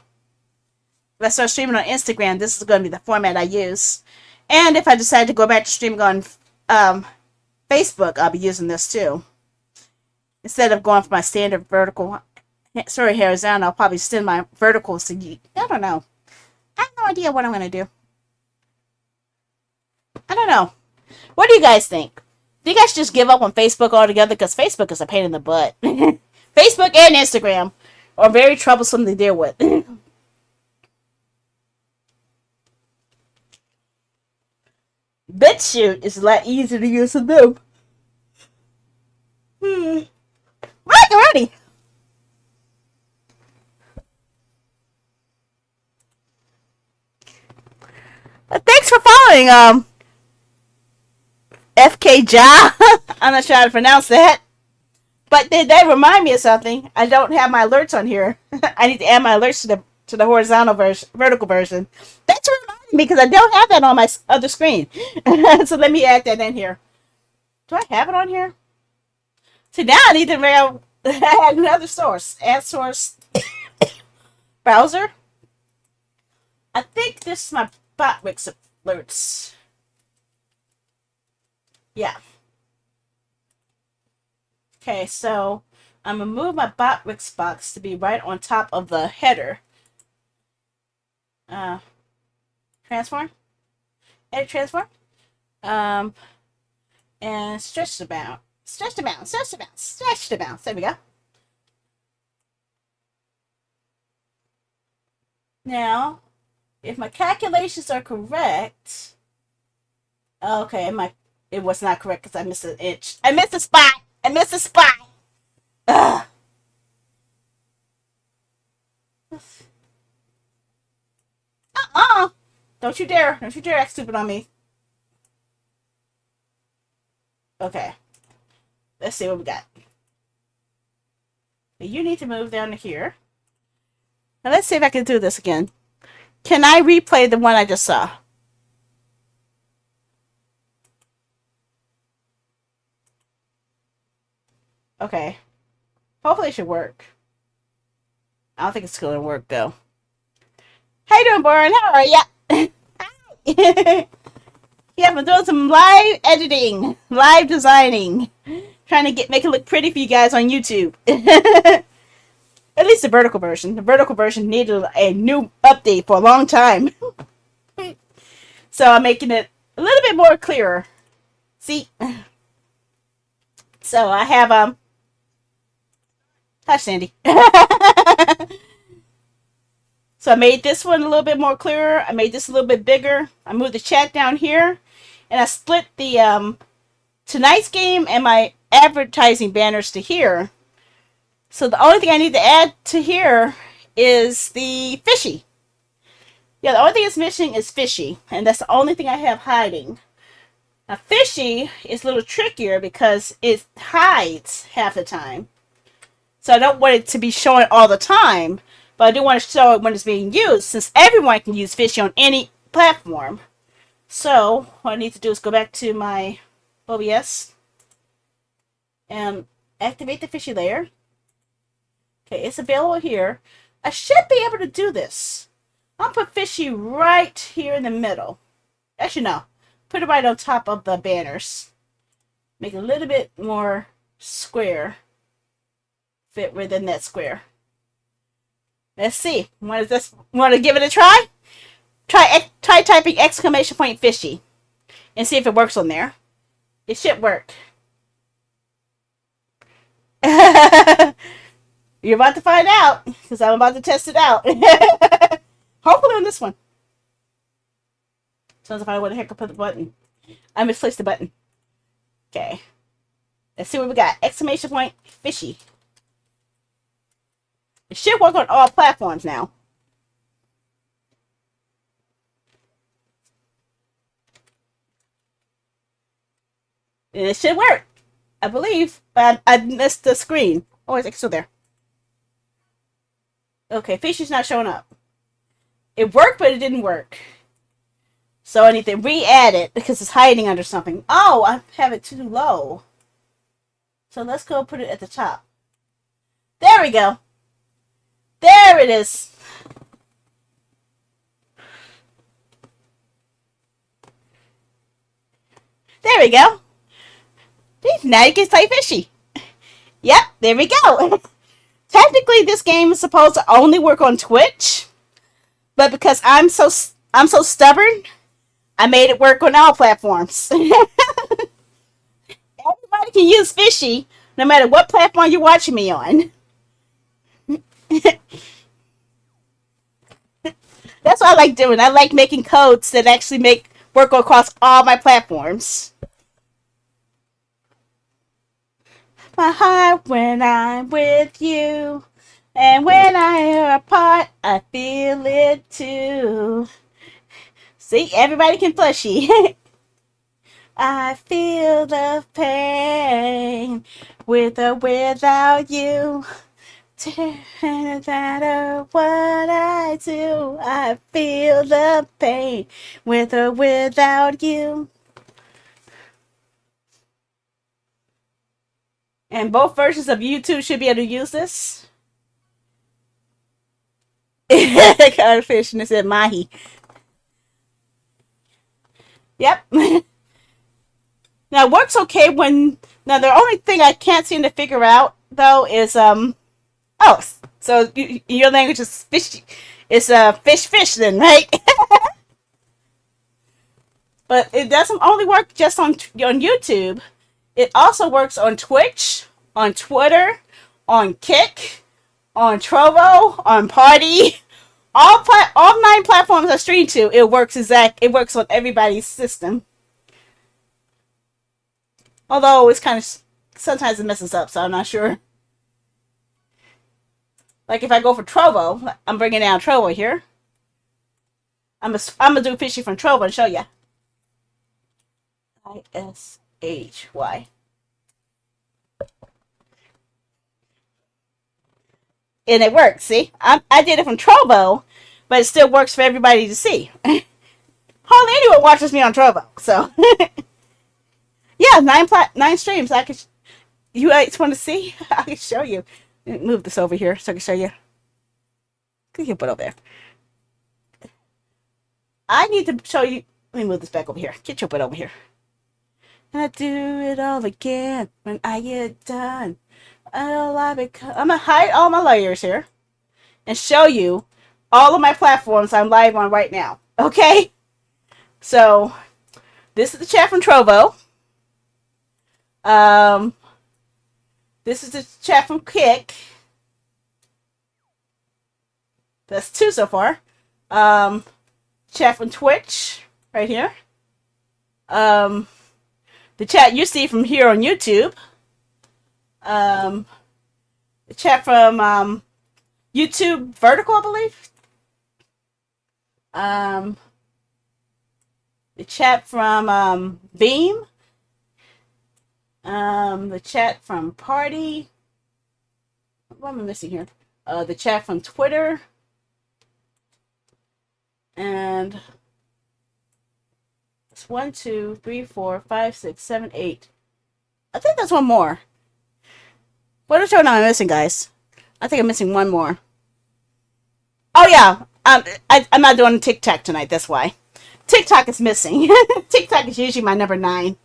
If I start streaming on Instagram, this is going to be the format I use. And if I decide to go back to streaming on Facebook, I'll be using this too. Instead of going for my standard vertical, sorry, horizontal, I'll probably send my verticals to you. I don't know. I have no idea what I'm going to do. I don't know. What do you guys think? Do you guys just give up on Facebook altogether? Because Facebook is a pain in the butt. Facebook and Instagram are very troublesome to deal with. BitChute is a lot easier to use than them. Right, already. Thanks for following, FK Ja. I'm not sure how to pronounce that. But that remind me of something. I don't have my alerts on here. I need to add my alerts to the horizontal version, vertical version. That's reminding me because I don't have that on my other screen. So let me add that in here. Do I have it on here? See, now I need to add another source. Add source browser. I think this is my Botwix alerts. Yeah. Okay, so I'm going to move my Botwix box to be right on top of the header. Transform. Edit transform. And stretch the bound. Stretch the bound. Stretch the bound. Stretch the bound. There we go. Now, if my calculations are correct, okay, it was not correct because I missed an inch. I missed a spot. I missed a spot. Ugh. Don't you dare. Don't you dare act stupid on me. Okay. Let's see what we got. You need to move down to here. Now let's see if I can do this again. Can I replay the one I just saw? Okay. Hopefully it should work. I don't think it's gonna work though. How you doing, Boren? How are ya? Hi. Yeah, I'm doing some live editing, live designing, trying to make it look pretty for you guys on YouTube. At least the vertical version. The vertical version needed a new update for a long time. So I'm making it a little bit more clearer. See? So I have Hi, Sandy. So I made this one a little bit more clearer. I made this a little bit bigger. I moved the chat down here, and I split the tonight's game and my advertising banners to here. So the only thing I need to add to here is the fishy. Yeah, the only thing that's missing is fishy, and that's the only thing I have hiding. Now, fishy is a little trickier because it hides half the time. So I don't want it to be showing all the time, but I do want to show it when it's being used, since everyone can use fishy on any platform. So what I need to do is go back to my OBS and activate the fishy layer. Okay, it's available here. I should be able to do this. I'll put fishy right here in the middle. Actually, no. Put it right on top of the banners. Make it a little bit more square. Fit within that square. Let's see. Want to give it a try? Try typing exclamation point fishy and see if it works on there. It should work. You're about to find out because I'm about to test it out. Hopefully on this one. Sounds if I want to heck put the button. I misplaced the button. Okay. Let's see what we got. Exclamation point fishy. It should work on all platforms now. And it should work. I believe. But I missed the screen. Oh, it's still there. Okay, fishy's not showing up. It worked, but it didn't work. So I need to re-add it because it's hiding under something. Oh, I have it too low. So let's go put it at the top. There we go. There it is. There we go. Now you can play fishy. Yep, there we go. Technically, this game is supposed to only work on Twitch, but because I'm so stubborn, I made it work on all platforms. Everybody can use fishy, no matter what platform you're watching me on. That's what I like doing. I like making codes that actually work across all my platforms. My heart when I'm with you, and when I'm apart, I feel it too. See, everybody can plushy. I feel the pain with or without you. No matter what I do, I feel the pain with or without you. And both versions of YouTube should be able to use this. Caught a fish and it said mahi. Yep. Now it works okay when. Now the only thing I can't seem to figure out though is oh, so your language is fishy. It's fish then, right? But it doesn't only work just on YouTube. It also works on Twitch, on Twitter, on Kick, on Trovo, on Party. All 9 platforms I stream to, it works on everybody's system. Although it's kind of sometimes it messes up, so I'm not sure. Like if I go for Trovo, I'm bringing down Trovo here. I'm gonna do fishy from Trovo and show you. ISHY. And it works, see? I did it from Trovo, but it still works for everybody to see. Hardly anyone watches me on Trovo, so. Yeah, 9 streams. You guys want to see? I can show you. Move this over here so I can show you. Get your butt over there. I need to show you. Let me move this back over here. Get your butt over here. And I do it all again when I get done. I'm gonna hide all my layers here and show you all of my platforms I'm live on right now. Okay? So this is the chat from Trovo. This is the chat from Kick. That's 2 so far. Chat from Twitch right here. the chat you see from here on YouTube, um, the chat from YouTube Vertical, I believe, um, the chat from Beam, the chat from Party. What am I missing here? The chat from Twitter, and it's 1, 2, 3, 4, 5, 6, 7, 8. I think that's one more. What are am I missing, guys? I think I'm missing one more. Oh yeah, I'm not doing TikTok tonight. That's why TikTok is missing. TikTok is usually my number 9.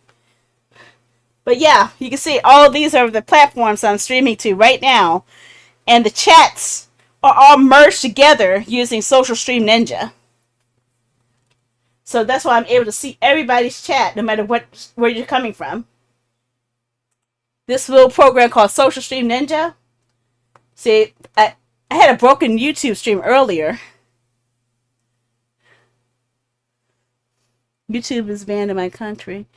But yeah, you can see all these are the platforms I'm streaming to right now, and the chats are all merged together using Social Stream Ninja. So that's why I'm able to see everybody's chat, no matter where you're coming from. This little program called Social Stream Ninja. See, I had a broken YouTube stream earlier. YouTube is banned in my country.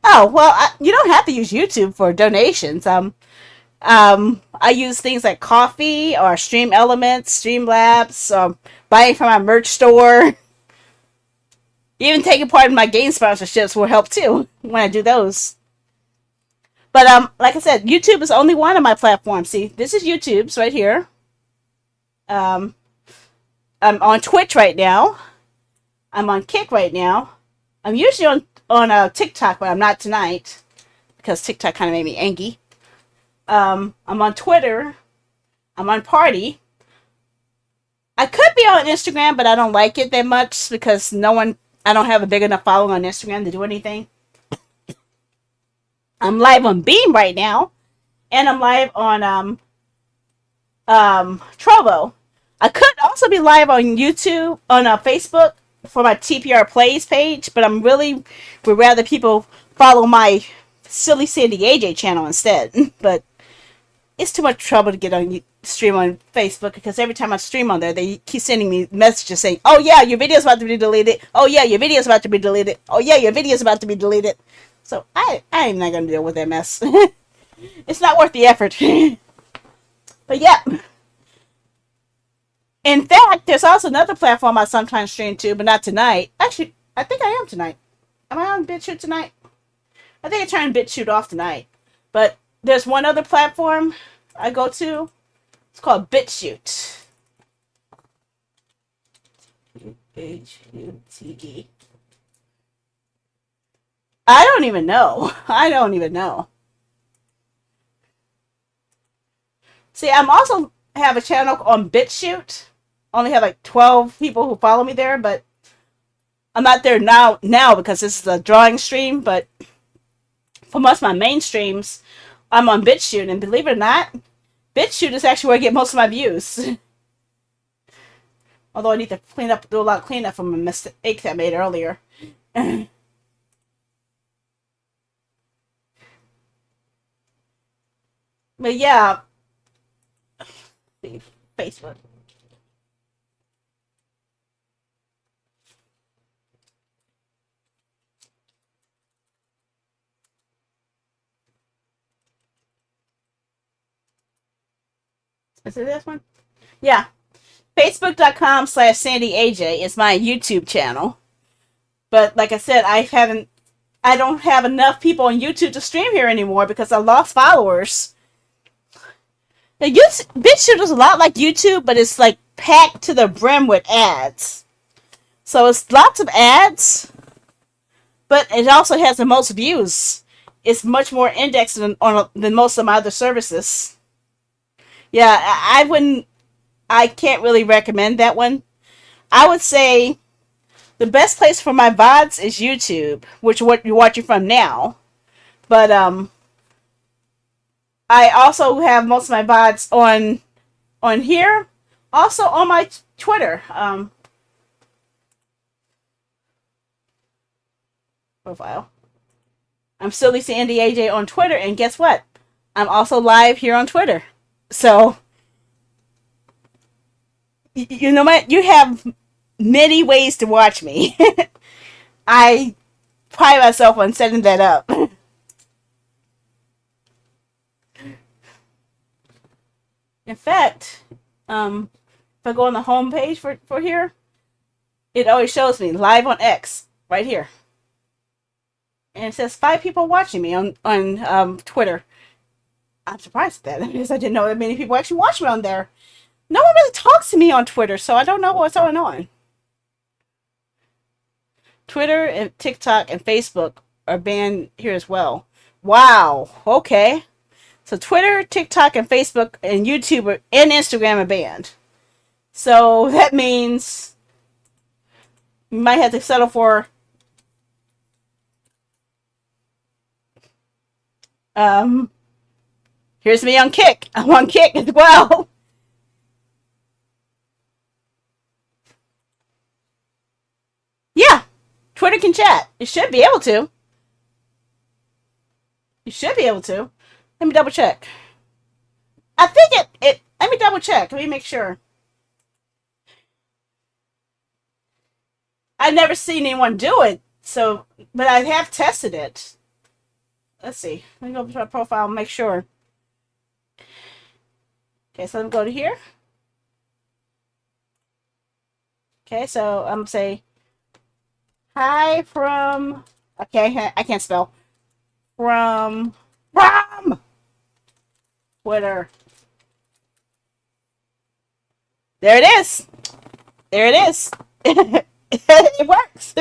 Oh, well, you don't have to use YouTube for donations. I use things like Coffee or Stream Elements, Streamlabs, buying from my merch store. Even taking part in my game sponsorships will help too when I do those. But like I said, YouTube is only one of my platforms. See, this is YouTube's right here. I'm on Twitch right now. I'm on Kick right now. I'm usually on TikTok, but I'm not tonight because TikTok kind of made me angry. I'm on Twitter. I'm on Party. I could be on Instagram, but I don't like it that much because I don't have a big enough following on Instagram to do anything. I'm live on Beam right now, and I'm live on Trovo. I could also be live on YouTube, on Facebook for my TPR Plays page, but would rather people follow my Silly Sandy AJ channel instead. But it's too much trouble to get on stream on Facebook because every time I stream on there, they keep sending me messages saying, "Oh yeah, your video's about to be deleted. Oh yeah, your video's about to be deleted. Oh yeah, your video's about to be deleted." So I'm not gonna deal with that mess. It's not worth the effort. But yeah. In fact, there's also another platform I sometimes stream to, but not tonight. Actually, I think I am tonight. Am I on BitChute tonight? I think I turned BitChute off tonight. But there's one other platform I go to. It's called BitChute. BitChute. I don't even know. See, I'm also have a channel on BitChute. Only have like 12 people who follow me there, but I'm not there now because this is a drawing stream, but for most of my main streams, I'm on BitChute, and believe it or not, BitChute is actually where I get most of my views. Although I need to do a lot of cleanup from a mistake that I made earlier. But yeah, Facebook. Is it this one? Yeah. Facebook.com/SandyAJ is my YouTube channel. But like I said, I don't have enough people on YouTube to stream here anymore because I lost followers. BitChute is a lot like YouTube, but it's like packed to the brim with ads. So it's lots of ads, but it also has the most views. It's much more indexed than most of my other services. Yeah, I can't really recommend that one. I would say the best place for my VODs is YouTube, which is what you're watching from now. But I also have most of my VODs on here. Also on my Twitter profile. I'm Silly Sandy AJ on Twitter, and guess what? I'm also live here on Twitter. So you have many ways to watch me. I pride myself on setting that up. In fact, if I go on the home page for here, it always shows me live on X right here. And it says 5 people watching me on Twitter. I'm surprised at that because I didn't know that many people actually watch me on there. No one really talks to me on Twitter, so I don't know what's going on. Twitter and TikTok and Facebook are banned here as well. Wow. Okay. So Twitter, TikTok, and Facebook and YouTube and Instagram are banned. So that means you might have to settle for um here's me on Kick. I'm on Kick as well. Yeah. Twitter can chat. It should be able to. You should be able to. Let me double check. I think it let me double check. Let me make sure. I've never seen anyone do it, so but I have tested it. Let's see. Let me go to my profile and make sure. Okay, so let me go to here. Okay, so I'm gonna say hi from. Okay, I can't spell. From Twitter. There it is. There it is. It works.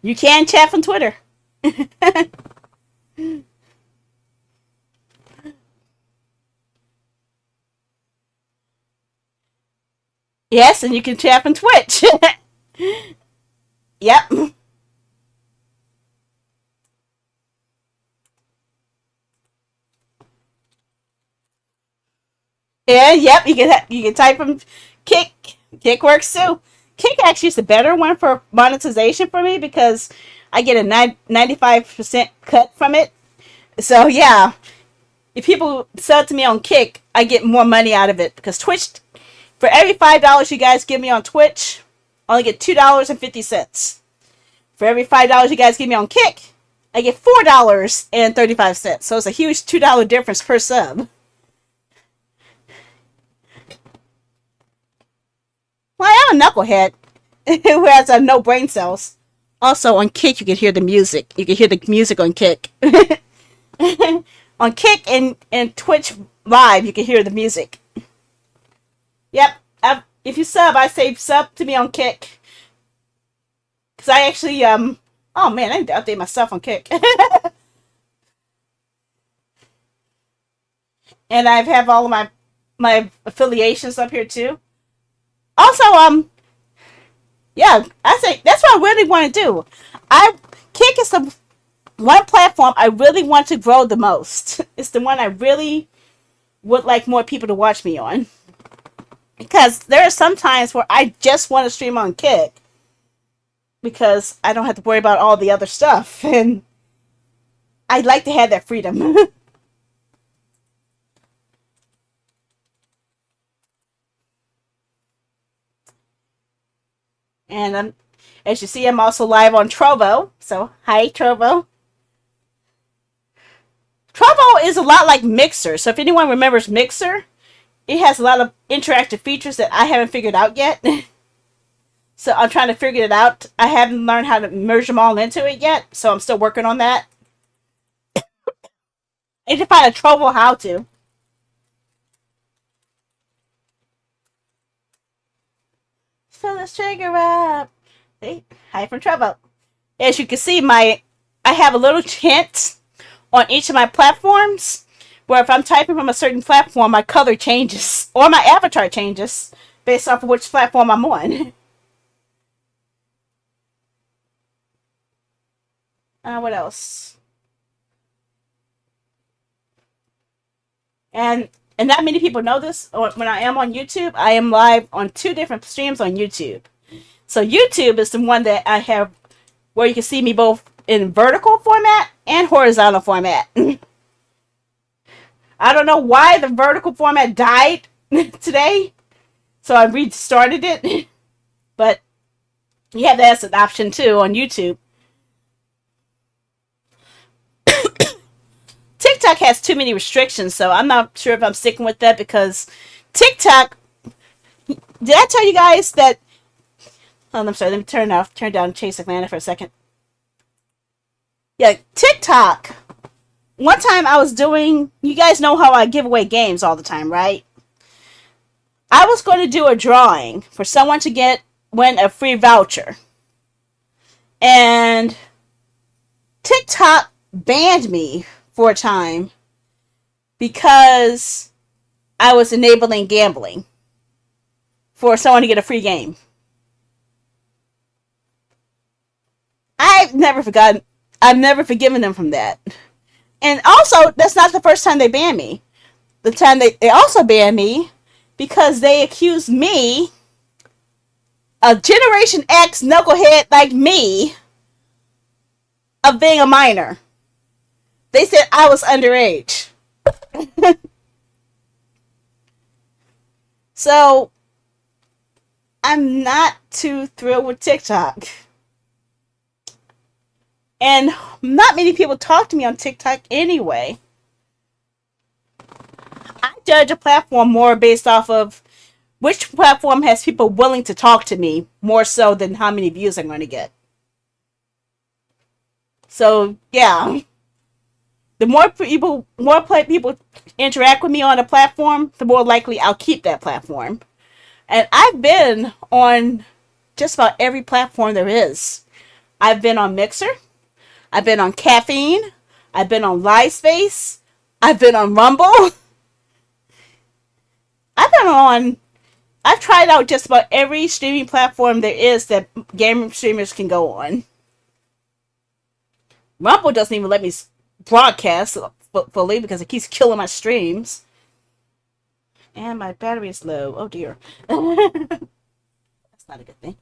You can chat from Twitter. Yes, and you can chat from Twitch. Yep. Yeah, yep. You can type from Kick. Kick works too. Kick actually is the better one for monetization for me because I get a 95% cut from it. So yeah, if people sell to me on Kick, I get more money out of it because Twitch, for every $5 you guys give me on Twitch, I only get $2.50. For every $5 you guys give me on Kick, I get $4.35. So it's a huge $2 difference per sub. Well, I am a knucklehead who has no brain cells. Also, on Kick, you can hear the music. You can hear the music on Kick. On Kick and Twitch Live, you can hear the music. Yep. If you sub, I say sub to me on Kick. Because I actually, oh man, I need to update my stuff on Kick. And I have all of my affiliations up here too. Also, yeah, I say that's what I really want to do. Kick is the one platform I really want to grow the most. It's the one I really would like more people to watch me on. Because there are some times where I just want to stream on Kick because I don't have to worry about all the other stuff, and I'd like to have that freedom. And as you see, I'm also live on Trovo. So, hi, Trovo. Trovo is a lot like Mixer. So, if anyone remembers Mixer, it has a lot of interactive features that I haven't figured out yet. So, I'm trying to figure it out. I haven't learned how to merge them all into it yet. So, I'm still working on that. I need to find a Trovo how to. So, let's figure out. Hey, hi from Trovo. As you can see, I have a little hint on each of my platforms where if I'm typing from a certain platform, my color changes or my avatar changes based off of which platform I'm on. What else? And not many people know this. When I am on YouTube, I am live on 2 different streams on YouTube. So YouTube is the one that I have where you can see me both in vertical format and horizontal format. I don't know why the vertical format died today, so I restarted it. But you have that as an option too on YouTube. TikTok has too many restrictions, so I'm not sure if I'm sticking with that because TikTok. Did I tell you guys that? Oh, I'm sorry. Let me turn down Chase Atlanta for a second. Yeah, TikTok. One time I was doing. You guys know how I give away games all the time, right? I was going to do a drawing for someone to win a free voucher, and TikTok banned me for a time because I was enabling gambling for someone to get a free game. I've never forgotten. I've never forgiven them from that. And also, that's not the first time they banned me. The time they also banned me because they accused me, a Generation X knucklehead like me, of being a minor. They said I was underage. So, I'm not too thrilled with TikTok. And not many people talk to me on TikTok anyway. I judge a platform more based off of which platform has people willing to talk to me more so than how many views I'm going to get. So, yeah. The more people interact with me on a platform, the more likely I'll keep that platform. And I've been on just about every platform there is. I've been on Mixer. I've been on Caffeine. I've been on LiveSpace. I've been on Rumble. I've tried out just about every streaming platform there is that gaming streamers can go on. Rumble doesn't even let me broadcast fully because it keeps killing my streams. And my battery is low. Oh dear. That's not a good thing.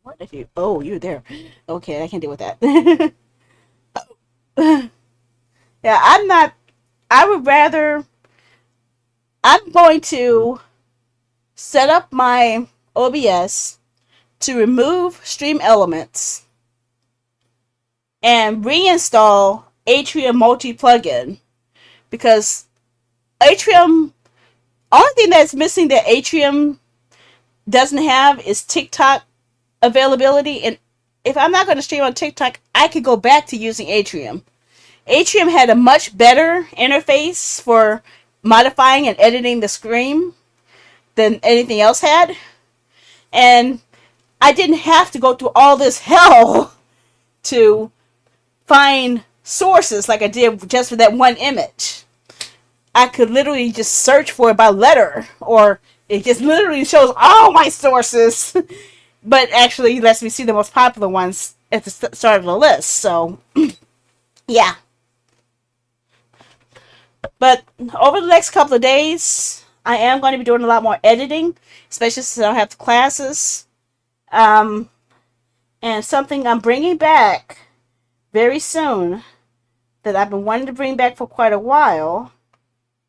What if you... Oh, you're there. Okay, I can deal with that. Yeah, I'm not... I would rather... I'm going to set up my OBS to remove Stream Elements and reinstall Atrium Multi plugin because Atrium... Only thing that's missing that Atrium doesn't have is TikTok availability, and if I'm not going to stream on TikTok, I could go back to using Atrium. Atrium had a much better interface for modifying and editing the screen than anything else had, and I didn't have to go through all this hell to find sources like I did just for that one image. I could literally just search for it by letter, or it just literally shows all my sources, but actually lets me see the most popular ones at the start of the list. So, yeah. But over the next couple of days, I am going to be doing a lot more editing, especially since I don't have the classes. And something I'm bringing back very soon that I've been wanting to bring back for quite a while,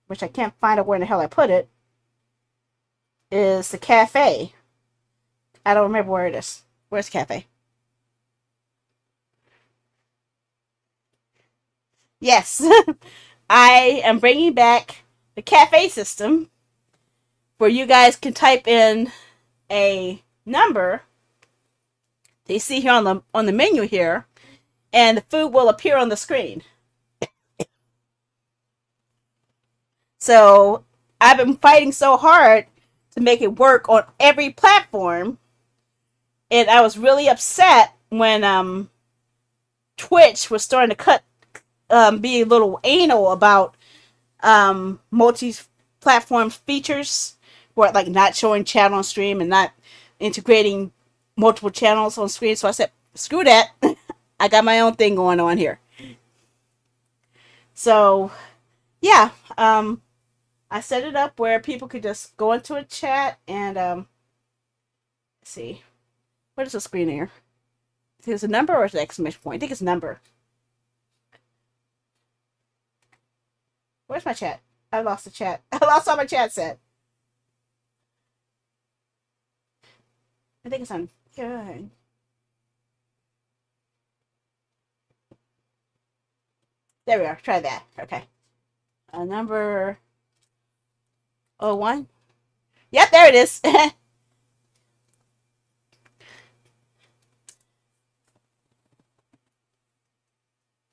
which I can't find out where in the hell I put it, is the cafe. I don't remember where it is. Where's the cafe? Yes. I am bringing back the cafe system where you guys can type in a number that you see here on the menu here, and the food will appear on the screen. So I've been fighting so hard to make it work on every platform, and I was really upset when Twitch was starting to be a little anal about multi-platform features, where like not showing chat on stream and not integrating multiple channels on screen. So I said, screw that. I got my own thing going on here. So yeah, I set it up where people could just go into a chat and let's see, what is the screen here? Is it a number or is it an exclamation point? I think it's a number. Where's my chat? I lost the chat. I lost all my chat set. I think it's on. Good. There we are. Try that. Okay. Number 01. Yep, there it is.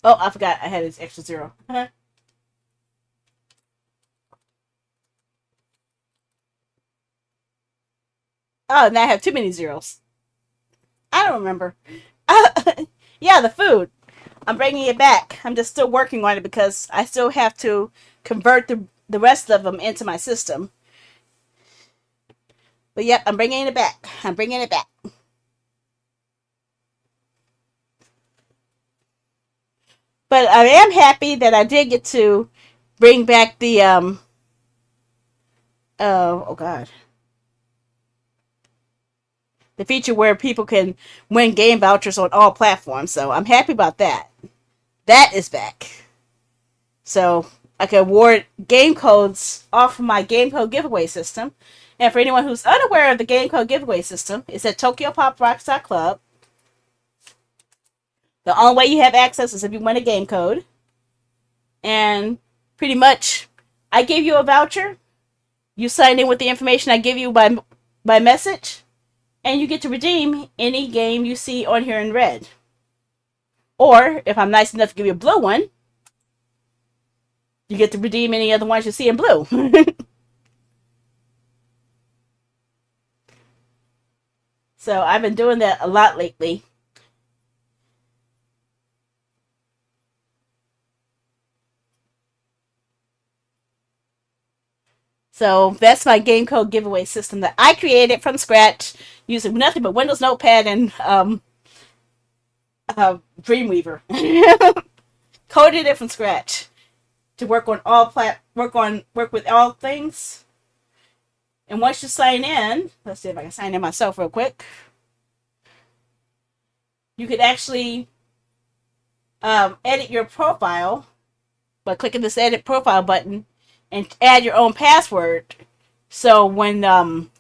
Oh, I forgot I had this extra zero. Oh, now I have too many zeros. I don't remember. Yeah, the food. I'm bringing it back. I'm just still working on it because I still have to convert the rest of them into my system. But yep, I'm bringing it back. I'm bringing it back. But I am happy that I did get to bring back the oh god, the feature where people can win game vouchers on all platforms. So I'm happy about that. That is back. So I can award game codes off of my game code giveaway system. And for anyone who's unaware of the game code giveaway system, it's at TokyoPopRocks.club. The only way you have access is if you win a game code. And pretty much, I give you a voucher. You sign in with the information I give you by message, and you get to redeem any game you see on here in red. Or if I'm nice enough to give you a blue one, you get to redeem any other ones you see in blue. So I've been doing that a lot lately. So that's my game code giveaway system that I created from scratch using nothing but Windows Notepad and Dreamweaver. Coded it from scratch to work on work with all things. And once you sign in, let's see if I can sign in myself real quick. You could actually edit your profile by clicking this edit profile button and add your own password. So when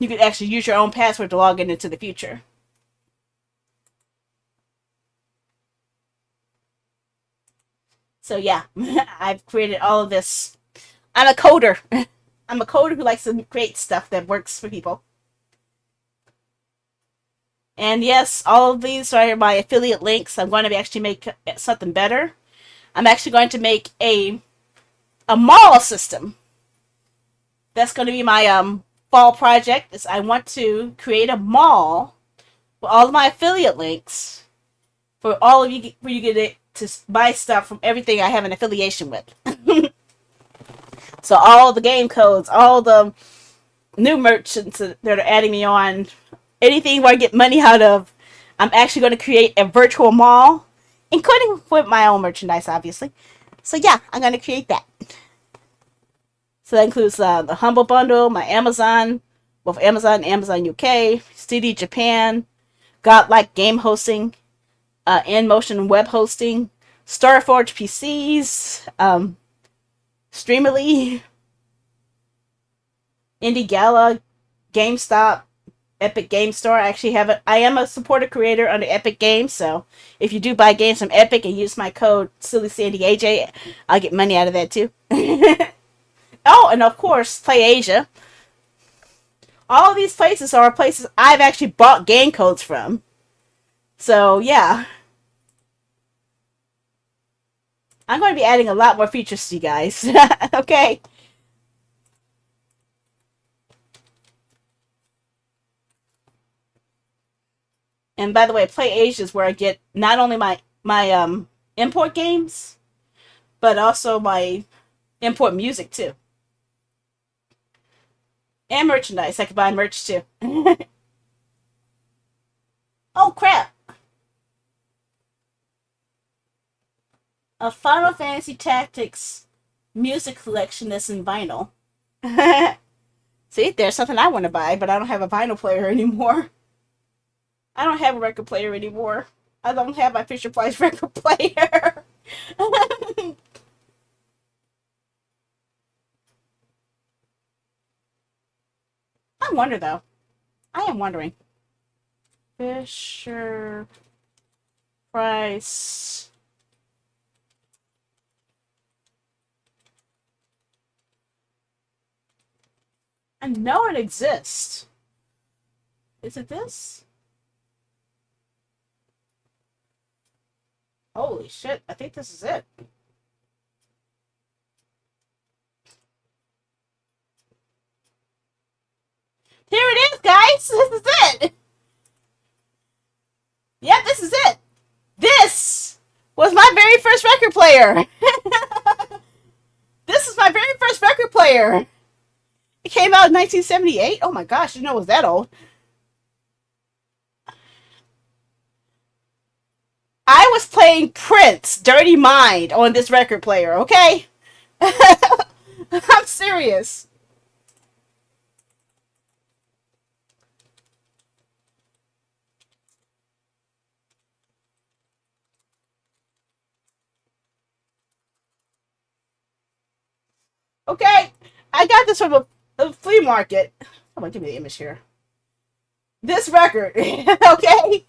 you could actually use your own password to log in into the future. So yeah, I've created all of this. I'm a coder. I'm a coder who likes to create stuff that works for people. And yes, all of these are my affiliate links. I'm going to actually make something better. I'm actually going to make a mall system. That's going to be my fall project. Is I want to create a mall with all of my affiliate links for all of you, where you get it to buy stuff from everything I have an affiliation with. So all the game codes, all the new merchants that are adding me on, anything where I get money out of, I'm actually going to create a virtual mall, including with my own merchandise, obviously. So yeah, I'm going to create that. So that includes the Humble Bundle, my Amazon, both Amazon and Amazon UK, CD Japan, Godlike Game Hosting, InMotion Web Hosting, Starforge PCs, Streamily, Indie Gala, GameStop, Epic Game Store. I actually have it. I am a supporter creator under Epic Games, so if you do buy games from Epic and use my code SillySandyAJ, I'll get money out of that too. Oh, and of course, PlayAsia. All of these places are places I've actually bought game codes from. So yeah, I'm going to be adding a lot more features to you guys. Okay. And by the way, PlayAsia is where I get not only my import games, but also my import music too, and merchandise. I can buy merch too. Oh crap! A Final Fantasy Tactics music collection that's in vinyl. See, there's something I want to buy, but I don't have a vinyl player anymore. I don't have a record player anymore. I don't have my Fisher Price record player. I wonder though. I am wondering. Fisher Price. I know it exists. Is it this? Holy shit, I think this is it. Here it is, guys! This is it! Yep, this is it! This was my very first record player! This is my very first record player! It came out in 1978? Oh my gosh, I didn't know it was that old. I was playing Prince, Dirty Mind, on this record player, okay? I'm serious. Okay? I got this from a flea market. Come on, give me the image here. This record, okay?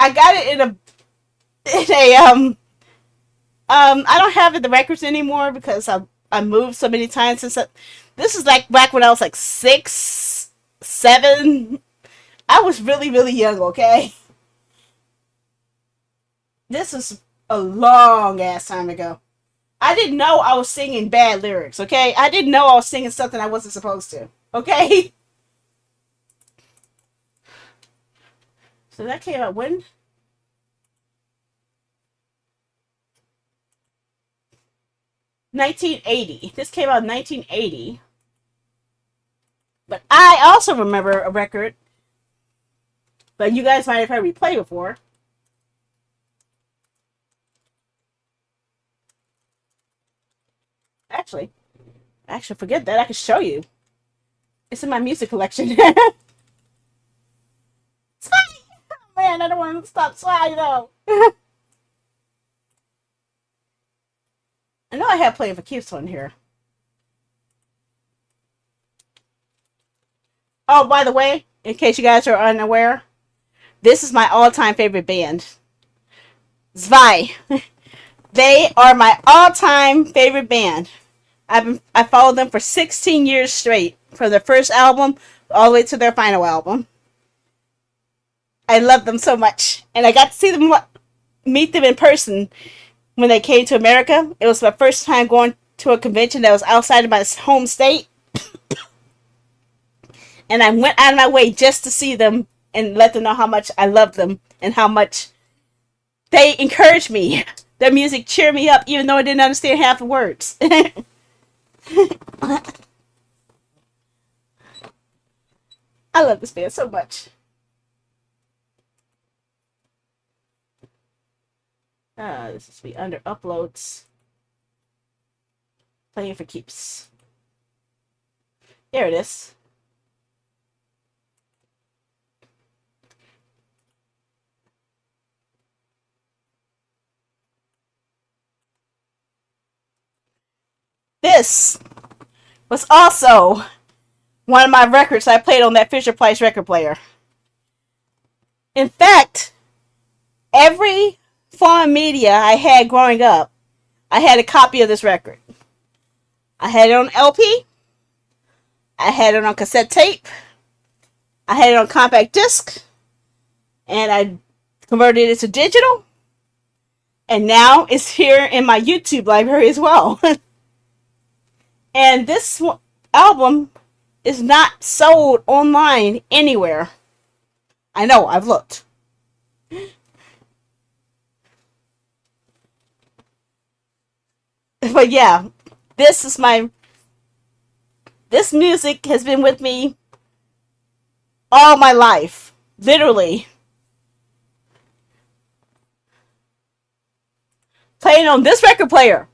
I got it in a I don't have the records anymore because I moved so many times since this is like back when I was like 6, 7. I was really really young. Okay, this is a long ass time ago. I didn't know I was singing bad lyrics. Okay, I didn't know I was singing something I wasn't supposed to. Okay, so that came out when 1980. This came out in 1980. But I also remember a record, but you guys might have heard me play before. Actually, forget that. I can show you. It's in my music collection. Man, I don't want to stop sliding though. I know I have Playing for Keeps on here. Oh, by the way, in case you guys are unaware, this is my all-time favorite band, Zwei. They are my all-time favorite band. I followed them for 16 years straight, from their first album all the way to their final album. I love them so much, and I got to see them, meet them in person when they came to America. It was my first time going to a convention that was outside of my home state, and I went out of my way just to see them and let them know how much I love them and how much they encouraged me. Their music cheered me up, even though I didn't understand half the words. I love this band so much. This is be under uploads. Playing for Keeps. There it is. This was also one of my records I played on that Fisher Price record player. In fact, every form of media I had growing up, I had a copy of this record. I had it on LP. I had it on cassette tape. I had it on compact disc. And I converted it to digital. And now it's here in my YouTube library as well. And this album is not sold online anywhere. I know, I've looked. But yeah, this music has been with me all my life. Literally. Playing on this record player.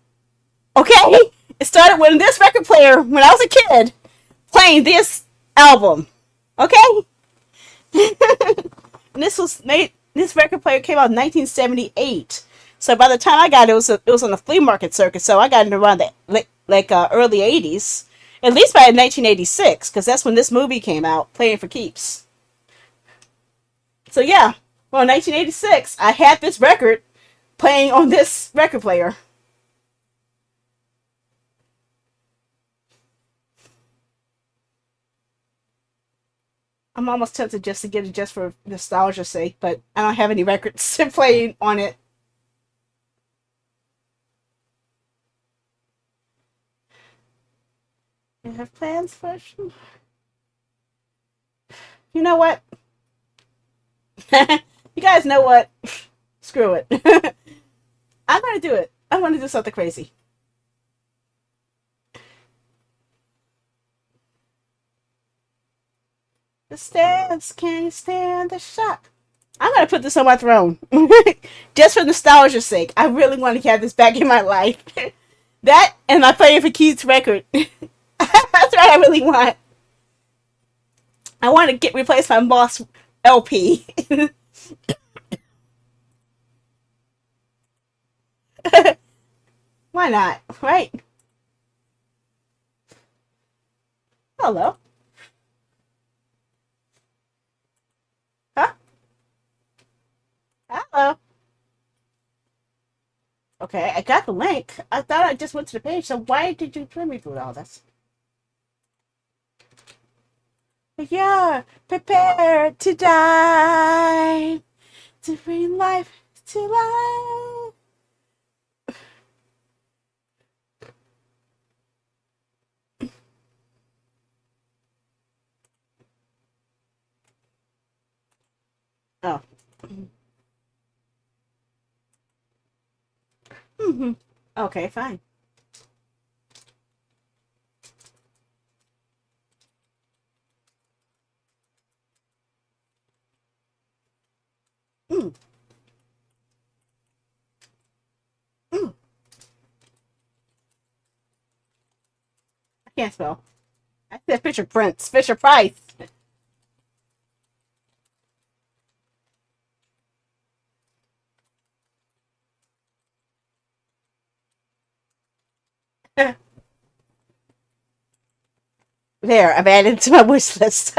Okay? It started with this record player when I was a kid, playing this album. Okay? And this record player came out in 1978. So by the time I got it, it was on the flea market circuit. So I got it around the early 80s. At least by 1986, because that's when this movie came out, Playing for Keeps. So yeah, well, in 1986, I had this record playing on this record player. I'm almost tempted just to get it just for nostalgia's sake, but I don't have any records playing on it. You have plans for? You know what? You guys know what? Screw it. I'm gonna do it. I'm gonna do something crazy. The stairs can't stand the shock. I'm gonna put this on my throne, just for nostalgia's sake. I really want to have this back in my life. That and my playing for Keith's record. That's what I really want. I want to get replace my Moss LP. Why not? Right? Hello. Huh? Hello. Okay, I got the link. I thought I just went to the page, so why did you put me through all this? Yeah, prepare to die, to bring life to life. Oh. Mm-hmm. Okay, fine. Mm, mm. I can't spell. I said Fisher Prince. Fisher Price. There, I've added to my wish list.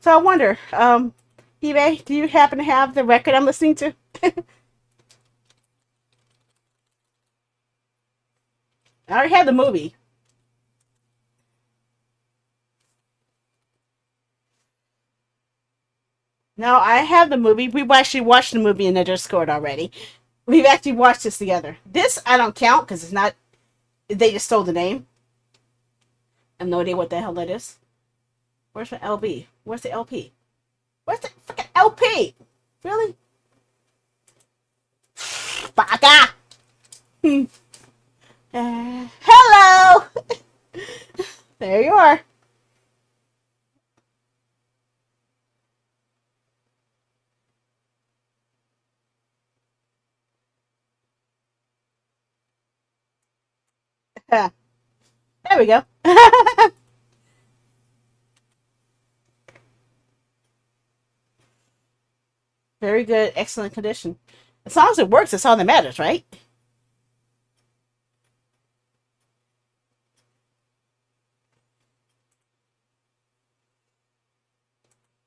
So I wonder, eBay, do you happen to have the record I'm listening to? I already had the movie. No, I have the movie. We've actually watched the movie in the Discord already. We've actually watched this together. This I don't count because it's not. They just stole the name. I have no idea what the hell that is. Where's the LB? Where's the LP? Where's the fucking LP? Really? Baka! Hello! There you are. There we go. Very good, excellent condition. As long as it works, that's all that matters, right?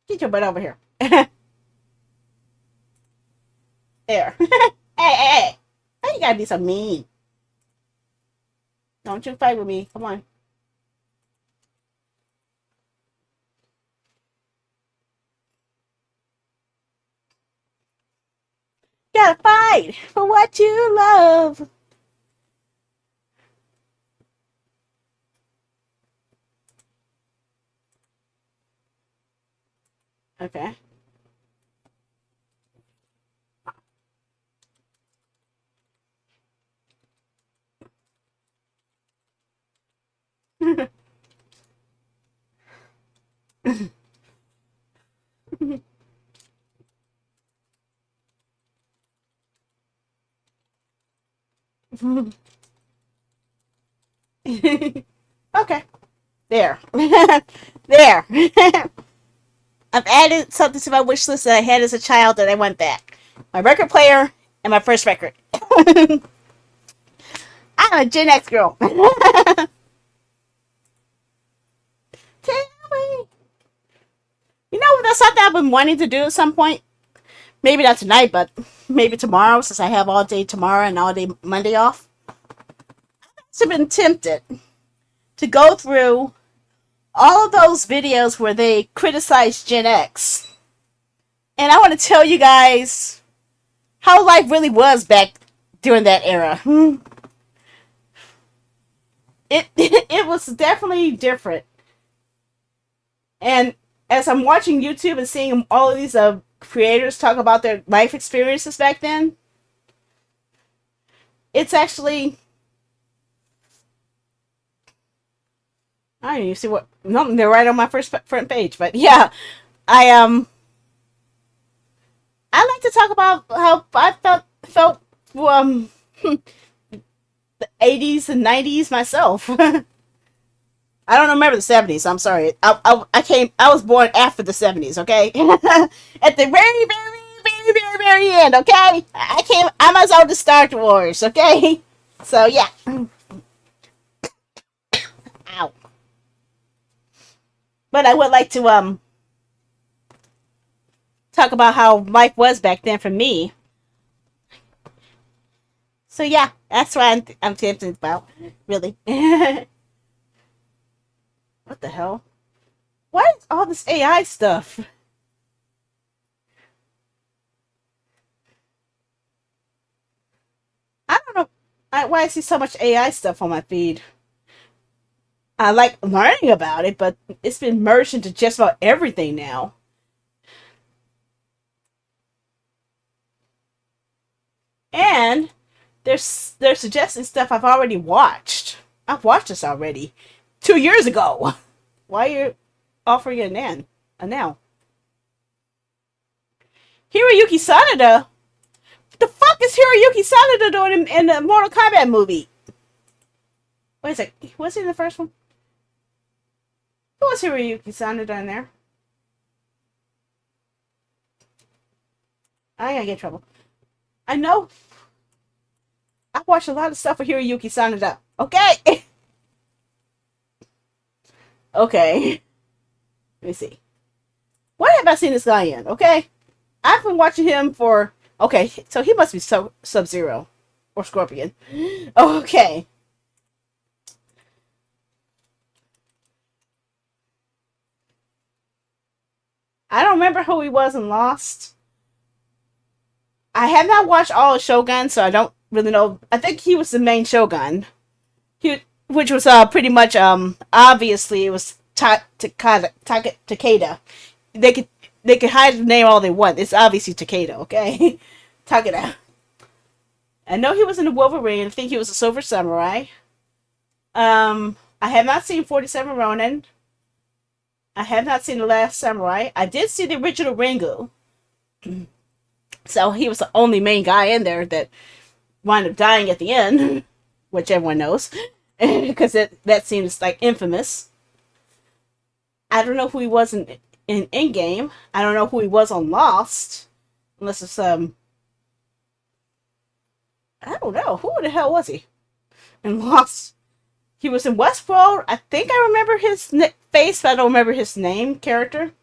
Get your butt over here. There. Hey. Hey, you gotta be so mean. Don't you fight with me. Come on. You gotta fight for what you love. Okay. Okay. There. There. I've added something to my wish list that I had as a child that I want back. My record player and my first record. I'm a Gen X girl. Tell something I've been wanting to do at some point. Maybe not tonight, but maybe tomorrow, since I have all day tomorrow and all day Monday off. I've been tempted to go through all of those videos where they criticize Gen X. And I want to tell you guys how life really was back during that era. It was definitely different. And as I'm watching YouTube and seeing all of these creators talk about their life experiences back then, it's actually, I don't even see what. No, they're right on my front page. But yeah, I I like to talk about how I felt the 80s and 90s myself. I don't remember the 70s. I'm sorry. I was born after the 70s. Okay, at the very end. Okay, I'm as old as Star Wars. Okay, so yeah. Ow. But I would like to talk about how life was back then for me. So yeah, that's what I'm tempted about. Really. What the hell? Why is all this AI stuff? I don't know why I see so much AI stuff on my feed. I like learning about it, but it's been merged into just about everything now. And they're suggesting stuff I've already watched. I've watched this already 2 years ago. Why are you offering it now? Now, Hiroyuki Sanada. What the fuck is Hiroyuki Sanada doing in the Mortal Kombat movie? Wait a sec. Was he in the first one? Who was Hiroyuki Sanada in there? I ain't gonna get in trouble. I know. I watched a lot of stuff with Hiroyuki Sanada. Okay. Okay. Let me see. What have I seen this guy in? Okay. I've been watching him for. Okay, so he must be Sub Zero or Scorpion. Okay. I don't remember who he was in Lost. I have not watched all of Shogun, so I don't really know. I think he was the main Shogun. Which was pretty much obviously it was Takeda. They could hide the name all they want. It's obviously Takeda, okay? Takeda. I know he was in the Wolverine. I think he was a Silver Samurai. I have not seen 47 Ronin. I have not seen The Last Samurai. I did see the original Ringu. So he was the only main guy in there that wound up dying at the end, which everyone knows, because that seems like infamous. I don't know who he was in Endgame. I don't know who he was on Lost, unless it's I don't know who the hell was he in Lost. He was in Westworld. I think I remember his face, but I don't remember his name character.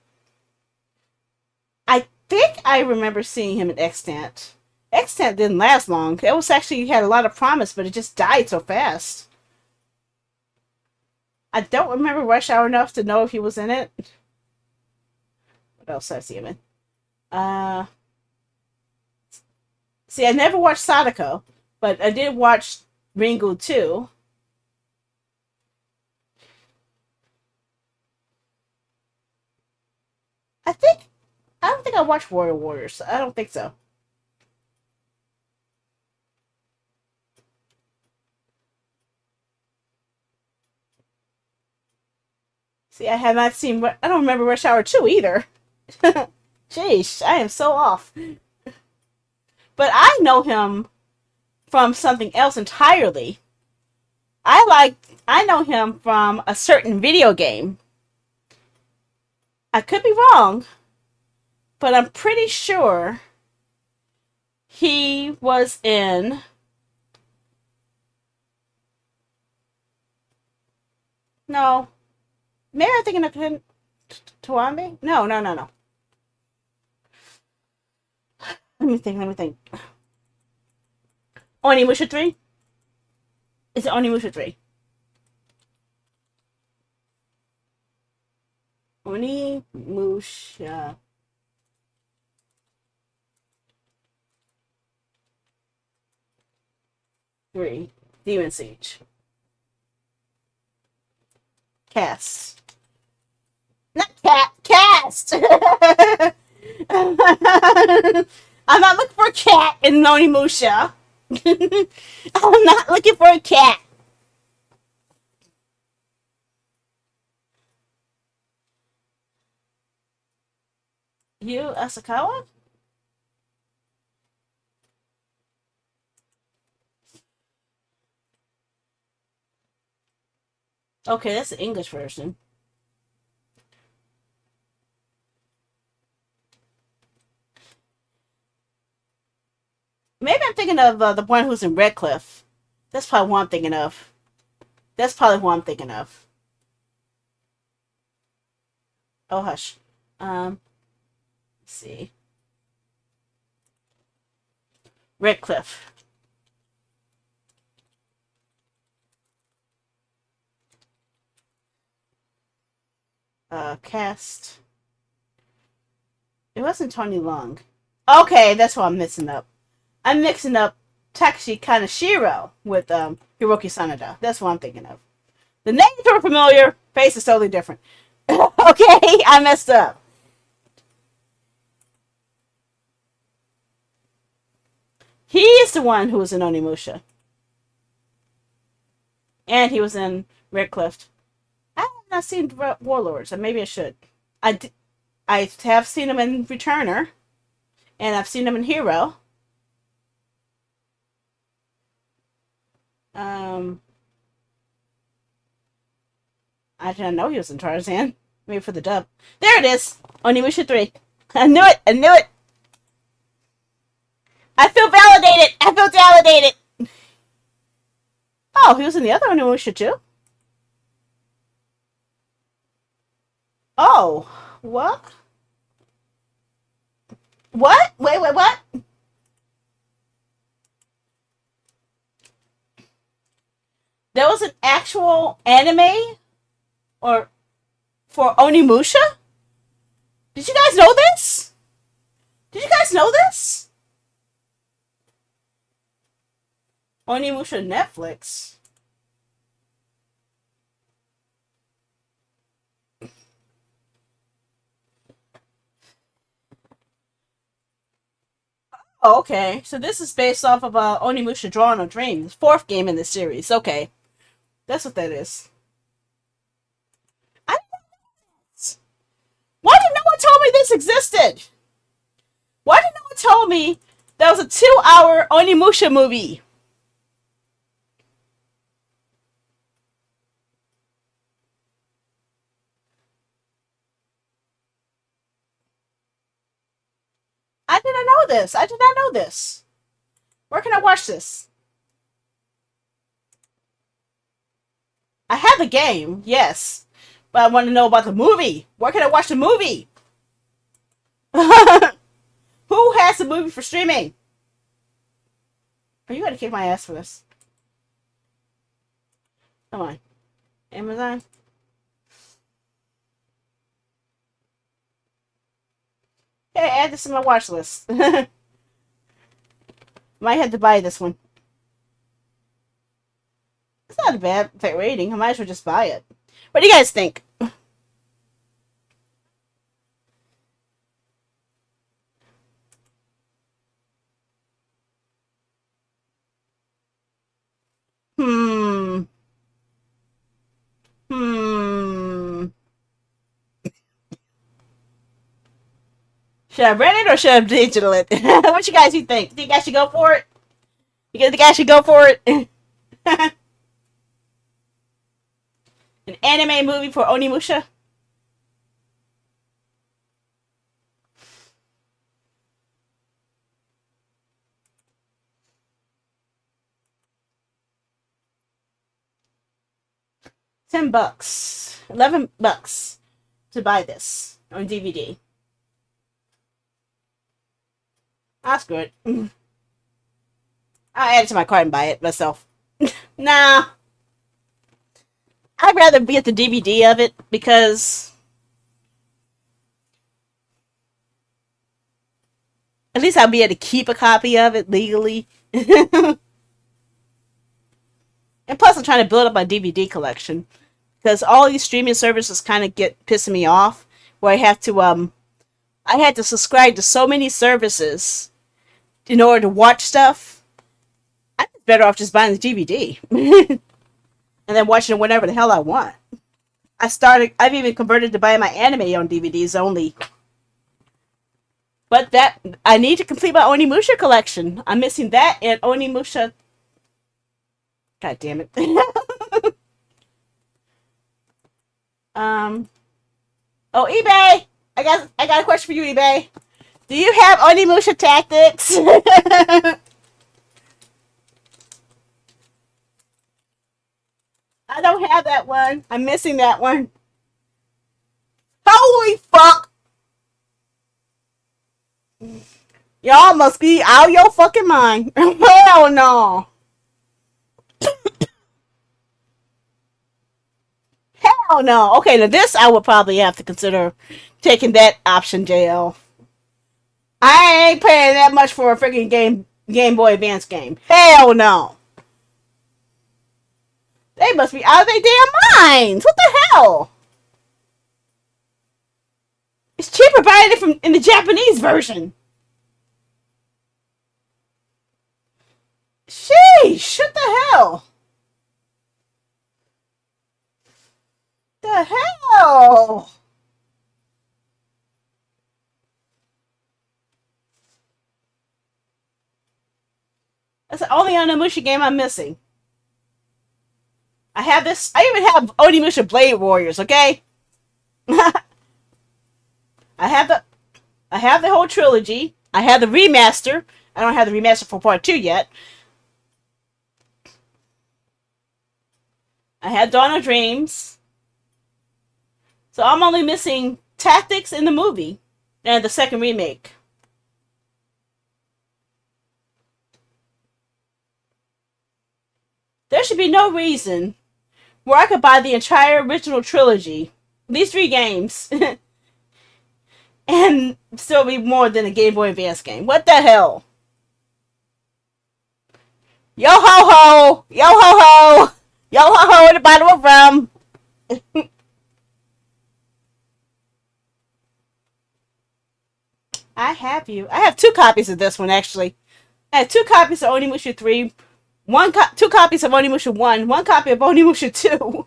I think I remember seeing him in Extant. Extant didn't last long. It was actually had a lot of promise, but it just died so fast. I don't remember Rush Hour enough to know if he was in it. What else did I see him in? Uh, See, I never watched Sadako, but I did watch Ringu 2. I think I don't think I watched Warrior Warriors. I don't think so. See, I have not seen. I don't remember Rush Hour 2 either. Jeez, I am so off. But I know him from something else entirely. I know him from a certain video game. I could be wrong, but I'm pretty sure he was in. No, maybe I'm thinking of him. Tawambe? No, no, no, no. Let me think. Onimusha 3? Is it Onimusha 3? Onimusha 3. Demon Siege. Cast. Not cat. Cast! I'm not looking for a cat in Onimusha. I'm not looking for a cat. You, Asakawa? Okay, that's the English version. Maybe I'm thinking of the one who's in Redcliffe. That's probably what I'm thinking of. That's probably what I'm thinking of. Oh, hush. Let's see. Redcliffe. Cast. It wasn't Tony Long. Okay, that's what I'm mixing up. I'm mixing up Takashi Kaneshiro with Hiroki Sanada. That's what I'm thinking of. The names are familiar, face is totally different. Okay, I messed up. He is the one who was in Onimusha. And he was in Redcliffe. I have not seen Warlords, and maybe I should. I have seen him in Returner, and I've seen him in Hero. Um, I didn't know he was in Tarzan. Maybe for the dub. There it is! Onimusha 3. I knew it! I knew it! I feel validated! I feel validated! Oh, he was in the other Onimusha too? Oh, what? What? Wait, what? There was an actual anime or for Onimusha? Did you guys know this? Did you guys know this? Onimusha Netflix. Oh, okay. So this is based off of Onimusha Draw No Dream, the fourth game in the series. Okay. That's what that is. I Why did no one tell me this existed? Why did no one tell me that was a 2-hour Onimusha movie? I didn't know this. I did not know this. Where can I watch this? I have the game, yes. But I want to know about the movie. Where can I watch the movie? Who has the movie for streaming? Are you going to kick my ass for this? Come on. Amazon? Hey, add this to my watch list. Might have to buy this one. It's not a bad rating. I might as well just buy it. What do you guys think? Hmm. Hmm. Should I rent it or should I digital it? What you guys think? Think I should go for it? You guys think I should go for it? An anime movie for Onimusha? $10. $11 to buy this on DVD. That's good. I'll add it to my cart and buy it myself. Nah, I'd rather get the DVD of it because at least I'll be able to keep a copy of it legally. And plus, I'm trying to build up my DVD collection because all these streaming services kind of get pissing me off. Where I had to subscribe to so many services in order to watch stuff. I'm better off just buying the DVD and then watching it whenever the hell I want. I've even converted to buying my anime on DVDs only. But that I need to complete my Onimusha collection. I'm missing that and Onimusha. God damn it. um. Oh, eBay. I got a question for you, eBay. Do you have Onimusha Tactics? I don't have that one. I'm missing that one. Holy fuck! Y'all must be out your fucking mind. Hell no. Hell no. Okay, now this I would probably have to consider taking that option, JL. I ain't paying that much for a freaking Game Boy Advance game. Hell no. They must be out of their damn minds. What the hell? It's cheaper buying it from in the Japanese version. Sheesh, what the hell? The hell? That's the only Onimusha game I'm missing. I have this. I even have Onimusha Blade Warriors. Okay, I have the. I have the whole trilogy. I have the remaster. I don't have the remaster for part 2 yet. I had Dawn of Dreams. So I'm only missing Tactics in the movie and the second remake. There should be no reason where I could buy the entire original trilogy, these 3 games, and still be more than a Game Boy Advance game. What the hell? Yo ho ho! Yo ho ho! Yo ho ho in the bottom of rum! I have you. I have 2 copies of this one actually. I have 2 copies of Onimusha 3, 2 copies of Onimusha 1, 1 copy of Onimusha 2.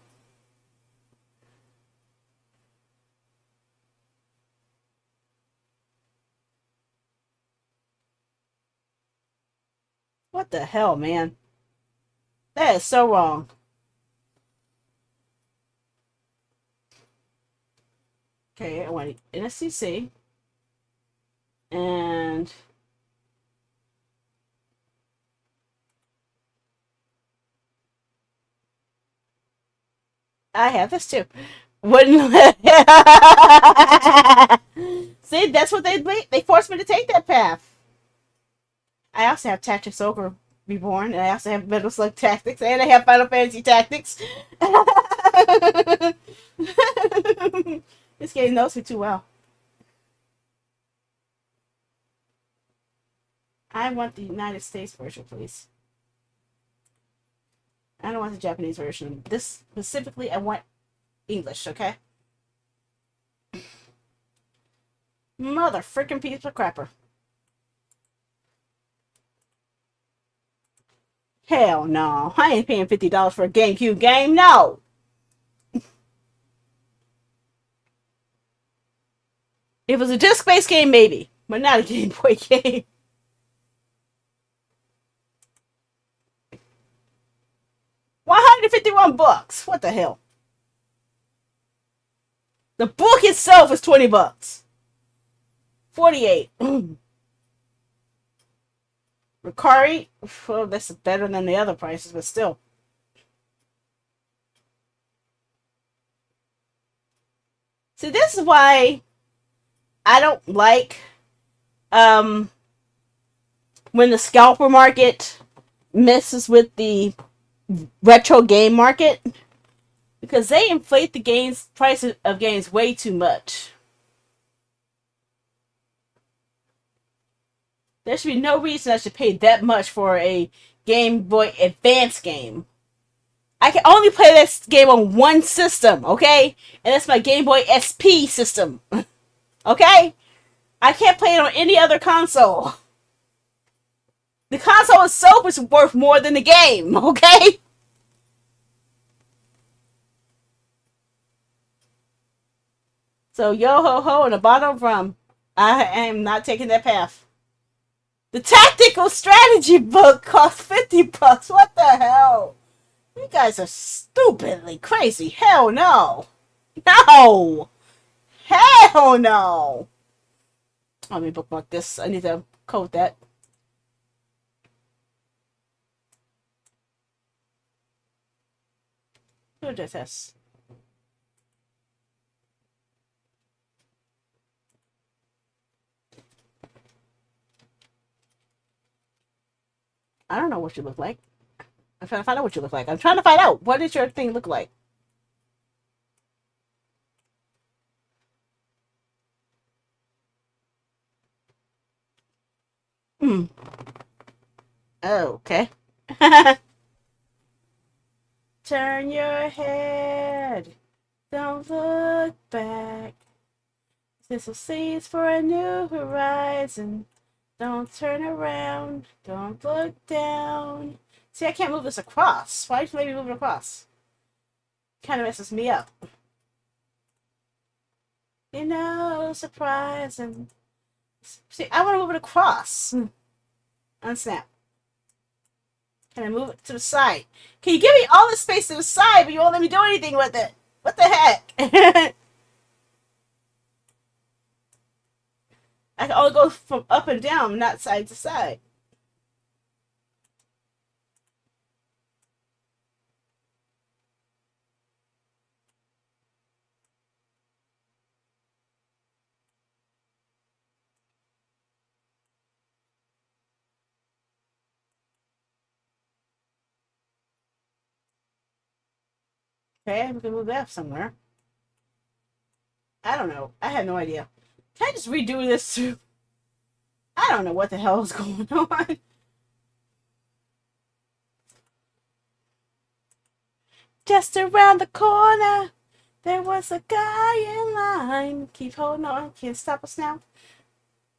What the hell, man? That is so wrong. Okay, I want NSCC. And I have this too. Wouldn't see? That's what they forced me to take that path. I also have Tactics Ogre Reborn, and I also have Metal Slug Tactics, and I have Final Fantasy Tactics. This game knows me too well. I want the United States version, please. I don't want the Japanese version. This specifically, I want English, okay? Mother freaking piece of crapper. Hell no. I ain't paying $50 for a GameCube game. No. If it was a disc-based game, maybe. But not a Game Boy game. $151. What the hell? The book itself is $20. 48. Ricari, well, that's better than the other prices, but still. See, this is why I don't like um when the scalper market messes with the retro game market because they inflate the games prices of games way too much. There should be no reason I should pay that much for a Game Boy Advance game. I can only play this game on one system, okay? And that's my Game Boy SP system. Okay? I can't play it on any other console. The console itself is worth more than the game, okay? So yo ho ho and a bottle of rum. I am not taking that path. The tactical strategy book costs $50. What the hell? You guys are stupidly crazy. Hell no. No. Hell no. Let me bookmark this. I need to code that. Who does this? I don't know what you look like. I'm trying to find out what you look like. I'm trying to find out what does your thing look like. Hmm. Oh, okay. Turn your head. Don't look back. This will seeds for a new horizon. Don't turn around. Don't look down. See, I can't move this across. Why did you make me move it across? Kind of messes me up. You know, surprising. See, I want to move it across. Unsnap. Can I move it to the side? Can you give me all the space to the side, but you won't let me do anything with it? What the heck? I can only go from up and down, not side to side. Okay, we can move that somewhere. I don't know. I have no idea. Can I just redo this? I don't know what the hell is going on. Just around the corner, there was a guy in line. Keep holding on, can't stop us now.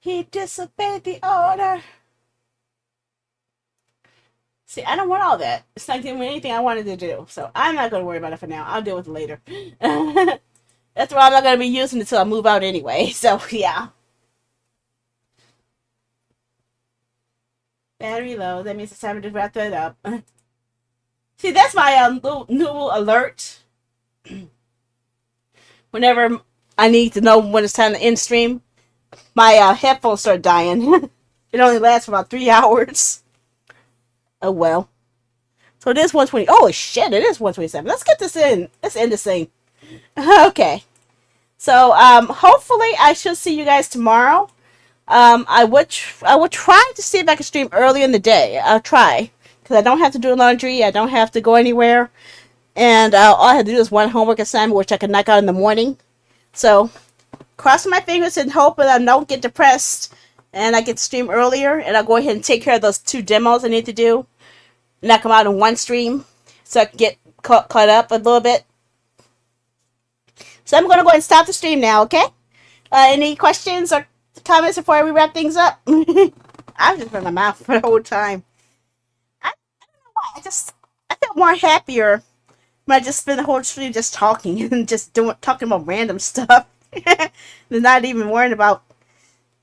He disobeyed the order. See, I don't want all that. It's not giving me anything I wanted to do. So I'm not going to worry about it for now. I'll deal with it later. That's why I'm not going to be using it until I move out anyway. So, yeah. Battery low. That means it's time to wrap that up. See, that's my little new alert. Whenever I need to know when it's time to end stream, my headphones start dying. It only lasts for about 3 hours. Oh well. So it is 120. Oh shit, it is 127. Let's get this in. Let's end this thing. Okay. So hopefully I should see you guys tomorrow. I would try to see if I can stream early in the day. I'll try because I don't have to do laundry. I don't have to go anywhere, and all I have to do is one homework assignment, which I can knock out in the morning. So crossing my fingers and hope that I don't get depressed and I get to stream earlier, and I'll go ahead and take care of those 2 demos I need to do. Knock them out in one stream so I can get caught up a little bit. So I'm going to go ahead and stop the stream now, okay? Any questions or comments before we wrap things up? I've just been my mouth for the whole time. I don't know why. I feel more happier when I just spend the whole stream just talking and just talking about random stuff. Than not even worrying about,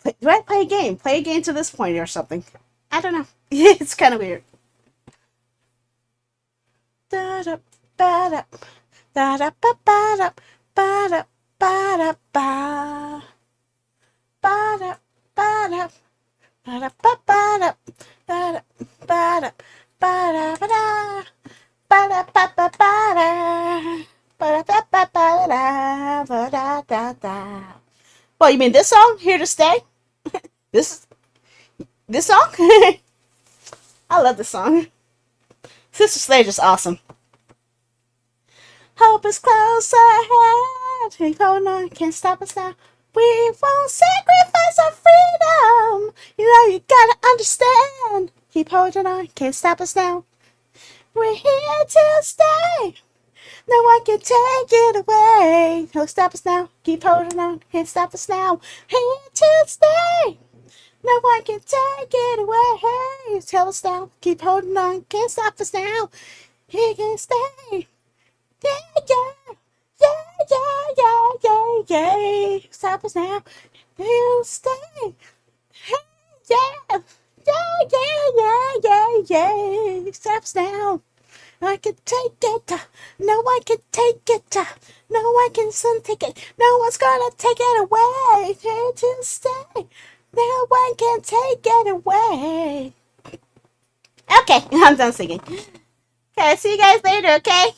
do I play a game? Play a game to this point or something. I don't know. It's kind of weird. Da da ba da da da ba ba da ba da ba da ba ba da ba da ba da ba ba da ba da ba da ba da ba da ba da ba ba ba da ba da ba ba da ba da da da. Well, you mean this song, Here to Stay? This This song? I love this song. Sister Sledge is awesome. Hope is close ahead. Keep holding on, can't stop us now. We won't sacrifice our freedom. You know you gotta understand. Keep holding on, can't stop us now. We're here to stay. No one can take it away. Don't stop us now. Keep holding on, can't stop us now. Here to stay. No one can take it away. Tell us now. Keep holding on, can't stop us now. Here can stay. Yeah, yeah. Yeah, yeah, yeah, yeah, yeah. Stop us now. He'll stay. Hey, yeah. Yeah, yeah, yeah, yeah, yeah. Stop us now. I can take it. No one can take it. No one can take it. No one's gonna take it away. Here to stay. No one can take it away. Okay, I'm done singing. Okay, see you guys later, okay?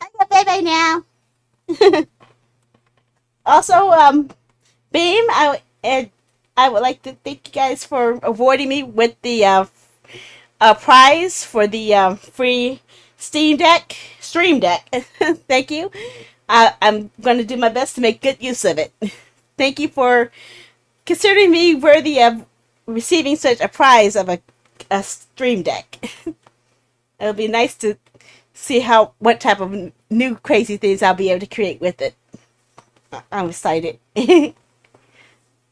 Okay, bye-bye now. Also, Beam, I would like to thank you guys for awarding me with the prize for the free Stream Deck. Thank you. I'm going to do my best to make good use of it. Thank you for considering me worthy of receiving such a prize of a Stream Deck. It'll be nice to see what type of new crazy things I'll be able to create with it. I'm excited. Thank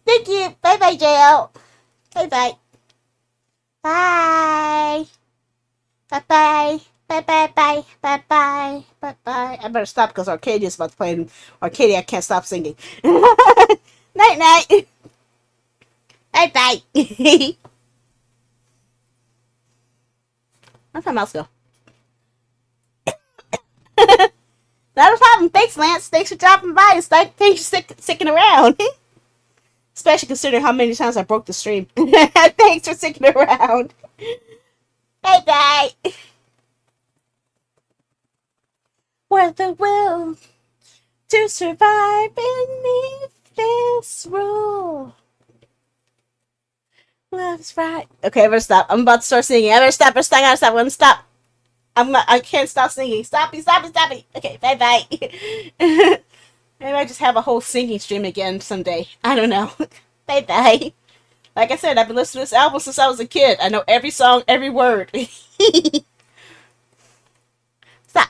you. Bye bye, JL. Bye bye. Bye. Bye bye. Bye bye bye. Bye bye. Bye bye. I better stop because Arcadia's about to play. And Arcadia, I can't stop singing. Night night. Bye bye. Where'd my mouse go? Not a problem. Thanks, Lance. Thanks for dropping by. Thanks for sticking around. Especially considering how many times I broke the stream. Thanks for sticking around. Bye bye. We're the will to survive beneath this rule. Love's right. Okay, I better stop. I'm about to start singing. I gotta stop. I gotta stop. I'm gonna stop. I can't stop singing. Stop me. Okay, bye bye. Maybe I just have a whole singing stream again someday. I don't know. Bye bye. Like I said, I've been listening to this album since I was a kid. I know every song, every word. Stop.